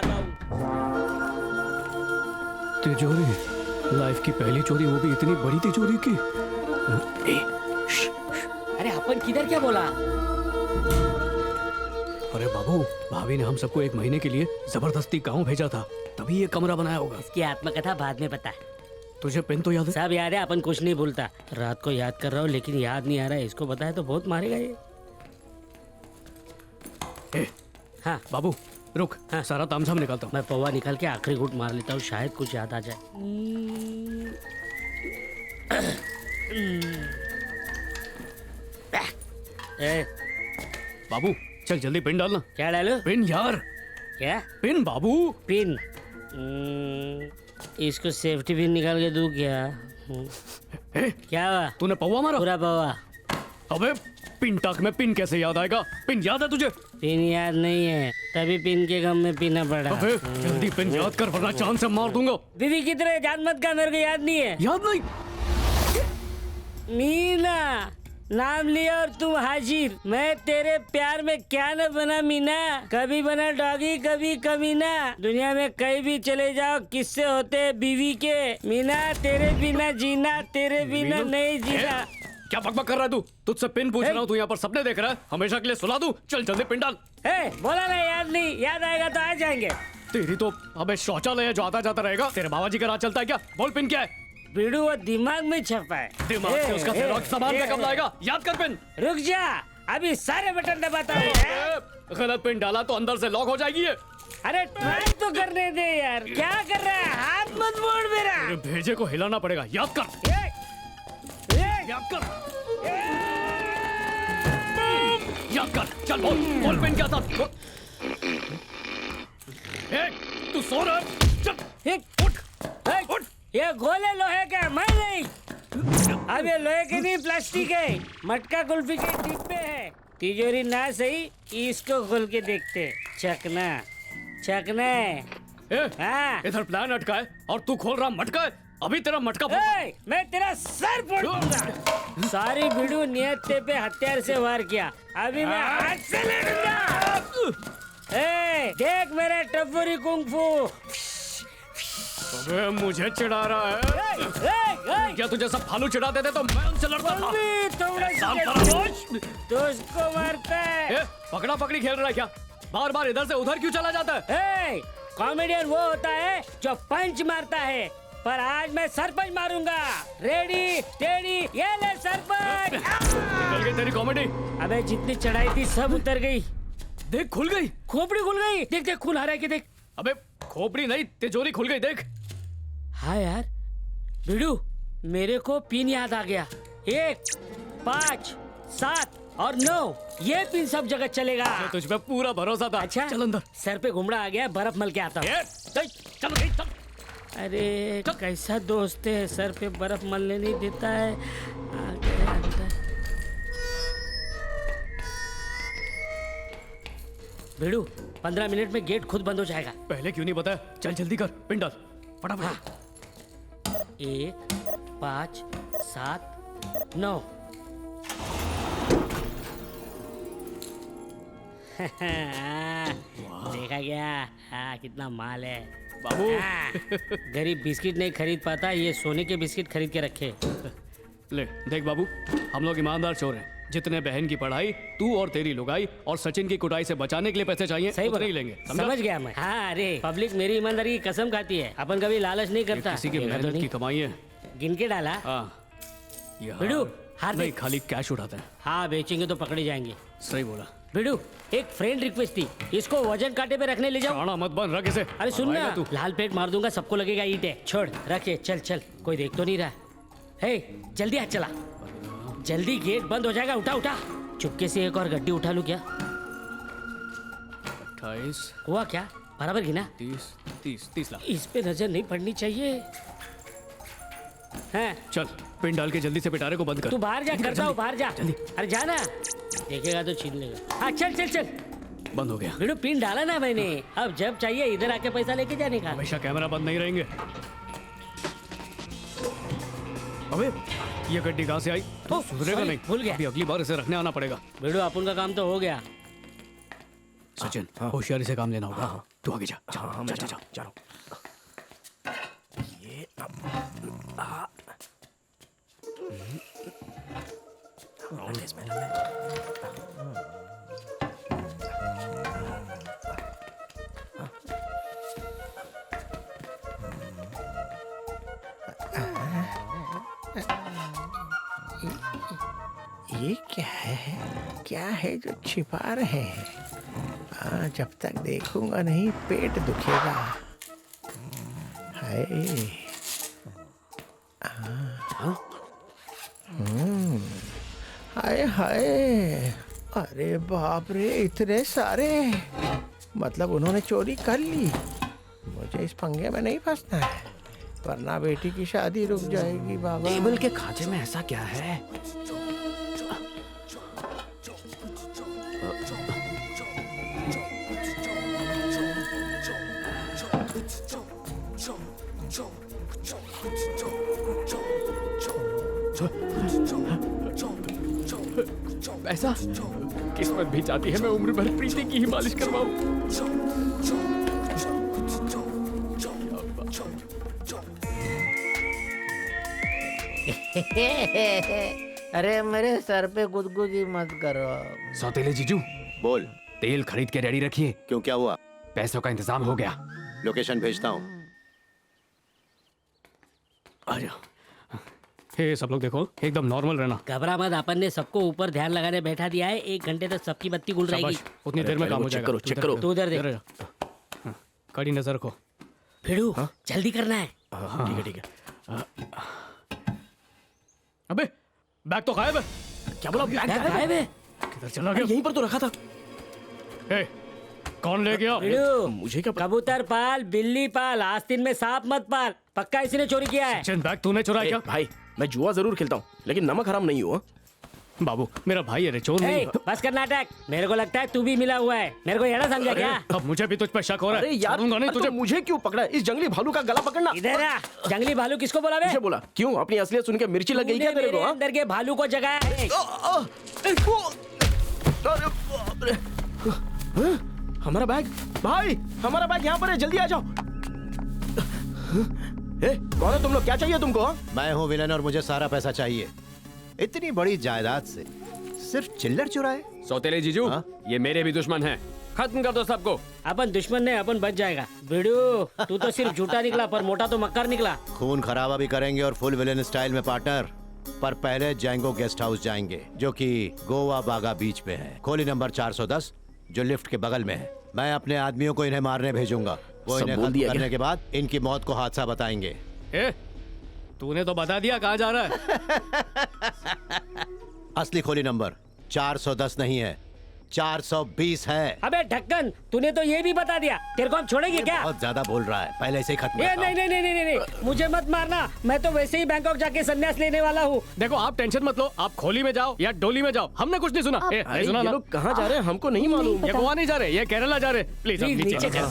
तिजोरी, लाइफ की पहली चोरी, वो भी इतनी बड़ी तिजोरी की। अरे अपन किधर क्या बोला? अरे बाबू, भाभी ने हम सबको 1 महीने के लिए जबरदस्ती गांव भेजा था, तभी ये कमरा बनाया होगा। इसकी आत्मकथा बाद में पता है। तुझे पेन तो याद है? सब याद है, अपन कुछ नहीं भूलता। रात को याद कर रहा हूँ लेकिन याद नहीं आ रहा है। इसको बताया तो बहुत मारेगा ये। हाँ बाबू रुक। हाँ सारा तामझाम निकालता हूँ। मैं पौवा निकाल के आखिरी घूंट मार लेता हूँ, शायद कुछ याद आ जाए। बाबू चल जल्दी पिन डालना। क्या डालो? पिन यार। क्या पिन बाबू? पिन। इसको सेफ्टी पिन निकाल के दूं क्या? क्या हुआ? तूने पौवा मारा? पूरा पौवा। अबे पिन टक में पिन कैसे याद आएगा? पिन याद है तुझे? पिन याद नहीं है, तभी पिन के गम में पीना पड़ा। अबे जल्दी पिन याद कर वरना चांद से मार दूंगा। दीदी की तरह जान मत का, मेरे को याद नहीं है। याद नहीं? मीना नाम लिया और तुम हाजिर। मैं तेरे प्यार में क्या न बना मीना। कभी बना डॉगी, कभी कमीना। दुनिया में कहीं भी चले जाओ, किससे होते बीवी के। मीना तेरे बिना जीना, तेरे बिना नहीं जीना। क्या बकबक कर रहा है तू? तुझसे पिन पूछ रहा हूँ, तू यहाँ पर सपने देख रहा है। हमेशा के लिए सुला दूं? चल जल्दी पिन डाल। बोला ना याद नहीं, याद आएगा तो आ जाएंगे। तेरी तो अबे शौचालय है जो आता जाता रहेगा। तेरे बाबा जी का राज चलता है क्या? बोल पिन क्या है? बीड़ू वो दिमाग में छपा है। दिमाग से उसका दिमाग सामान पे कब लाएगा? याद कर पिन। रुक जा, अभी सारे बटन दबाता हूँ। गलत पिन डाला तो अंदर से लॉक हो जाएगी ये। अरे ट्राई तो करने दे यार, क्या कर रहा है? हाथ मत मोड़ मेरा। तेरे भेजे को हिलाना पड़ेगा। याद कर। याद कर। याद कर। चल बोल बोल पिन क्या था? तू सो रहा है? चल उठ उठ। ये गोले लोहे का, मैं नहीं। अब ये लोहे के नहीं, प्लास्टिक है। मटका कुल्फी के डिब्बे है। तिजोरी ना सही, इसको खोल के देखते। चकना चकना है। हाँ। इधर प्लान अटका है और तू खोल रहा मटका है। अभी तेरा मटका मैं तेरा सर फोड़ दूंगा। सारी वीडियो नियत पे हथियार से वार किया, अभी मैं हाथ से लड़ूंगा। देख मेरा टफरी कुंग-फू। अबे मुझे चिढ़ा रहा है। क्या तुझे सब भालू चिढ़ाते थे तो मैं उनसे लड़ता था? दोस्त मारता है। पकड़ा पकड़ी खेल रहा है क्या? बार बार इधर से उधर क्यों चला जाता है? कॉमेडियन वो होता है जो पंच मारता है, पर आज मैं सरपंच मारूंगा। रेडी टेडी ये ले सरपंच। निकल गई तेरी कॉमेडी। अबे जितनी चढ़ाई थी सब उतर गई। देख खुल गई, खोपड़ी खुल गई। देख देख खून आ रहा है कि देख। अबे खोपड़ी नहीं तिजोरी खुल गई देख। हाँ यार भिड़ू मेरे को पिन याद आ गया। 1 5 7 और 9 ये पिन सब जगह चलेगा। तुझ पे पूरा भरोसा था। अच्छा चल अंदर। सर पे घुमड़ा आ गया, बर्फ मल के आता हूँ। चल। अरे कैसा दोस्त है, सर पे बर्फ मलने नहीं देता है। आ गया अंदर। भिड़ू 15 मिनट में गेट खुद बंद हो जाएगा। पहले क्यों नहीं बताया? चल जल्दी कर, पिन डाल फटाफट। 1 5 7 9 देखा गया। हाँ कितना माल है बाबू। गरीब बिस्किट नहीं खरीद पाता, ये सोने के बिस्किट खरीद के रखे। ले देख बाबू, हम लोग ईमानदार चोर हैं। जितने बहन की पढ़ाई, तू और तेरी लुगाई और सचिन की कुटाई से बचाने के लिए पैसे चाहिए, सही उतने ही लेंगे। समझ गया मैं। हाँ अरे पब्लिक मेरी ईमानदारी की कसम खाती है, अपन कभी लालच नहीं करता। किसी की मेहनत की कमाई है। गिन के डाला। हाँ भिड़ू हार नहीं, खाली कैश उठाते हैं। हाँ बेचेंगे तो पकड़े जाएंगे। सही बोला। भिड़ू एक फ्रेंड रिक्वेस्ट थी, इसको वजन कांटे पे रखने ले जाओ। शाना मत बन, रख इसे। अरे सुन ना, तू लाल पेट मार दूंगा, सबको लगेगा ईंट है। छोड़ रखे, चल चल, कोई देख तो नहीं रहा। हे जल्दी हाथ चला, जल्दी गेट बंद हो जाएगा। उठा उठा, चुपके से एक और गड्डी उठा लूं क्या? 28 हुआ क्या? बराबर गिना। 30 लाख। इस पे नजर नहीं पड़नी चाहिए। हैं चल पिन डाल के जल्दी से पिटारे को बंद कर। तू बाहर जा, करता हूँ बाहर जा। अरे जाना, देखेगा तो छीन लेगा। हाँ चल चल चल, बंद हो गया। भिड़ू पिन डाला ना मैंने, अब जब चाहिए इधर आके पैसा लेके जाने का। हमेशा कैमरा बंद नहीं रहेंगे। अबे ये गड्डी कहाँ से आई? सुधरेगा नहीं। भूल गया। अभी अगली बार इसे रखने आना पड़ेगा। भिड़ू अपन का काम तो हो गया। सचिन होशियारी से काम लेना होगा। तू आगे जा। चलो। ये ये क्या है जो छिपा रहे हैं? जब तक देखूंगा नहीं पेट दुखेगा। हाय हाय हाय, अरे बाप रे इतने सारे, मतलब उन्होंने चोरी कर ली। मुझे इस पंगे में नहीं फंसना है, वरना बेटी की शादी रुक जाएगी। बाबा टेबल के खांचे में ऐसा क्या है? ऐसा किस्मत भी चाहती है मैं उम्र भर प्रीति की ही मालिश करवाऊं। अरे मेरे सर पे गुदगुदी मत करो। सौतेले जीजू बोल। तेल खरीद के रेडी रखिए। क्यों, क्या हुआ? पैसों का इंतजाम हो गया। लोकेशन भेजता हूँ। आजा। हे सब लोग देखो, एकदम नॉर्मल रहना। घबरा मत, अपन ने सबको ऊपर ध्यान लगाने बैठा दिया है। 1 घंटे तक सबकी बत्ती गुल रहेगी। उतनी देर में काम हो जाएगा। चेक करो। तू उधर देख। कड़ी नजर रखो। भिड़ू जल्दी करना है। ठीक है। अबे बैग तो गायब है। क्या बोला? बैग गायब है? किधर चला गया? यहीं पर तो रखा था। कौन ले गया? भिड़ू मुझे क्या? कबूतर पाल, बिल्ली पाल, आस्तीन में सांप मत पाल। पक्का इसी ने चोरी किया है। सचिन बैग तूने चुराया क्या? भाई मैं जुआ जरूर खेलता हूँ, लेकिन नमक हराम नहीं हुआ। बाबू मेरा भाई है रे, चोर नहीं। बस कर नाटक। मेरे को लगता है तू भी मिला हुआ है। मेरे को ये ना समझा क्या? अब मुझे भी तुझ पर शक हो रहा है। अरे यार नहीं तुझे। मुझे क्यों पकड़ा? इस जंगली भालू का गला पकड़ना। इधर आ। जंगली भालू किसको बोला बे? मुझे बोला। क्यों? अपनी असलियत सुन के मिर्ची लग गई क्या तेरे को? अंदर के भालू को जगाया है। हमारा बैग भाई, हमारा बैग यहाँ पर है, जल्दी आ जाओ। कौन है तुम लोग? क्या चाहिए तुमको? मैं हूँ विलन और मुझे सारा पैसा चाहिए। इतनी बड़ी जायदाद से सिर्फ चिल्लर चुराए? सौतेले जीजू ये मेरे भी दुश्मन हैं। खत्म कर दो सबको। अपन दुश्मन नहीं, अपन बच जाएगा। वीडियो तू तो सिर्फ झूठा निकला पर मोटा तो मक्कर निकला। खून खराबा भी करेंगे और फुल विलेन स्टाइल में पार्टनर। पर पहले जैंगो गेस्ट हाउस जाएंगे जो कि गोवा बागा बीच पे है, खोली नंबर 410 जो लिफ्ट के बगल में है। मैं अपने आदमियों को इन्हें मारने भेजूंगा। वो इन्हें खत्म करने के बाद इनकी मौत को हादसा बताएंगे। तूने तो बता दिया कहाँ जा रहा है। असली खोली नंबर 410 नहीं है, 420 है। अबे ढक्कन, तूने तो ये भी बता दिया। तेरे को हम छोड़ेंगे क्या? बहुत ज्यादा बोल रहा है, पहले से ही खत्म। नहीं नहीं नहीं नहीं नहीं, मुझे मत मारना। मैं तो वैसे ही बैंकॉक जाके संन्यास लेने वाला हूँ। देखो आप टेंशन मत लो, आप खोली में जाओ या डोली में जाओ, हमने कुछ नहीं सुना। अरे सुना ये ना? लोग कहाँ जा रहे हैं हमको नहीं मालूम। ये गोवा नहीं जा रहे, ये केरला जा रहे। प्लीज नीचे जाओ।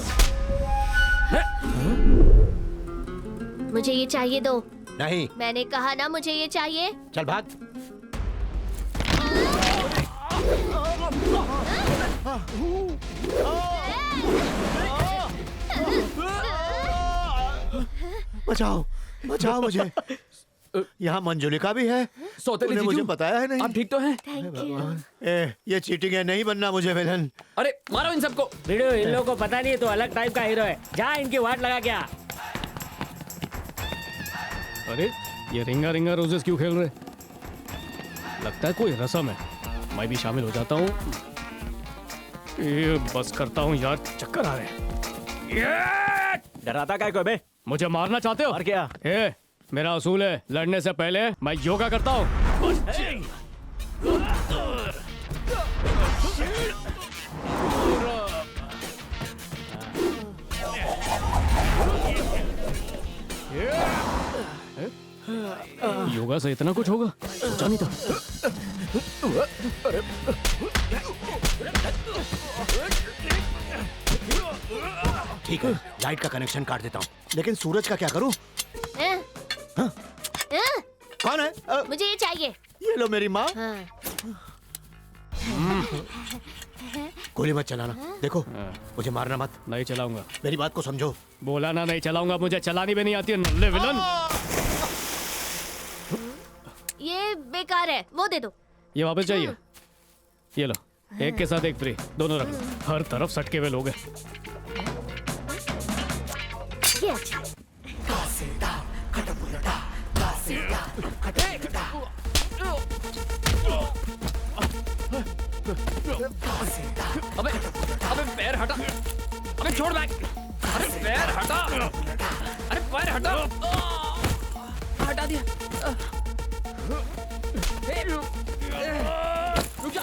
मुझे ये चाहिए दो। नहीं, मैंने कहा ना मुझे ये चाहिए। चल भाग। बचाओ बचाओ मुझे। यहाँ मंजुलिका भी है। तूने मुझे बताया है नहीं। आप ठीक तो हैं? ये चीटिंग है, नहीं बनना मुझे विलन। अरे मारो इन सबको। वीडियो इन लोगों को पता नहीं है तो अलग टाइप का हीरो है। जा इनकी वाट लगा क्या? अरे ये रिंगा रिंगा रोजेस क्यों खेल रहे? लगता है कोई रस्म है। मैं भी शामिल हो जाता हूँ। ये बस करता हूँ यार, चक्कर आ रहे हैं। डराता काय को बे? मुझे मारना चाहते हो? और क्या? मेरा असूल है, लड़ने से पहले मैं योगा करता हूँ। योगा से इतना कुछ होगा, सोचा नहीं था। ठीक है, लाइट का कनेक्शन काट देता हूँ, लेकिन सूरज का क्या करूँ? कौन है? मुझे ये चाहिए। ये लो मेरी माँ। गोली मत चलाना। देखो मुझे मारना मत। नहीं चलाऊंगा। मेरी बात को समझो। बोला ना नहीं चलाऊंगा, मुझे चलानी भी नहीं आती है नल्ले विलन। ये बेकार है, वो दे दो। ये वापस चाहिए? ये लो, एक के साथ एक फ्री, दोनों रख लो। हर तरफ सटके हुए लोग हैं। ये अच्छा। अबे अबे पैर हटा। अबे छोड़ बैग। अरे पैर हटा। अरे पैर हटा। हटा दिया। रुक जा।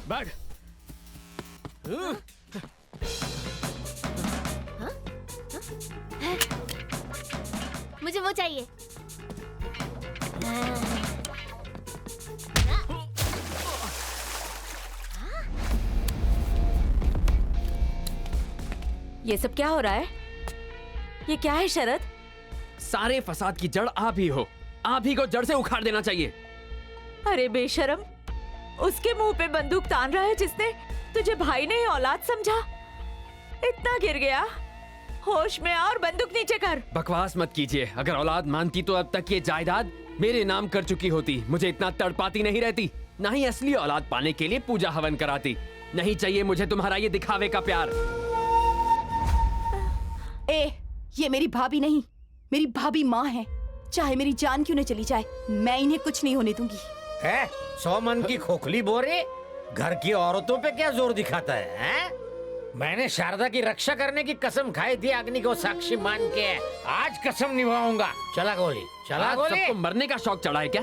बैग। मुझे वो चाहिए। ये सब क्या हो रहा है? ये क्या है शरद? सारे फसाद की जड़ आप ही हो। आप ही को जड़ से उखाड़ देना चाहिए। अरे बेशरम, उसके मुंह पे बंदूक तान रहा है जिसने तुझे भाई नहीं औलाद समझा। इतना गिर गया, होश में आ और बंदूक नीचे कर। बकवास मत कीजिए। अगर औलाद मानती तो अब तक ये जायदाद मेरे नाम कर चुकी होती। मुझे इतना तड़पाती नहीं रहती। ना ही असली औलाद पाने के लिए पूजा हवन कराती। नहीं चाहिए मुझे तुम्हारा ये दिखावे का प्यार। ये मेरी भाभी नहीं, मेरी भाभी माँ है। चाहे मेरी जान क्यों न चली जाए, मैं इन्हें कुछ नहीं होने दूंगी। है 100 मन की खोखली बोरे, घर की औरतों पे क्या जोर दिखाता है? मैंने शारदा की रक्षा करने की कसम खाई थी अग्नि को साक्षी मान के। आज कसम निभाऊंगा। चला गोली, चला गोली। सबको मरने का शौक चढ़ा है क्या?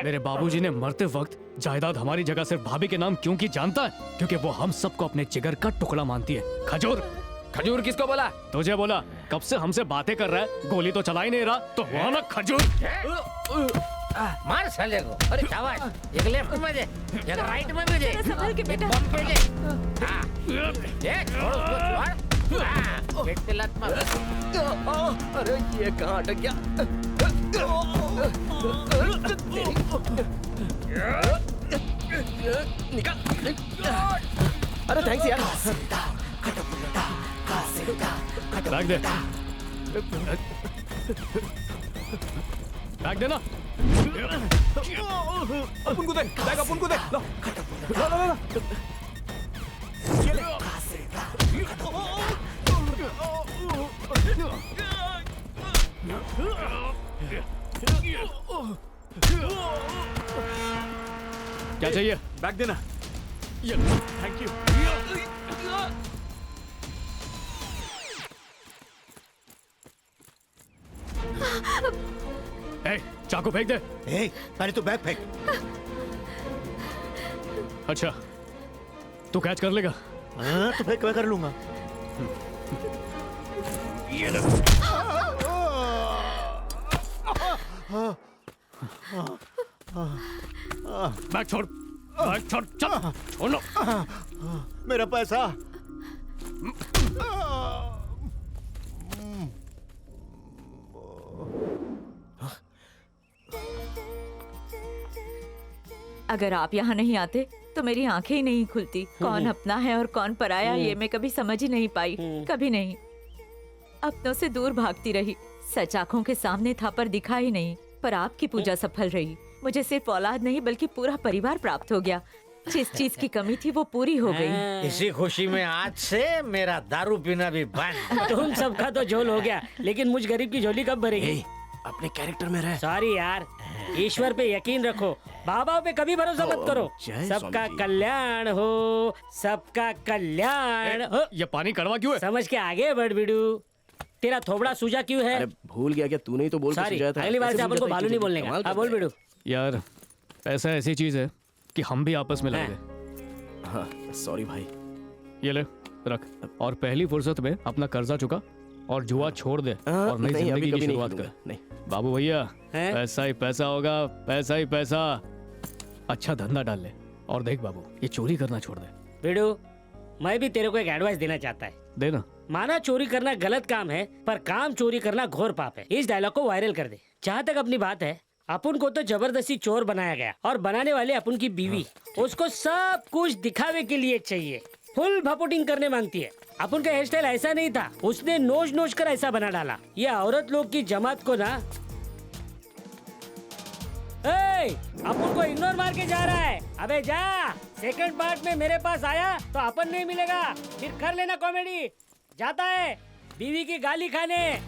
मेरे बाबूजी ने मरते वक्त जायदाद हमारी जगह सिर्फ भाभी के नाम क्यों की जानता है? क्योंकि वो हम सबको अपने जिगर का टुकड़ा मानती है। खजूर। खजूर किसको बोला? तुझे बोला। कब से हमसे बातें कर रहा है, गोली तो चला ही नहीं रहा, तो हुआ ना खजूर। मार साले को। अरे शाबाश, एक लेफ्ट में दे, एक राइट में भी दे। संभल के बेटा। बम पे दे। ये छोड़ उसको, छोड़। पेट पे लत मार। अरे ये कहाँ अटक गया? निकाल। अरे थैंक्स यार। बैग दे। बैग देना। अपन को दे, बैग अपन को दे। लो, लो, लो, लो। ये ले। क्या चाहिए? बैग देना। Thank you. ए, चाकू फेंक दे। ए, पहले तू बैग फेंक। अच्छा, तू कैच कर लेगा? हाँ, तो फेंक मैं कर लूंगा। ये ले। बैग छोड़, बैग छोड़, चल, छोड़ लो। मेरा पैसा। अगर आप यहाँ नहीं आते तो मेरी आंखें ही नहीं खुलती। कौन अपना है और कौन पराया ये मैं कभी समझ ही नहीं पाई, कभी नहीं। अपनों से दूर भागती रही, सच आंखों के सामने था पर दिखा ही नहीं। पर आपकी पूजा सफल रही, मुझे सिर्फ औलाद नहीं बल्कि पूरा परिवार प्राप्त हो गया। जिस चीज की कमी थी वो पूरी हो गई। इसी खुशी में आज से मेरा दारू पीना भी बंद। तुम सबका तो झोल हो गया, लेकिन मुझ गरीब की झोली कब भरेगी? अपने कैरेक्टर में रह। सॉरी यार, ईश्वर पे यकीन रखो, बाबा पे कभी भरोसा मत करो। सबका कल्याण हो, सबका कल्याण हो। ये पानी कड़वा क्यों है? समझ के आगे बढ़ बिडू। तेरा थोबड़ा सूजा क्यों है? अरे भूल गया क्या? तूने ही तो बोल के सॉरी, सुझाया था। अगली बार से ऐसे अपन को भूल जाता बालू है नहीं कि बोलने कमाल का। करता बोल है। बिडू। यार, पैसा ऐसी चीज है कि हम भी आपस में लड़ गए। हाँ, सॉरी भाई। ये ले, रख। और पहली फुर्सत में अपना कर्जा चुका और जुआ छोड़ दे और नई नहीं, अभी जिंदगी की कभी नहीं शुरुआत करूंगा, कर। नहीं। बाबू भैया, पैसा ही पैसा होगा, पैसा ही पैसा। अच्छा धंधा डाल ले और देख बाबू, ये चोरी करना छोड़ दे। बिडू, मैं भी तेरे को एक एडवाइस देना चाहता है। देना। माना चोरी करना गलत काम है, पर काम चोरी करना घोर पाप है। इस डायलॉग को वायरल कर दे। जहाँ तक अपनी बात है, अपन को तो जबरदस्ती चोर बनाया गया और बनाने वाले अपन की बीवी। उसको सब कुछ दिखावे के लिए चाहिए, फुल भपुटिंग करने मांगती है। अपन का हेयर स्टाइल ऐसा नहीं था, उसने नोच नोच कर ऐसा बना डाला। ये औरत लोग की जमात को ना, अपन को इग्नोर मार के जा रहा है। अबे जा, सेकंड पार्ट में मेरे पास आया तो अपन नहीं मिलेगा, फिर कर लेना कॉमेडी। जाता है बीवी की गाली खाने।